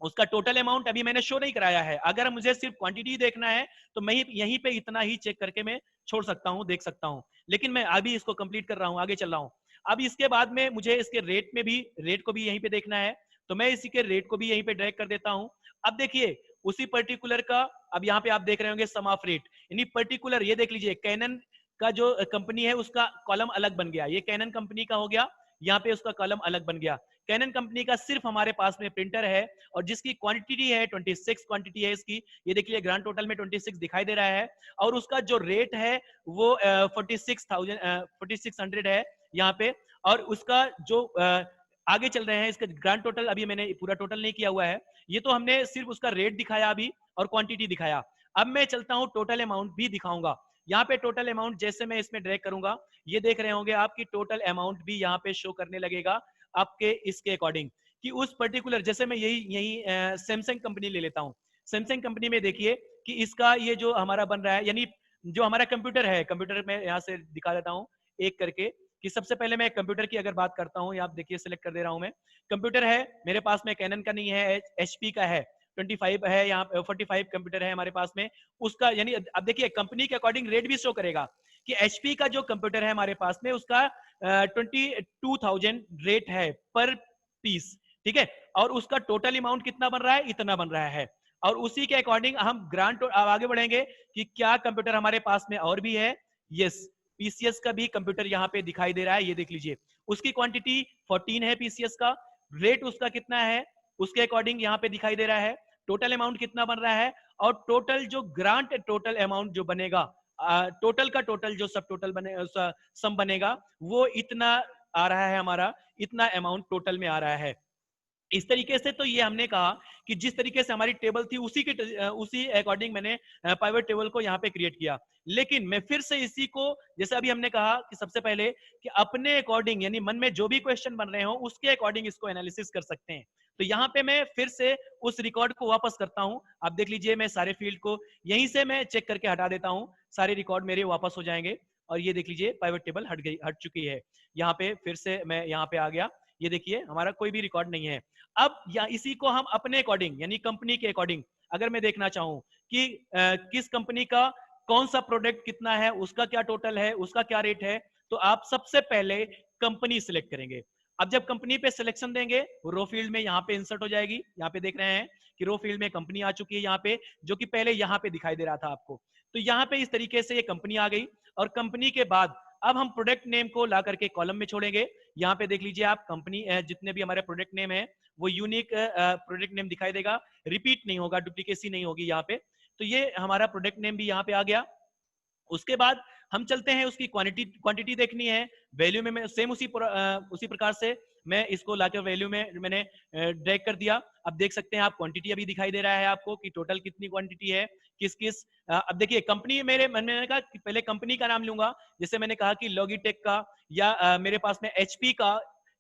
S1: उसका टोटल अमाउंट अभी मैंने शो नहीं कराया है। अगर मुझे सिर्फ क्वांटिटी देखना है तो मैं यहीं पे इतना ही चेक करके मैं छोड़ सकता हूं, देख सकता हूं, लेकिन मैं अभी इसको कंप्लीट कर रहा हूं, आगे चल रहा हूं। अब इसके बाद में मुझे इसके रेट में भी, रेट को भी यहीं पे देखना है, तो मैं इसी के रेट को भी यहीं पे ड्रैग कर देता हूं। अब देखिए उसी पर्टिकुलर का, अब यहाँ पे आप देख रहे होंगे सम ऑफ रेट, यानी पर्टिकुलर ये देख लीजिए कैनन का जो कंपनी है उसका कॉलम अलग बन गया, ये कैनन कंपनी का हो गया, यहाँ पे उसका कॉलम अलग बन गया। कैनन कंपनी का सिर्फ हमारे पास में प्रिंटर है और जिसकी क्वांटिटी है 26 क्वांटिटी है इसकी, ये देखिए ग्रांड टोटल में 26 दिखाई दे रहा है और उसका जो रेट है वो 4600 है यहाँ पे। और उसका जो आगे चल रहे हैं, इसका ग्रांड टोटल अभी मैंने पूरा टोटल नहीं किया हुआ है, ये तो हमने सिर्फ उसका रेट दिखाया अभी और क्वांटिटी दिखाया। अब मैं चलता हूँ टोटल अमाउंट भी दिखाऊंगा। यहाँ पे टोटल अमाउंट जैसे मैं इसमें ड्रैग करूंगा, ये देख रहे होंगे आपकी टोटल अमाउंट भी यहाँ पे शो करने लगेगा आपके इसके अकॉर्डिंग कि उस पर्टिकुलर, जैसे मैं यही यही सैमसंग कंपनी ले लेता हूँ। सैमसंग कंपनी में देखिए कि इसका ये जो हमारा बन रहा है, यानी जो हमारा कंप्यूटर है, कंप्यूटर में यहाँ से दिखा देता हूँ एक करके कि सबसे पहले मैं कंप्यूटर की अगर बात करता हूँ, आप देखिए सिलेक्ट कर दे रहा हूँ मैं। कंप्यूटर है मेरे पास में, कैनन का नहीं है, एचपी का है, 25 है, यहाँ 45 कंप्यूटर है हमारे पास में उसका। यानी अब देखिए कंपनी के अकॉर्डिंग रेट भी शो करेगा कि एचपी का जो कंप्यूटर है हमारे पास में उसका 22,000 रेट है पर पीस। ठीक है, और उसका टोटल अमाउंट कितना बन रहा है, इतना बन रहा है। और उसी के अकॉर्डिंग हम ग्रांट आगे बढ़ेंगे कि क्या कंप्यूटर हमारे पास में और भी है। यस, पीसीएस का भी कंप्यूटर यहाँ पे दिखाई दे रहा है, ये देख लीजिए उसकी क्वांटिटी 14 है पीसीएस का, रेट उसका कितना है उसके अकॉर्डिंग यहाँ पे दिखाई दे रहा है, टोटल अमाउंट कितना बन रहा है और टोटल जो ग्रांट टोटल अमाउंट जो बनेगा, टोटल का टोटल जो सब टोटल बने सम बनेगा वो इतना आ रहा है, हमारा इतना अमाउंट टोटल में आ रहा है। इस तरीके से तो ये हमने कहा कि जिस तरीके से हमारी टेबल थी उसी अकॉर्डिंग मैंने पाइवट टेबल को यहाँ पे क्रिएट किया। लेकिन मैं फिर से इसी को, जैसे अभी हमने कहा कि सबसे पहले कि अपने अकॉर्डिंग यानी मन में जो भी क्वेश्चन बन रहे हो उसके अकॉर्डिंग इसको एनालिसिस कर सकते हैं। तो यहाँ पे मैं फिर से उस रिकॉर्ड को वापस करता हूँ, आप देख लीजिए मैं सारे फील्ड को यहीं से मैं चेक करके हटा देता हूँ, सारे रिकॉर्ड मेरे वापस हो जाएंगे और ये देख लीजिए पाइवट टेबल हट चुकी है। यहाँ पे फिर से मैं यहाँ पे आ गया, ये देखिए हमारा कोई भी रिकॉर्ड नहीं है। अब या इसी को हम अपने अकॉर्डिंग यानी कंपनी के अकॉर्डिंग अगर मैं देखना चाहूं कि किस कंपनी का कौन सा प्रोडक्ट कितना है, उसका क्या टोटल है, उसका क्या रेट है, तो आप सबसे पहले कंपनी सिलेक्ट करेंगे। अब जब कंपनी पे सिलेक्शन देंगे, वो रो फील्ड में यहाँ पे इंसर्ट हो जाएगी। यहाँ पे देख रहे हैं कि रो फील्ड में कंपनी आ चुकी है यहाँ पे, जो कि पहले यहाँ पे दिखाई दे रहा था आपको। तो यहाँ पे इस तरीके से ये कंपनी आ गई, और कंपनी के बाद अब हम प्रोडक्ट नेम को ला करके कॉलम में छोड़ेंगे। यहाँ पे देख लीजिए आप, कंपनी जितने भी हमारे प्रोडक्ट नेम है वो यूनिक प्रोडक्ट नेम दिखाई देगा, रिपीट नहीं होगा, डुप्लीकेसी नहीं होगी यहाँ पे। तो ये हमारा प्रोडक्ट नेम भी यहाँ पे आ गया। उसके बाद हम चलते हैं, उसकी क्वांटिटी देखनी है। वैल्यू में मैं सेम उसी प्रकार से मैं इसको लाकर वैल्यू में मैंने ड्रैग कर दिया। अब देख सकते हैं आप, क्वांटिटी अभी दिखाई दे रहा है आपको कि टोटल कितनी क्वांटिटी है, किस किस अब देखिए कंपनी, मेरे मन में कहा कि पहले कंपनी का नाम लूंगा। जैसे मैंने कहा कि लॉगिटेक का, या मेरे पास में एचपी का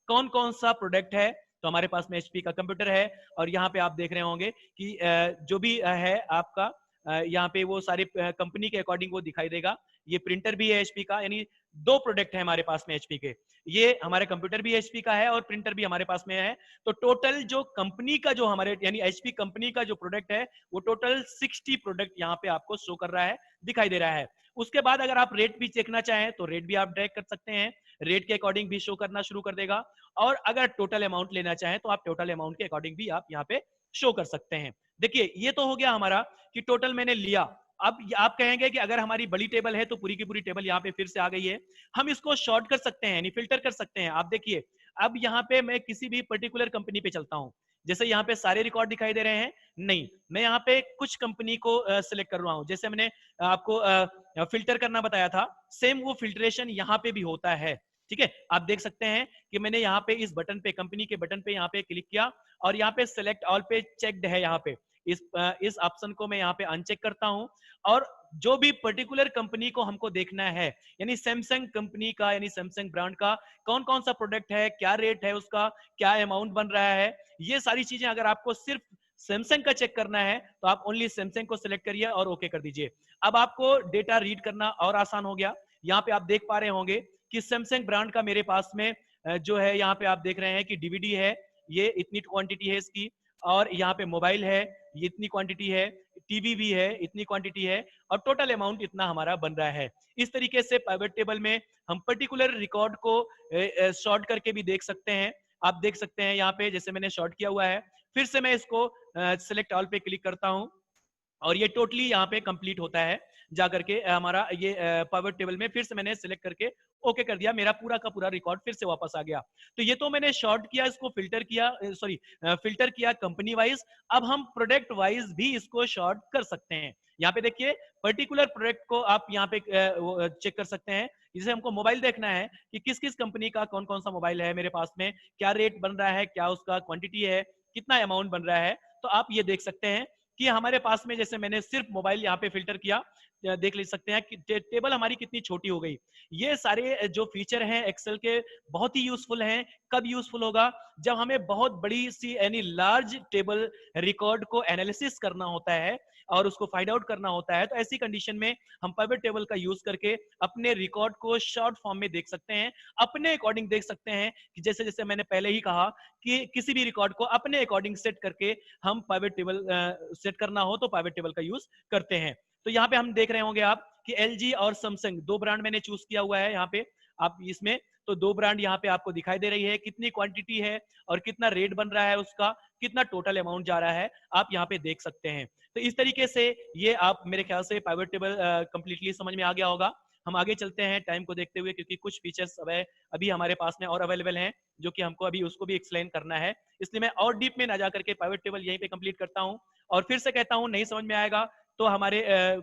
S1: कौन कौन सा प्रोडक्ट है, तो हमारे पास में एचपी का कंप्यूटर है। और यहाँ पे आप देख रहे होंगे कि जो भी है आपका, यहाँ पे वो सारे कंपनी के अकॉर्डिंग वो दिखाई देगा। ये प्रिंटर भी है एचपी का, यानी दो प्रोडक्ट है हमारे पास में एचपी के। ये हमारे कंप्यूटर भी एचपी का है और प्रिंटर भी हमारे पास में है। तो टोटल जो कंपनी का, जो हमारे यानी एचपी कंपनी का जो प्रोडक्ट है, वो टोटल 60 प्रोडक्ट यहाँ पे आपको शो कर रहा है, दिखाई दे रहा है। उसके बाद अगर आप रेट भी देखना चाहें तो रेट भी आप ड्रैग कर सकते हैं, रेट के अकॉर्डिंग भी शो करना शुरू कर देगा। और अगर टोटल अमाउंट लेना चाहें तो आप टोटल अमाउंट के अकॉर्डिंग भी आप यहाँ पे शो कर सकते हैं। देखिए ये तो हो गया हमारा कि टोटल मैंने लिया। अब आप कहेंगे कि अगर हमारी बड़ी टेबल है तो पूरी की पूरी टेबल यहाँ पे फिर से आ गई है, हम इसको शॉर्ट कर सकते हैं, यानी फिल्टर कर सकते हैं। आप देखिए, अब यहाँ पे मैं किसी भी पर्टिकुलर कंपनी पे चलता हूँ। जैसे यहाँ पे सारे रिकॉर्ड दिखाई दे रहे हैं, नहीं, मैं यहाँ पे कुछ कंपनी को सिलेक्ट कर रहा हूँ। जैसे मैंने आपको फिल्टर करना बताया था, सेम वो फिल्ट्रेशन यहाँ पे भी होता है। ठीक है, आप देख सकते हैं कि मैंने यहाँ पे इस बटन पे, कंपनी के बटन पे यहाँ पे क्लिक किया, और यहाँ पे सिलेक्ट ऑल पे चेक्ड है। यहाँ पे इस ऑप्शन को मैं यहाँ पे अनचेक करता हूं, और जो भी पर्टिकुलर कंपनी को हमको देखना है, यानी सैमसंग कंपनी का, यानी सैमसंग ब्रांड का कौन कौन सा प्रोडक्ट है, क्या रेट है उसका, क्या अमाउंट बन रहा है, ये सारी चीजें अगर आपको सिर्फ सैमसंग का चेक करना है तो आप ओनली सैमसंग को सिलेक्ट करिए और ओके कर दीजिए। अब आपको डेटा रीड करना और आसान हो गया। यहाँ पे आप देख पा रहे होंगे कि सैमसंग ब्रांड का मेरे पास में जो है, यहाँ पे आप देख रहे हैं कि डीवीडी है, ये इतनी क्वांटिटी है इसकी, और यहाँ पे मोबाइल है, ये इतनी क्वांटिटी है, टीवी भी है, इतनी क्वांटिटी है, और टोटल अमाउंट इतना हमारा बन रहा है। इस तरीके से पाइवट टेबल में हम पर्टिकुलर रिकॉर्ड को शॉर्ट करके भी देख सकते हैं। आप देख सकते हैं यहाँ पे, जैसे मैंने शॉर्ट किया हुआ है, फिर से मैं इसको सिलेक्ट ऑल पे क्लिक करता हूँ, और ये टोटली यहाँ पे कंप्लीट होता है जाकर के हमारा ये पावर टेबल में। फिर से मैंने सिलेक्ट करके ओके कर दिया, मेरा पूरा का पूरा रिकॉर्ड फिर से वापस आ गया। तो ये तो मैंने शॉर्ट किया, इसको फिल्टर किया, फिल्टर किया कंपनी वाइज। अब हम प्रोडक्ट वाइज भी इसको शॉर्ट कर सकते हैं। यहाँ पे देखिए, पर्टिकुलर प्रोडक्ट को आप यहाँ पे चेक कर सकते हैं। जैसे हमको मोबाइल देखना है कि किस किस कंपनी का कौन कौन सा मोबाइल है मेरे पास में, क्या रेट बन रहा है, क्या उसका क्वांटिटी है, कितना अमाउंट बन रहा है, तो आप ये देख सकते हैं कि हमारे पास में, जैसे मैंने सिर्फ मोबाइल यहाँ पे फिल्टर किया, देख ले सकते हैं कि टेबल हमारी कितनी छोटी हो गई। ये सारे जो फीचर हैं एक्सेल के, बहुत ही यूजफुल हैं। कब यूजफुल होगा? जब हमें बहुत बड़ी सी यानी लार्ज टेबल रिकॉर्ड को एनालिसिस करना होता है और उसको फाइंड आउट करना होता है, तो ऐसी कंडीशन में हम पिवट टेबल का यूज करके अपने रिकॉर्ड को शॉर्ट फॉर्म में देख सकते हैं, अपने अकॉर्डिंग देख सकते हैं। कि जैसे जैसे मैंने पहले ही कहा कि किसी भी रिकॉर्ड को अपने अकॉर्डिंग सेट करके हम पिवट टेबल सेट करना हो तो पिवट टेबल का यूज करते हैं। तो यहाँ पे हम देख रहे होंगे आप कि LG और सैमसंग दो ब्रांड मैंने चूज किया हुआ है। यहाँ पे आप इसमें तो दो ब्रांड यहाँ पे आपको दिखाई दे रही है, कितनी क्वांटिटी है और कितना रेट बन रहा है उसका, कितना टोटल अमाउंट जा रहा है, आप यहाँ पे देख सकते हैं। तो इस तरीके से ये आप मेरे ख्याल से पिवट टेबल कंप्लीटली समझ में आ गया होगा। हम आगे चलते हैं टाइम को देखते हुए, क्योंकि कुछ फीचर्स अभी हमारे पास में और अवेलेबल हैं जो कि हमको अभी उसको भी एक्सप्लेन करना है। इसलिए मैं और डीप में ना जा करके पिवट टेबल यहीं पे कंप्लीट करता हूँ। और फिर से कहता हूँ, नहीं समझ में आएगा तो हमारे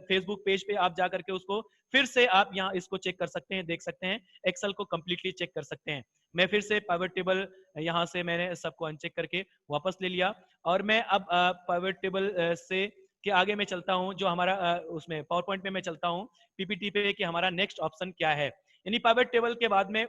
S1: फेसबुक पेज पे आप जा करके उसको फिर से आप यहाँ इसको चेक कर सकते हैं, देख सकते हैं, एक्सेल को कंप्लीटली चेक कर सकते हैं। मैं फिर से पिवट टेबल यहाँ से मैंने सबको अनचेक करके वापस ले लिया, और मैं अब पिवट टेबल से के आगे मैं चलता हूँ, जो हमारा उसमें पावर पॉइंट में मैं चलता हूँ पीपीटी पे कि हमारा नेक्स्ट ऑप्शन क्या है। यानी पिवट टेबल के बाद में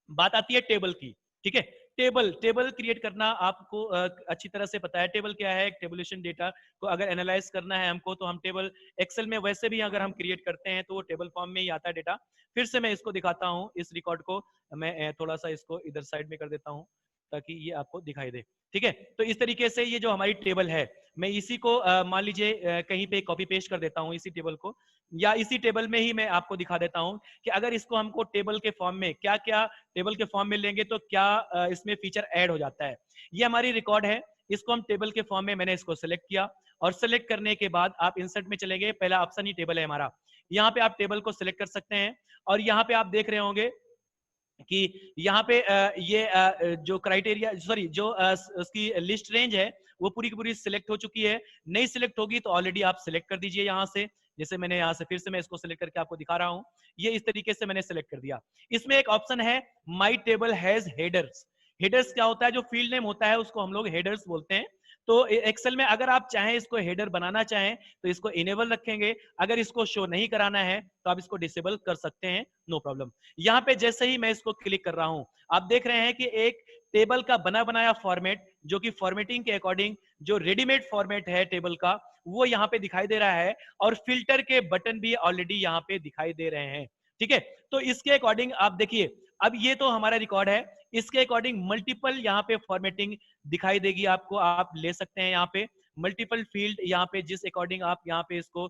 S1: बात आती है टेबल की। ठीक है, टेबल क्रिएट करना आपको अच्छी तरह से पता है। टेबल क्या है? टेबुलेशन डेटा को अगर एनालाइज करना है हमको, तो हम टेबल एक्सेल में वैसे भी अगर हम क्रिएट करते हैं तो वो टेबल फॉर्म में ही आता है डेटा। फिर से मैं इसको दिखाता हूँ, इस रिकॉर्ड को मैं थोड़ा सा इसको इधर साइड में कर देता हूँ ताकि ये आपको दिखाई दे। ठीक है, तो इस तरीके से ये जो हमारी टेबल है, मैं इसी को मान लीजिए कहीं पे कॉपी पेस्ट कर देता हूँ इसी टेबल को, या इसी टेबल में ही मैं आपको दिखा देता हूँ कि अगर इसको हमको टेबल के फॉर्म में क्या क्या टेबल के फॉर्म में लेंगे तो क्या इसमें फीचर ऐड हो जाता है। ये हमारी रिकॉर्ड है, इसको हम टेबल के फॉर्म में, मैंने इसको सेलेक्ट किया और सेलेक्ट करने के बाद आप इंसर्ट में चलेंगे, पहला ऑप्शन ही टेबल है हमारा, यहाँ पे आप टेबल को सिलेक्ट कर सकते हैं और यहाँ पे आप देख रहे होंगे कि यहाँ पे ये जो क्राइटेरिया, सॉरी जो उसकी लिस्ट रेंज है वो पूरी की पूरी सिलेक्ट हो चुकी है। नहीं सिलेक्ट होगी तो ऑलरेडी आप सिलेक्ट कर दीजिए यहाँ से, जैसे मैंने यहाँ से फिर से मैं इसको सिलेक्ट करके आपको दिखा रहा हूँ, ये इस तरीके से मैंने सिलेक्ट कर दिया। इसमें एक ऑप्शन है माई टेबल हैज हेडर्स। हेडर्स क्या होता है, जो फील्ड नेम होता है उसको हम लोग हेडर्स बोलते हैं। तो एक्सेल में अगर आप चाहें इसको हेडर बनाना चाहें तो इसको इनेबल रखेंगे, अगर इसको शो नहीं कराना है तो आप इसको डिसेबल कर सकते हैं, नो प्रॉब्लम। यहाँ पे जैसे ही मैं इसको क्लिक कर रहा हूं, आप देख रहे हैं कि एक टेबल का बना बनाया फॉर्मेट, जो कि फॉर्मेटिंग के अकॉर्डिंग जो रेडीमेड फॉर्मेट है टेबल का, वो यहाँ पे दिखाई दे रहा है और फिल्टर के बटन भी ऑलरेडी यहाँ पे दिखाई दे रहे हैं। ठीक है, तो इसके अकॉर्डिंग आप देखिए, अब ये तो हमारा रिकॉर्ड है, इसके अकॉर्डिंग मल्टीपल यहाँ पे फॉर्मेटिंग दिखाई देगी आपको, आप ले सकते हैं यहाँ पे मल्टीपल फील्ड, यहाँ पे जिस अकॉर्डिंग आप यहाँ पे इसको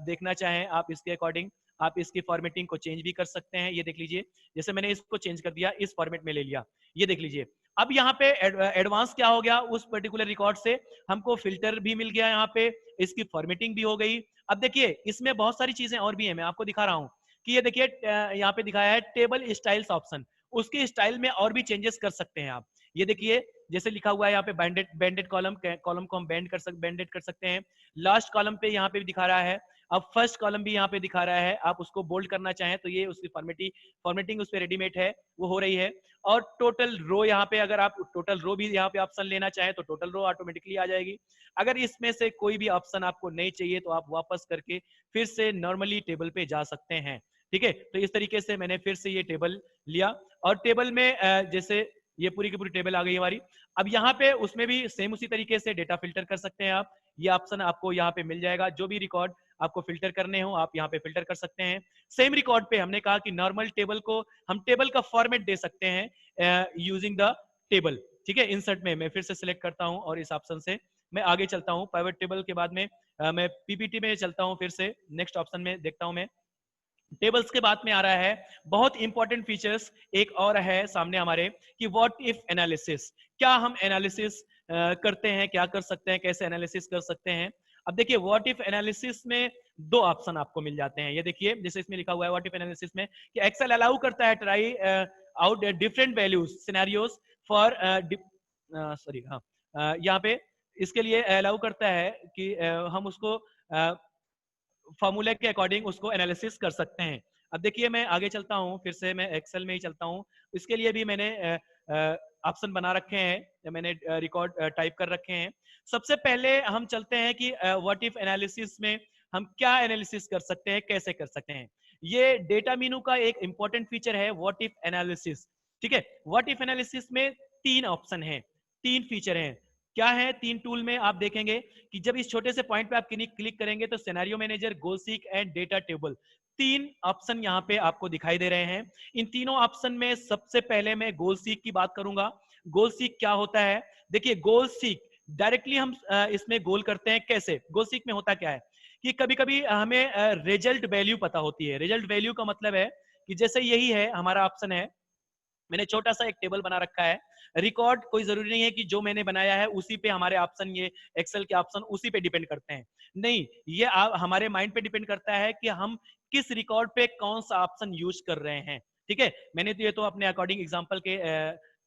S1: देखना चाहें आप इसके अकॉर्डिंग आप इसकी फॉर्मेटिंग को चेंज भी कर सकते हैं। ये देख लीजिए, जैसे मैंने इसको चेंज कर दिया, इस फॉर्मेट में ले लिया, ये देख लीजिए। अब यहाँ पे एडवांस क्या हो गया, उस पर्टिकुलर रिकॉर्ड से हमको फिल्टर भी मिल गया, यहाँ पे इसकी फॉर्मेटिंग भी हो गई। अब देखिए इसमें बहुत सारी चीजें और भी है, मैं आपको दिखा रहा हूँ कि ये देखिए यहाँ पे दिखाया है टेबल स्टाइल्स ऑप्शन, उसके स्टाइल में और भी चेंजेस कर सकते हैं आप। ये देखिए जैसे लिखा हुआ है यहाँ पे बैंडेड कॉलम, कॉलम को हम बैंडेड कर सकते हैं। लास्ट कॉलम पे यहाँ पे भी दिखा रहा है, अब फर्स्ट कॉलम भी यहाँ पे दिखा रहा है, आप उसको बोल्ड करना चाहें तो ये उसकी फॉर्मेटिंग उस पर रेडीमेड है, वो हो रही है। और टोटल रो, यहाँ पे अगर आप टोटल रो भी यहाँ पे ऑप्शन लेना चाहें तो टोटल रो ऑटोमेटिकली आ जाएगी। अगर इसमें से कोई भी ऑप्शन आपको नहीं चाहिए तो आप वापस करके फिर से नॉर्मली टेबल पे जा सकते हैं। ठीक है, तो इस तरीके से मैंने फिर से ये टेबल लिया और टेबल में जैसे ये पूरी की पूरी टेबल आ गई हमारी। अब यहाँ पे उसमें भी सेम उसी तरीके से डेटा फिल्टर कर सकते हैं आप, ये ऑप्शन आपको यहाँ पे मिल जाएगा, जो भी रिकॉर्ड आपको फिल्टर करने हो आप यहाँ पे फिल्टर कर सकते हैं। सेम रिकॉर्ड पे हमने कहा कि नॉर्मल टेबल को हम टेबल का फॉर्मेट दे सकते हैं यूजिंग द टेबल। ठीक है, इंसर्ट में मैं फिर से सिलेक्ट करता हूँ और इस ऑप्शन से मैं आगे चलता हूँ, पाइवट टेबल के बाद में मैं पीपीटी में चलता हूँ, फिर से नेक्स्ट ऑप्शन में देखता हूँ मैं। टेबल्स के बाद में आ रहा है बहुत इंपॉर्टेंट फीचर्स एक और है सामने हमारे कि व्हाट इफ एनालिसिस। क्या हम एनालिसिस करते हैं, क्या कर सकते हैं, कैसे एनालिसिस कर सकते हैं। अब देखिए व्हाट इफ एनालिसिस में दो ऑप्शन आपको मिल जाते हैं, ये देखिए जैसे इसमें लिखा हुआ है व्हाट इफ एनालिसिस में कि एक्सेल अलाउ करता है try out different values scenarios for sorry हाँ यहाँ पे इसके लिए अलाउ करता है कि हम उसको फॉर्मूले के अकॉर्डिंग उसको एनालिसिस कर सकते हैं। अब देखिए मैं आगे चलता हूँ, फिर से मैं एक्सेल में ही चलता हूँ, इसके लिए भी मैंने ऑप्शन बना रखे हैं, मैंने रिकॉर्ड टाइप कर रखे हैं। सबसे पहले हम चलते हैं कि व्हाट इफ एनालिसिस में हम क्या एनालिसिस कर सकते हैं, कैसे कर सकते हैं। ये डेटा मीनू का एक इंपॉर्टेंट फीचर है व्हाट इफ एनालिसिस। ठीक है, व्हाट इफ एनालिसिस में तीन ऑप्शन है, तीन फीचर हैं। क्या है तीन टूल में आप देखेंगे कि जब इस छोटे से पॉइंट पे आप क्लिक करेंगे तो scenario manager, goal seek and data table, तीन ऑप्शन यहाँ पे आपको दिखाई दे रहे हैं। इन तीनों ऑप्शन में सबसे पहले मैं गोल सीक की बात करूंगा। गोल सीक क्या होता है, देखिए गोल सीक डायरेक्टली हम इसमें गोल करते हैं। कैसे गोल सीक में होता क्या है कि कभी कभी हमें रिजल्ट वैल्यू पता होती है। रिजल्ट वैल्यू का मतलब है कि जैसे यही है हमारा ऑप्शन है, मैंने छोटा सा एक टेबल बना रखा है। रिकॉर्ड कोई जरूरी नहीं है कि जो मैंने बनाया है उसी पे हमारे ऑप्शन, ये एक्सेल के ऑप्शन उसी पे डिपेंड करते हैं, नहीं, ये हमारे माइंड पे डिपेंड करता है कि हम किस रिकॉर्ड पे कौन सा ऑप्शन यूज कर रहे हैं। ठीक है, मैंने तो ये तो अपने अकॉर्डिंग एग्जांपल के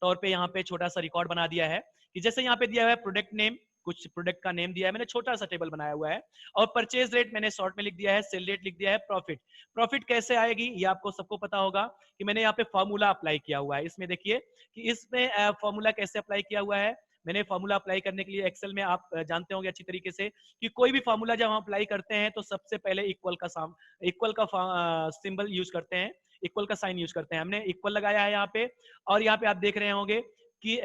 S1: तौर पे यहाँ पे छोटा सा रिकॉर्ड बना दिया है कि जैसे यहाँ पे दिया हुआ है प्रोडक्ट नेम, कुछ प्रोडक्ट का नेम दिया है, मैंने छोटा सा टेबल बनाया हुआ है, और परचेज रेट मैंने शॉर्ट में लिख दिया है, सेल रेट लिख दिया है, प्रॉफिट। प्रॉफिट कैसे आएगी ये आपको सबको पता होगा कि मैंने यहाँ पे फॉर्मूला अप्लाई किया हुआ है। इसमें देखिए कि इसमें फॉर्मूला कैसे अप्लाई किया हुआ है। मैंने फॉर्मूला अप्लाई करने के लिए एक्सेल में आप जानते होंगे अच्छी तरीके से कि कोई भी फॉर्मूला जब हम अप्लाई करते हैं तो सबसे पहले इक्वल का सिंबल यूज करते हैं, इक्वल का साइन यूज करते हैं। हमने इक्वल लगाया है यहाँ पे, और यहाँ पे आप देख रहे होंगे कि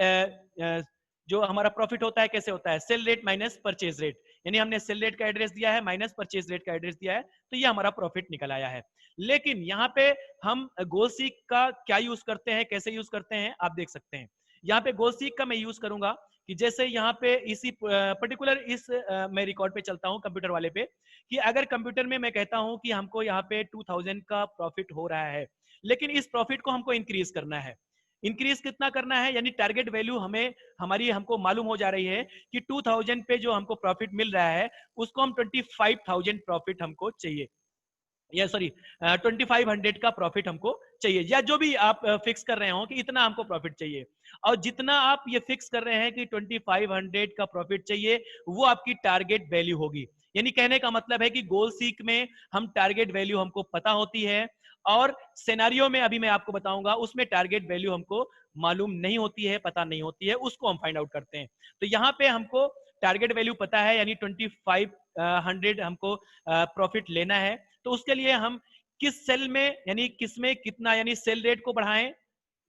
S1: जो हमारा प्रॉफिट होता है कैसे होता है, cell rate minus purchase rate, यानी हमने सेल रेट का एड्रेस दिया है माइनस परचेज रेट का एड्रेस दिया है, तो ये हमारा प्रॉफिट निकल आया है। लेकिन यहाँ पे हम गोल सीक का क्या यूज करते हैं, कैसे यूज करते हैं आप देख सकते हैं। यहाँ पे गोल सीक का मैं यूज करूंगा कि जैसे यहाँ पे इसी पर्टिकुलर इस मैं रिकॉर्ड पे चलता हूँ कंप्यूटर वाले पे, कि अगर कंप्यूटर में मैं कहता हूँ कि हमको यहाँ पे 2000 का प्रॉफिट हो रहा है, लेकिन इस प्रॉफिट को हमको इंक्रीज करना है। इंक्रीज कितना करना है, यानी टारगेट वैल्यू हमें हमारी हमको मालूम हो जा रही है कि 2000 पे जो हमको प्रॉफिट मिल रहा है उसको हम 25,000 प्रॉफिट हमको चाहिए, या सॉरी 2500 का प्रॉफिट हमको चाहिए, या जो भी आप फिक्स कर रहे हो कि इतना हमको प्रॉफिट चाहिए। और जितना आप ये फिक्स कर रहे हैं कि 2500 का प्रॉफिट चाहिए, वो आपकी टारगेट वैल्यू होगी। यानी कहने का मतलब है कि गोल सीक में हम टारगेट वैल्यू हमको पता होती है, और सिनेरियो में अभी मैं आपको बताऊंगा उसमें टारगेट वैल्यू हमको मालूम नहीं होती है, पता नहीं होती है, उसको हम फाइंड आउट करते हैं। तो यहाँ पे हमको टारगेट वैल्यू पता है, यानी 2500 हमको प्रॉफिट लेना है। तो उसके लिए हम किस सेल में, यानी किस में कितना, यानी सेल रेट को बढ़ाएं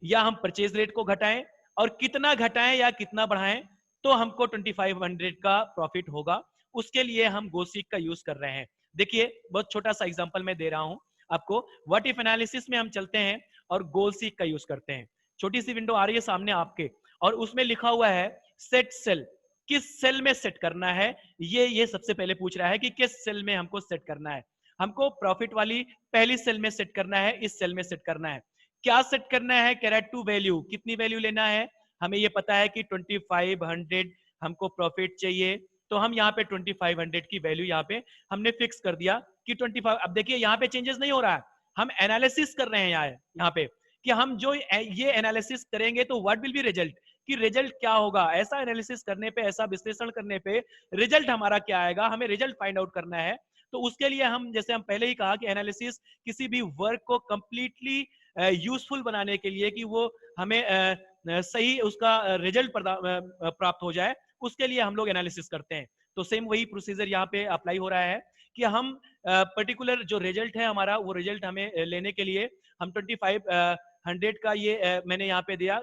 S1: या हम परचेज रेट को घटाएं, और कितना घटाएं या कितना बढ़ाएं तो हमको 2500 का प्रॉफिट होगा। उसके लिए हम गोसीक का यूज कर रहे हैं। देखिए बहुत छोटा सा एग्जांपल मैं दे रहा हूं आपको। व्हाट इफ एनालिसिस में हम चलते हैं और गोल सीक का यूज करते हैं। छोटी सी विंडो आ रही है सामने आपके, और उसमें लिखा हुआ है सेट सेल। किस सेल में सेट करना है, ये सबसे पहले पूछ रहा है कि किस सेल में हमको सेट करना है। हमको प्रॉफिट वाली पहली सेल में सेट करना है, इस सेल में सेट करना है। क्या सेट करना है, कैरेट टू वैल्यू, कितनी वैल्यू लेना है। हमें ये पता है कि 2500 हमको प्रॉफिट चाहिए, तो हम यहाँ पे 2500 की वैल्यू यहाँ पे हमने फिक्स कर दिया कि 25। अब देखिए यहाँ पे चेंजेस नहीं हो रहा है, हम एनालिसिस कर रहे हैं यहाँ पे कि हम जो ये एनालिसिस करेंगे तो व्हाट विल बी रिजल्ट, कि रिजल्ट क्या होगा। ऐसा एनालिसिस करने पे, ऐसा विश्लेषण करने पे रिजल्ट हमारा क्या आएगा, हमें रिजल्ट फाइंड आउट करना है। तो उसके लिए हम, जैसे हम पहले ही कहा कि एनालिसिस किसी भी वर्क को कंप्लीटली यूजफुल बनाने के लिए, कि वो हमें सही उसका रिजल्ट प्राप्त हो जाए, उसके लिए हम लोग एनालिसिस करते हैं। तो सेम वही प्रोसीजर यहाँ पे अप्लाई हो रहा है कि हम पर्टिकुलर जो रिजल्ट है हमारा, वो रिजल्ट हमें लेने के लिए हम 2500 का ये मैंने यहाँ पे दिया,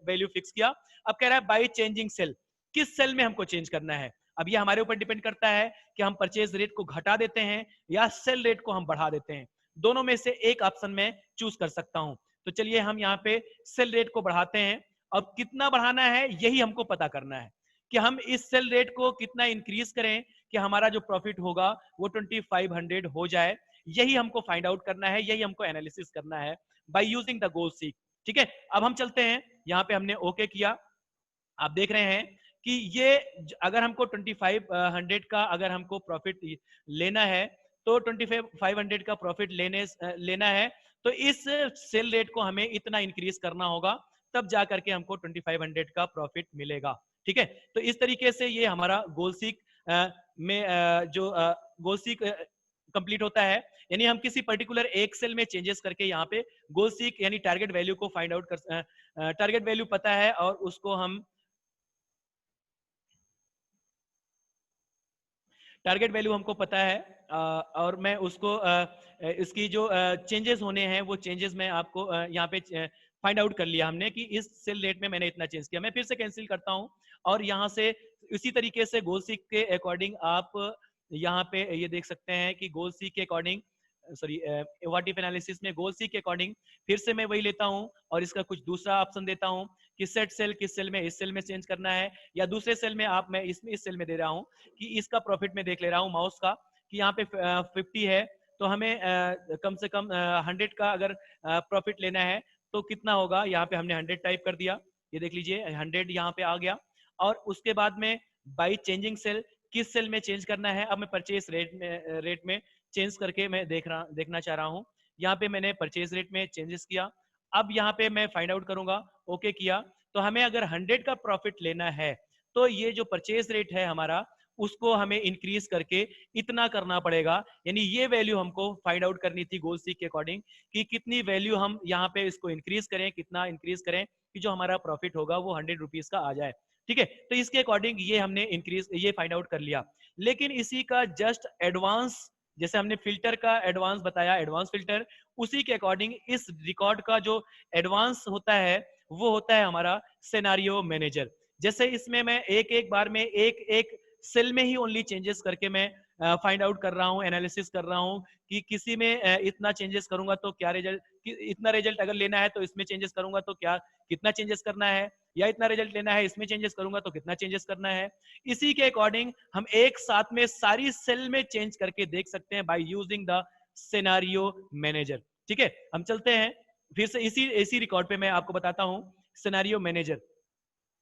S1: वैल्यू फिक्स किया। अब कह रहा है बाई चेंजिंग सेल, किस सेल में हमको चेंज करना है। अब ये हमारे ऊपर डिपेंड करता है कि हम परचेज रेट को घटा देते हैं या सेल रेट को हम बढ़ा देते हैं। दोनों में से एक ऑप्शन में चूज कर सकता हूं। तो चलिए हम यहाँ पे सेल रेट को बढ़ाते हैं। अब कितना बढ़ाना है यही हमको पता करना है, कि हम इस सेल रेट को कितना इंक्रीज करें कि हमारा जो प्रॉफिट होगा वो 2500 हो जाए। यही हमको फाइंड आउट करना है, यही हमको एनालिसिस करना है by using the goal seek. ठीक है, अब हम चलते हैं, यहाँ पे हमने ओके किया। आप देख रहे हैं कि ये अगर हमको 2500 का अगर हमको प्रॉफिट लेना है, तो 2500 का प्रॉफिट लेना है, तो इस सेल रेट को हमें इतना इंक्रीज करना होगा, तब जा करके हमको 2500 का प्रॉफिट मिलेगा। ठीक है, तो इस तरीके से ये हमारा गोल सीक में जो गोल सीक कंप्लीट होता है। यानी हम किसी पर्टिकुलर एक सेल में चेंजेस करके यहाँ पे गोल सीक यानी टारगेट वैल्यू को फाइंड आउट कर, टारगेट वैल्यू पता है और उसको हम टारगेट वैल्यू हमको पता है, और मैं उसको इसकी जो चेंजेस होने हैं वो चेंजेस मैं आपको यहाँ पे फाइंड आउट कर लिया हमने कि इस सेल रेट में मैंने इतना चेंज किया। मैं फिर से कैंसिल करता हूँ, और यहाँ से इसी तरीके से गोल सीक के अकॉर्डिंग आप यहाँ पे ये देख सकते हैं कि गोल सीक के according, sorry what if analysis में गोल सीक के अकॉर्डिंग फिर से मैं वही लेता हूँ और इसका कुछ दूसरा ऑप्शन देता हूँ कि सेट सेल किस सेल में, इस सेल में चेंज करना है या दूसरे सेल में। आप मैं इसमें इस सेल में दे रहा हूँ कि इसका प्रॉफिट में देख ले रहा हूँ माउस का, कि यहाँ पे 50 है, तो हमें कम से कम 100 का अगर प्रॉफिट लेना है तो कितना होगा। यहाँ पे हमने 100 टाइप कर दिया, ये देख लीजिए 100 यहाँ पे आ गया। और उसके बाद में बाई चेंजिंग सेल, किस सेल में चेंज करना है। अब मैं परचेज रेट में चेंज करके मैं देखना चाह रहा हूँ। यहाँ पे मैंने परचेज रेट में चेंजेस किया। अब यहाँ पे मैं फाइंड आउट करूंगा, ओके किया। तो हमें अगर 100 का प्रॉफिट लेना है तो ये जो परचेज रेट है हमारा, उसको हमें इंक्रीज करके इतना करना पड़ेगा। यानी ये वैल्यू हमको फाइंड आउट करनी थी गोल सीक के अकॉर्डिंग, कि कितनी वैल्यू हम यहाँ पे इसको इंक्रीज करें, कितना इंक्रीज करें कि जो हमारा प्रॉफिट होगा वो 100 रुपीज का आ जाए। ठीक है, तो इसके अकॉर्डिंग ये हमने इंक्रीज ये फाइंड आउट कर लिया। लेकिन इसी का जस्ट एडवांस, जैसे हमने फिल्टर का एडवांस बताया, एडवांस फिल्टर, उसी के अकॉर्डिंग इस रिकॉर्ड का जो एडवांस होता है वो होता है हमारा सिनेरियो मैनेजर। जैसे इसमें मैं एक एक बार में एक एक सेल में ही ओनली चेंजेस करके मैं फाइंड आउट कर रहा हूँ, एनालिसिस कर रहा हूँ कि किसी में इतना चेंजेस करूंगा तो क्या रिजल्ट, इतना रिजल्ट अगर लेना है तो इसमें चेंजेस करूंगा तो क्या, कितना चेंजेस करना है। या इतना रिजल्ट लेना है, इसमें चेंजेस करूंगा तो कितना चेंजेस करना है। इसी के अकॉर्डिंग हम एक साथ में सारी सेल में चेंज करके देख सकते हैं by using the scenario manager. ठीक है, हम चलते हैं फिर से इसी रिकॉर्ड पे मैं आपको बताता हूं सिनेरियो मैनेजर।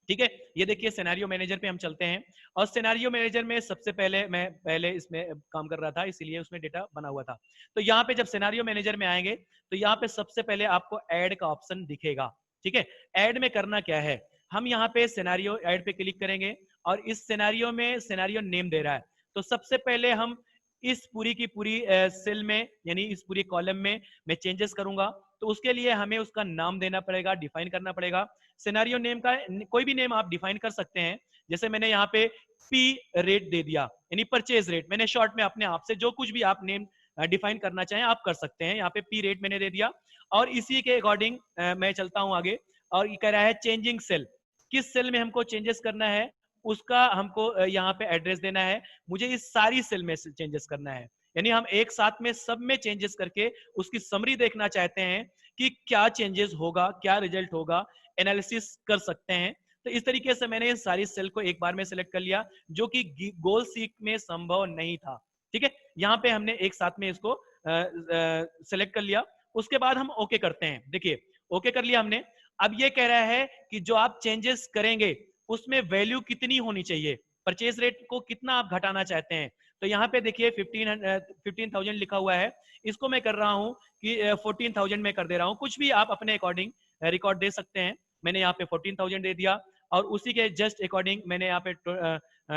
S1: ठीक है, ये देखिए सिनेरियो मैनेजर पे हम चलते हैं, और सिनेरियो मैनेजर में सबसे पहले मैं इसमें काम कर रहा था, इसीलिए उसमें डेटा बना हुआ था। तो यहाँ पे जब सिनेरियो मैनेजर में आएंगे तो यहाँ पे सबसे पहले आपको ऐड का ऑप्शन दिखेगा। ठीक है, ऐड में करना क्या है, हम यहाँ पे सिनेरियो ऐड पे क्लिक करेंगे और इस सिनेरियो में सिनेरियो नेम दे रहा है। तो सबसे पहले हम इस पूरी की पूरी सेल में यानी इस पूरी कॉलम में मैं चेंजेस करूंगा, तो उसके लिए हमें उसका नाम देना पड़ेगा, डिफाइन करना पड़ेगा। सिनेरियो नेम का कोई भी नेम आप डिफाइन कर सकते हैं, जैसे मैंने यहाँ पे पी रेट दे दिया, यानी परचेज रेट। मैंने शॉर्ट में अपने आप से जो कुछ भी आप नेम डिफाइन करना चाहें आप कर सकते हैं। यहाँ पे पी रेट मैंने दे दिया, और इसी के अकॉर्डिंग मैं चलता हूं आगे, और ये कह रहा है चेंजिंग सेल, किस सेल में हमको चेंजेस करना है उसका हमको यहाँ पे एड्रेस देना है। मुझे इस सारी सेल में चेंजेस करना है, यानी हम एक साथ में सब में चेंजेस करके उसकी समरी देखना चाहते हैं कि क्या चेंजेस होगा, क्या रिजल्ट होगा, एनालिसिस कर सकते हैं। तो इस तरीके से मैंने इस सारी सेल को एक बार में सिलेक्ट कर लिया, जो कि गोल सीक में संभव नहीं था। ठीक है, यहाँ पे हमने एक साथ में इसको सिलेक्ट कर लिया। उसके बाद हम ओके करते हैं। देखिए ओके कर लिया हमने। अब ये कह रहा है कि जो आप चेंजेस करेंगे उसमें वैल्यू कितनी होनी चाहिए, परचेज रेट को कितना आप घटाना चाहते हैं। तो यहाँ पे देखिए 15,000 लिखा हुआ है, इसको मैं कर रहा हूँ कि 14,000 में कर दे रहा हूँ। कुछ भी आप अपने अकॉर्डिंग रिकॉर्ड दे सकते हैं। मैंने यहाँ पे 14,000 दे दिया, और उसी के जस्ट अकॉर्डिंग मैंने यहाँ पे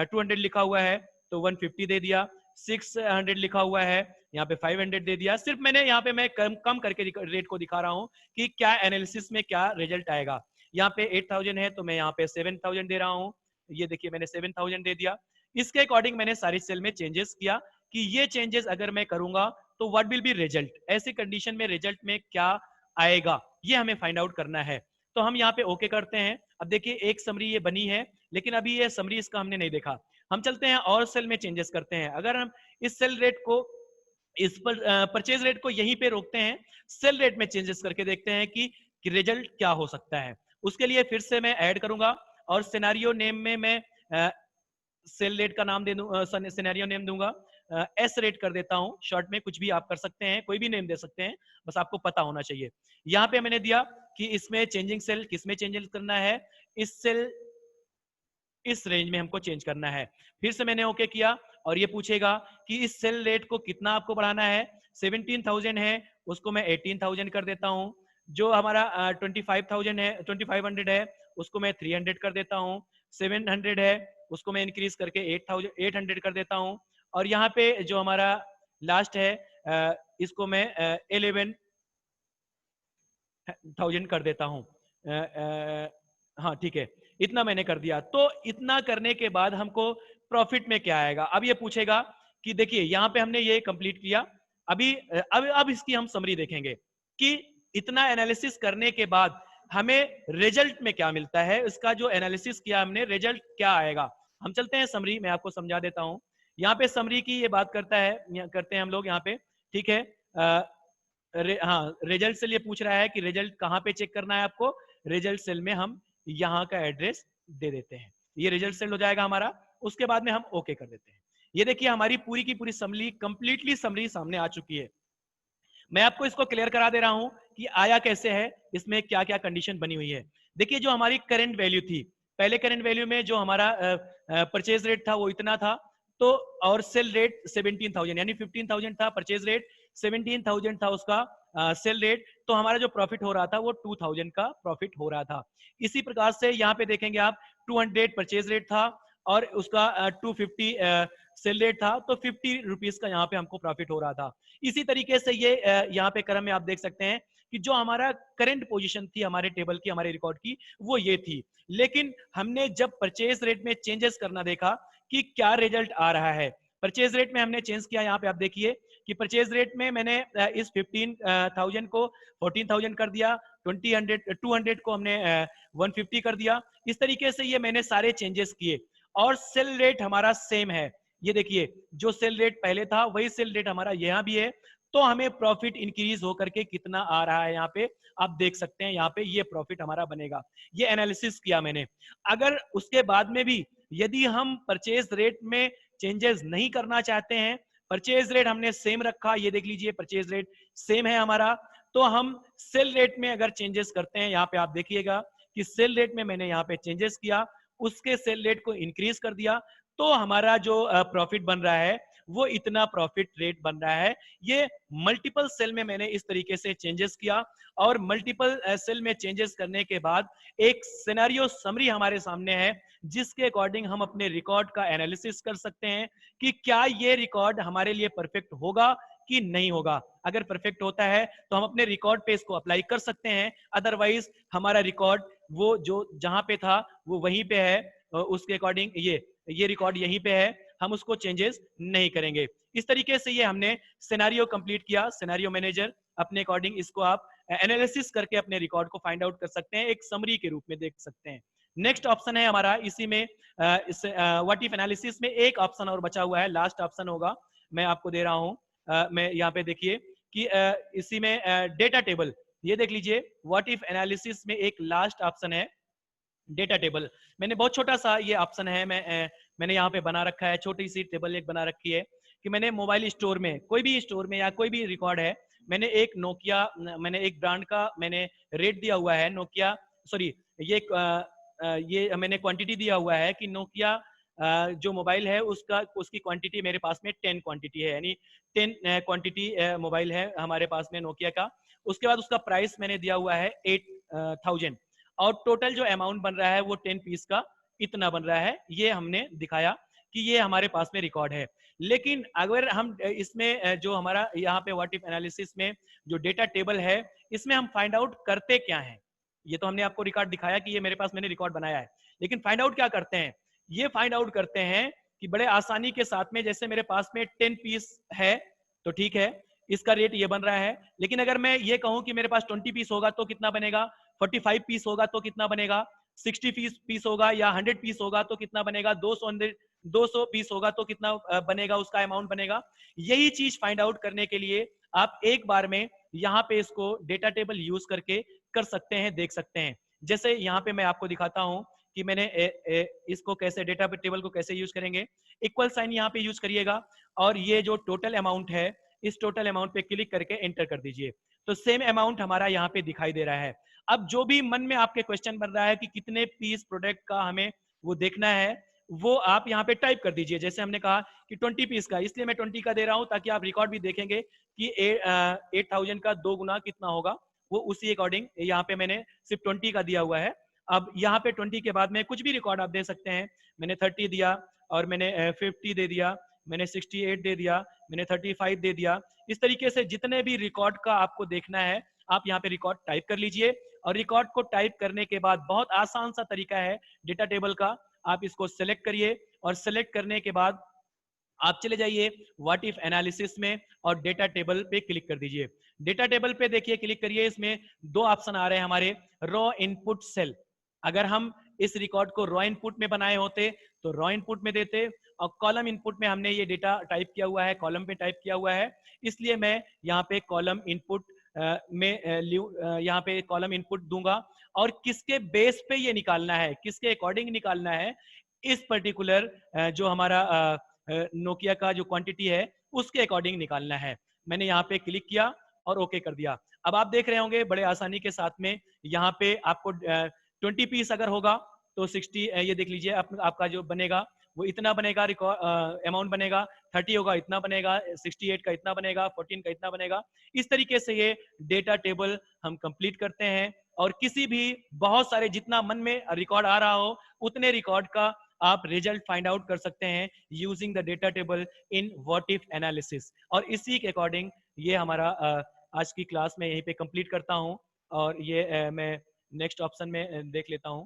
S1: 200 लिखा हुआ है तो 150 दे दिया, 600 लिखा हुआ है यहाँ पे 500 दे दिया। सिर्फ मैंने यहाँ पे मैं कम करके रेट को दिखा रहा हूँ कि क्या एनालिसिस में क्या रिजल्ट आएगा। यहाँ पे 8,000 है तो मैं यहाँ पे 7,000 दे रहा हूँ। ये देखिए मैंने 7,000 दे दिया। इसके अकॉर्डिंग मैंने सारी सेल में चेंजेस किया कि ये चेंजेस अगर मैं करूंगा तो व्हाट विल बी रिजल्ट, ऐसी कंडीशन में रिजल्ट में क्या आएगा, ये हमें फाइंड आउट करना है। तो हम यहाँ पे ओके करते हैं। अब देखिए एक समरी ये बनी है, लेकिन अभी ये समरी इसका हमने नहीं देखा। हम चलते हैं और सेल में चेंजेस करते हैं। अगर हम इस सेल रेट को इस पर परचेज रेट को यहीं पे रोकते हैं, सेल रेट में चेंजेस करके देखते हैं कि रिजल्ट क्या हो सकता है। उसके लिए फिर से मैं ऐड करूंगा, और सिनेरियो नेम में मैं सेल रेट का नाम दे दूं, सिनेरियो नेम दूंगा, एस रेट कर देता हूं। शॉर्ट में कुछ भी आप कर सकते हैं, कोई भी नेम दे सकते हैं, बस आपको पता होना चाहिए। यहाँ पे मैंने दिया कि इसमें चेंजिंग सेल किसमें चेंजेस करना है, इस सेल इस रेंज में हमको चेंज करना है। फिर से मैंने ओके किया, और ये पूछेगा कि इस सेल रेट को कितना आपको बढ़ाना है। 17,000 है उसको मैं 18,000 कर देता हूं। जो हमारा 25,000 है 2500 है उसको मैं 300 कर देता हूं। 700 है उसको मैं इंक्रीज करके 800 कर देता हूं। और यहाँ पे जो हमारा लास्ट है इसको मैं 11,000 कर देता हूं। हाँ ठीक है, इतना मैंने कर दिया। तो इतना करने के बाद हमको प्रॉफिट में क्या आएगा। अब ये पूछेगा कि देखिए यहाँ पे हमने ये कंप्लीट किया, अभी अब इसकी हम समरी देखेंगे कि इतना एनालिसिस करने के बाद हमें रिजल्ट में क्या मिलता है, इसका जो एनालिसिस किया हमने रिजल्ट क्या आएगा। हम चलते हैं समरी, मैं आपको समझा देता हूं। यहाँ पे समरी की ये बात करते हैं हम लोग यहाँ पे। ठीक है, हाँ रिजल्ट सेल ये पूछ रहा है कि रिजल्ट कहाँ पे चेक करना है आपको। रिजल्ट सेल में हम यहाँ का एड्रेस दे देते हैं, ये रिजल्ट सेल हो जाएगा हमारा। उसके बाद में हम ओके कर देते हैं। ये देखिए हमारी पूरी की पूरी समरी कंप्लीटली समरी सामने आ चुकी है। मैं आपको इसको क्लियर करा दे रहा हूं कि आया कैसे है, इसमें क्या क्या कंडीशन बनी हुई है। देखिए जो हमारी करंट वैल्यू थी, पहले करंट वैल्यू में जो हमारा परचेज रेट था वो इतना था, तो और सेल रेट 17,000 यानी 15,000 था परचेज रेट, 17,000 था उसका सेल रेट। तो हमारा जो प्रॉफिट हो रहा था वो 2,000 का प्रॉफिट हो रहा था। इसी प्रकार से यहाँ पे देखेंगे आप 200 परचेज रेट था और उसका 250 सेल रेट था, तो 50 रुपीज का यहाँ पे हमको प्रॉफिट हो रहा था। इसी तरीके से ये यहाँ पे क्रम में आप देख सकते हैं कि जो हमारा करंट पोजीशन थी हमारे टेबल की, हमारे रिकॉर्ड की, वो ये थी। लेकिन हमने जब परचेज रेट में चेंजेस करना देखा कि क्या रिजल्ट आ रहा है, परचेज रेट में हमने चेंज किया। यहाँ पे आप देखिए कि परचेज रेट में मैंने इस 15,000 को 14,000 कर दिया, 200 को हमने 150 कर दिया। इस तरीके से ये मैंने सारे चेंजेस किए, और सेल रेट हमारा सेम है। ये देखिए जो सेल रेट पहले था वही सेल रेट हमारा यहाँ भी है। तो हमें प्रॉफिट इंक्रीज होकर के कितना आ रहा है यहाँ पे आप देख सकते हैं। यहाँ पे ये प्रॉफिट हमारा बनेगा। ये एनालिसिस किया मैंने। अगर उसके बाद में भी यदि हम परचेज रेट में चेंजेस नहीं करना चाहते हैं, परचेज रेट हमने सेम रखा, ये देख लीजिए परचेज रेट सेम है हमारा, तो हम सेल रेट में अगर चेंजेस करते हैं, यहाँ पे आप देखिएगा कि सेल रेट में मैंने यहाँ पे चेंजेस किया, उसके सेल रेट को इंक्रीज कर दिया, तो हमारा जो प्रॉफिट बन रहा है वो इतना प्रॉफिट रेट बन रहा है। ये मल्टीपल सेल में मैंने इस तरीके से चेंजेस किया, और मल्टीपल सेल में चेंजेस करने के बाद एक सिनेरियो समरी हमारे सामने है, जिसके अकॉर्डिंग हम अपने रिकॉर्ड का एनालिसिस कर सकते हैं कि क्या ये रिकॉर्ड हमारे लिए परफेक्ट होगा कि नहीं होगा। अगर परफेक्ट होता है तो हम अपने रिकॉर्ड पे इसको अप्लाई कर सकते हैं, अदरवाइज हमारा रिकॉर्ड वो जो जहां पे था वो वहीं पे है, उसके अकॉर्डिंग ये रिकॉर्ड यहीं पे है, हम उसको चेंजेस नहीं करेंगे। इस तरीके से ये हमने सिनेरियो कंप्लीट किया। सिनेरियो मैनेजर अपने अकॉर्डिंग इसको आप एनालिसिस करके अपने रिकॉर्ड को फाइंड आउट कर सकते हैं, एक समरी के रूप में देख सकते हैं। नेक्स्ट ऑप्शन है हमारा इसी में, व्हाट इफ एनालिसिस में एक ऑप्शन और बचा हुआ है, लास्ट ऑप्शन होगा, मैं आपको दे रहा हूं। मैं यहाँ पे देखिए कि इसी में डेटा टेबल, ये देख लीजिए व्हाट इफ एनालिसिस में एक लास्ट ऑप्शन है डेटा टेबल। मैंने बहुत छोटा सा ये ऑप्शन है, मैंने यहाँ पे बना रखा है, छोटी सी टेबल एक बना रखी है कि मैंने मोबाइल स्टोर में, कोई भी स्टोर में या कोई भी रिकॉर्ड है, मैंने एक नोकिया, मैंने एक ब्रांड का मैंने रेट दिया हुआ है, नोकिया, सॉरी ये मैंने क्वांटिटी दिया हुआ है कि नोकिया जो मोबाइल है उसकी क्वांटिटी मेरे पास में 10 क्वांटिटी है, यानी 10 क्वांटिटी मोबाइल है हमारे पास में नोकिया का। उसके बाद उसका प्राइस मैंने दिया हुआ है 8,000, और टोटल जो अमाउंट बन रहा है वो 10 पीस का इतना बन रहा है। ये हमने दिखाया कि ये हमारे पास में रिकॉर्ड है। लेकिन अगर हम इसमें जो हमारा यहाँ पे व्हाट इफ एनालिसिस में जो डेटा टेबल है, इसमें हम फाइंड आउट करते क्या हैं, ये तो हमने आपको रिकॉर्ड दिखाया कि ये मेरे पास मैंने रिकॉर्ड बनाया है, लेकिन फाइंड आउट क्या करते हैं, ये फाइंड आउट करते हैं कि बड़े आसानी के साथ में, जैसे मेरे पास में 10 पीस है तो ठीक है, इसका रेट ये बन रहा है। लेकिन अगर मैं ये कहूं कि मेरे पास 20 पीस होगा तो कितना बनेगा, 45 पीस होगा तो कितना बनेगा, 60 पीस होगा या 100 पीस होगा तो कितना बनेगा, 200 पीस होगा तो कितना बनेगा, उसका अमाउंट बनेगा। यही चीज फाइंड आउट करने के लिए आप एक बार में यहाँ पे इसको डेटा टेबल यूज करके कर सकते हैं, देख सकते हैं। जैसे यहाँ पे मैं आपको दिखाता हूं कि मैंने इसको कैसे, डेटा टेबल को कैसे यूज करेंगे। इक्वल साइन यहाँ पे यूज करिएगा, और ये जो टोटल अमाउंट है, इस टोटल अमाउंट पे क्लिक करके एंटर कर दीजिए, तो सेम अमाउंट हमारा यहाँ पे दिखाई दे रहा है। अब जो भी मन में आपके क्वेश्चन बन रहा है कि कितने पीस प्रोडक्ट का हमें वो देखना है, वो आप यहाँ पे टाइप कर दीजिए। जैसे हमने कहा कि 20 पीस का, इसलिए मैं 20 का दे रहा हूँ ताकि आप रिकॉर्ड भी देखेंगे कि 8,000 का 2 गुना कितना होगा, वो उसी अकॉर्डिंग यहाँ पे मैंने सिर्फ 20 का दिया हुआ है। अब यहाँ पे 20 के बाद में कुछ भी रिकॉर्ड आप दे सकते हैं। मैंने 30 दिया, और मैंने 50 दे दिया, मैंने 68 दे दिया, मैंने 35 दे दिया। इस तरीके से जितने भी रिकॉर्ड का आपको देखना है, आप यहाँ पे रिकॉर्ड टाइप कर लीजिए, और रिकॉर्ड को टाइप करने के बाद बहुत आसान सा तरीका है डेटा टेबल का, आप इसको सेलेक्ट करिए, और सेलेक्ट करने के बाद आप चले जाइए व्हाट इफ एनालिसिस में और डेटा टेबल पे क्लिक कर दीजिए। डेटा टेबल पे देखिए, क्लिक करिए, इसमें दो ऑप्शन आ रहे हैं हमारे, रॉ इनपुट सेल। अगर हम इस रिकॉर्ड को रॉ इनपुट में बनाए होते तो रॉ इनपुट में देते, और कॉलम इनपुट में हमने ये डेटा टाइप किया हुआ है, कॉलम पे टाइप किया हुआ है, इसलिए मैं यहाँ पे कॉलम इनपुट में यहाँ पे कॉलम इनपुट दूंगा। और किसके बेस पे ये निकालना है, किसके अकॉर्डिंग निकालना है, इस पर्टिकुलर जो हमारा नोकिया का जो क्वांटिटी है उसके अकॉर्डिंग निकालना है। मैंने यहाँ पे क्लिक किया और ओके कर दिया। अब आप देख रहे होंगे बड़े आसानी के साथ में, यहाँ पे आपको 20 पीस अगर होगा तो 60, ये देख लीजिए आपका जो बनेगा वो इतना बनेगा, अमाउंट बनेगा। 30 होगा इतना बनेगा, 68 का इतना बनेगा, 14 का इतना बनेगा। इस तरीके से ये डेटा टेबल हम कंप्लीट करते हैं, और किसी भी बहुत सारे जितना मन में रिकॉर्ड आ रहा हो उतने रिकॉर्ड का आप रिजल्ट फाइंड आउट कर सकते हैं using the data table in what if analysis. और इसी के अकॉर्डिंग ये हमारा आज की क्लास में यहीं पे कंप्लीट करता हूं, और ये मैं नेक्स्ट ऑप्शन में देख लेता हूं।